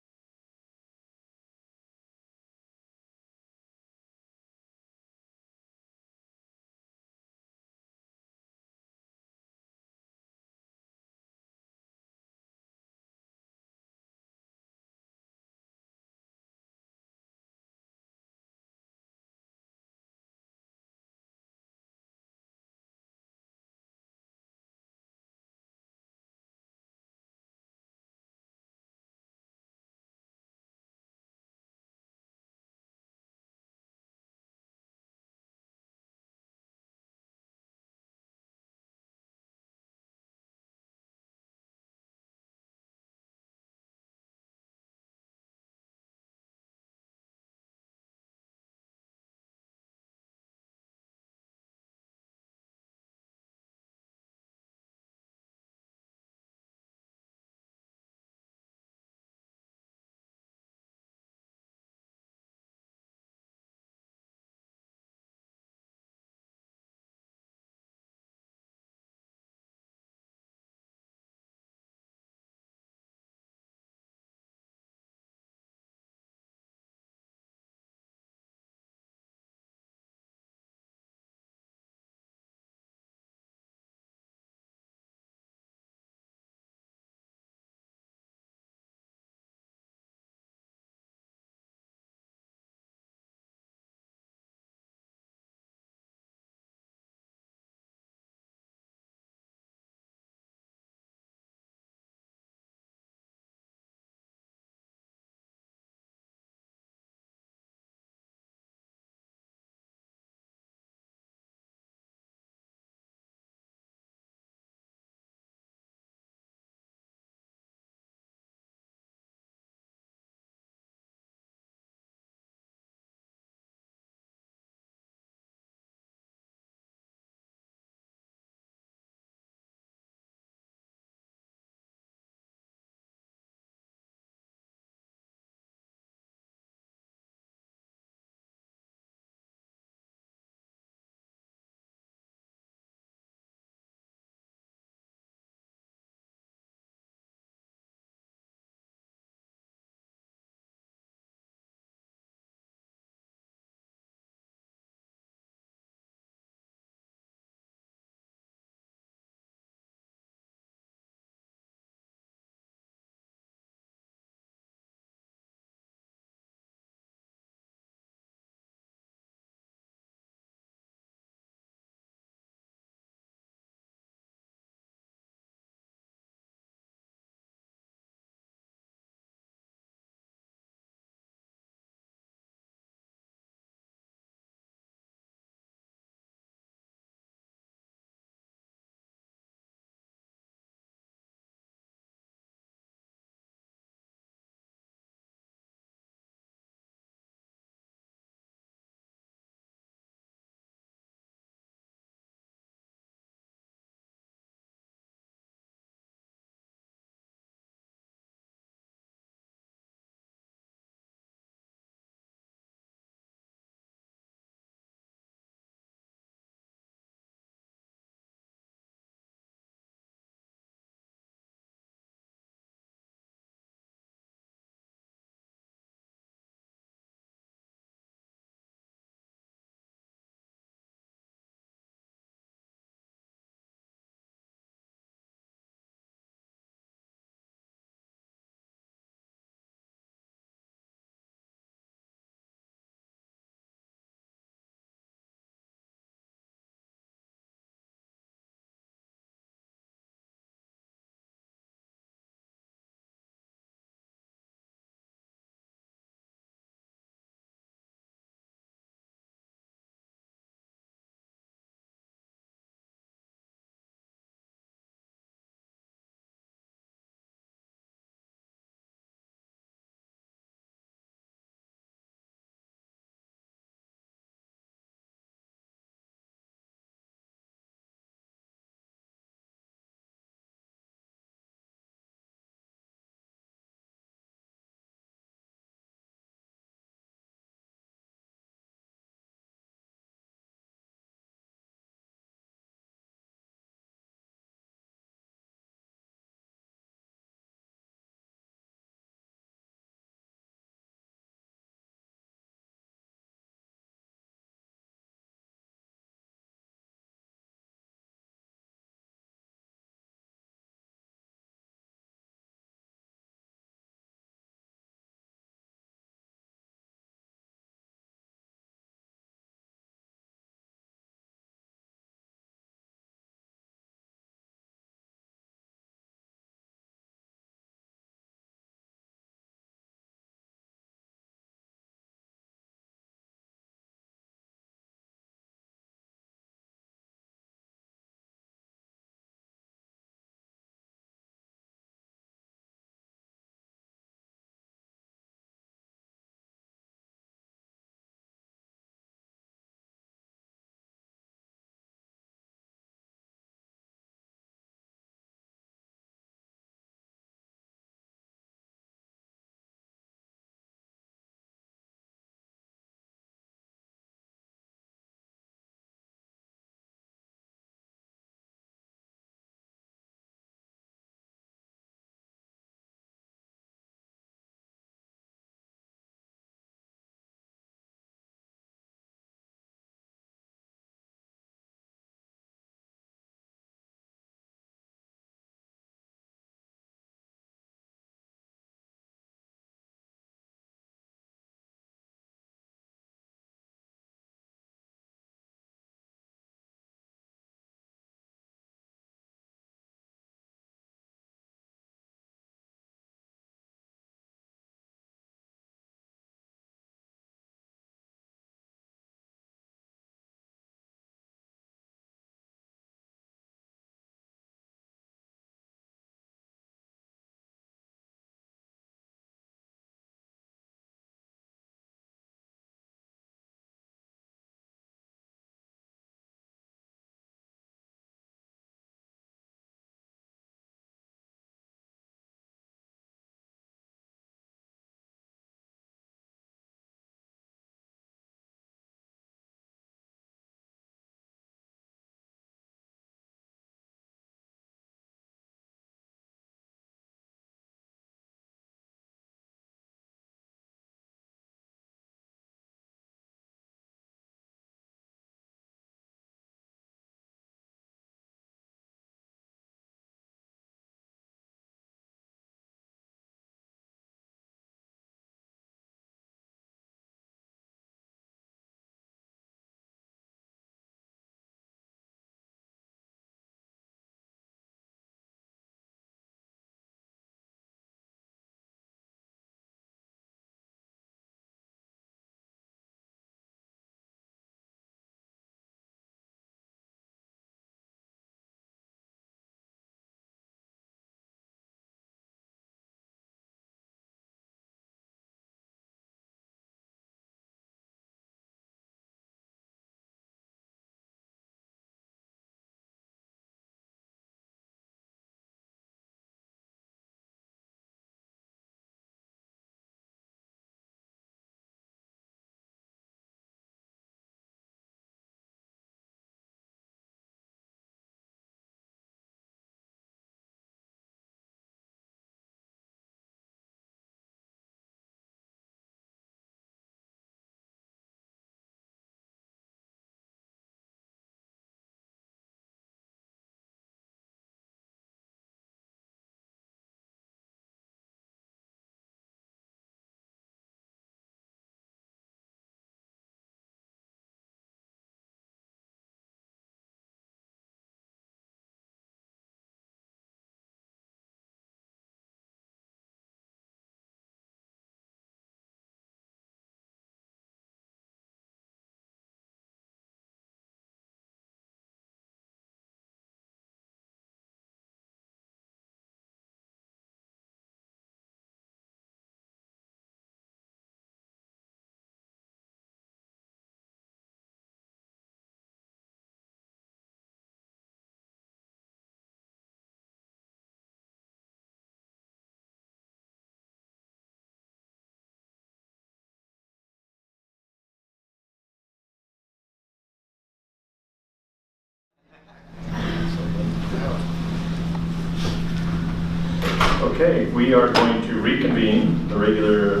Okay, we are going to reconvene the regular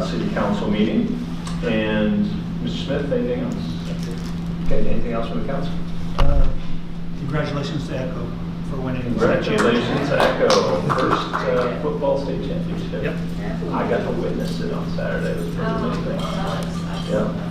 city council meeting. And Mr. Smith, anything else? Okay, anything else from the council? Congratulations to Echo for winning. the state Congratulations, championship. Echo, first football state championship. Yep. I got to witness it on Saturday. It was pretty amazing. Yeah.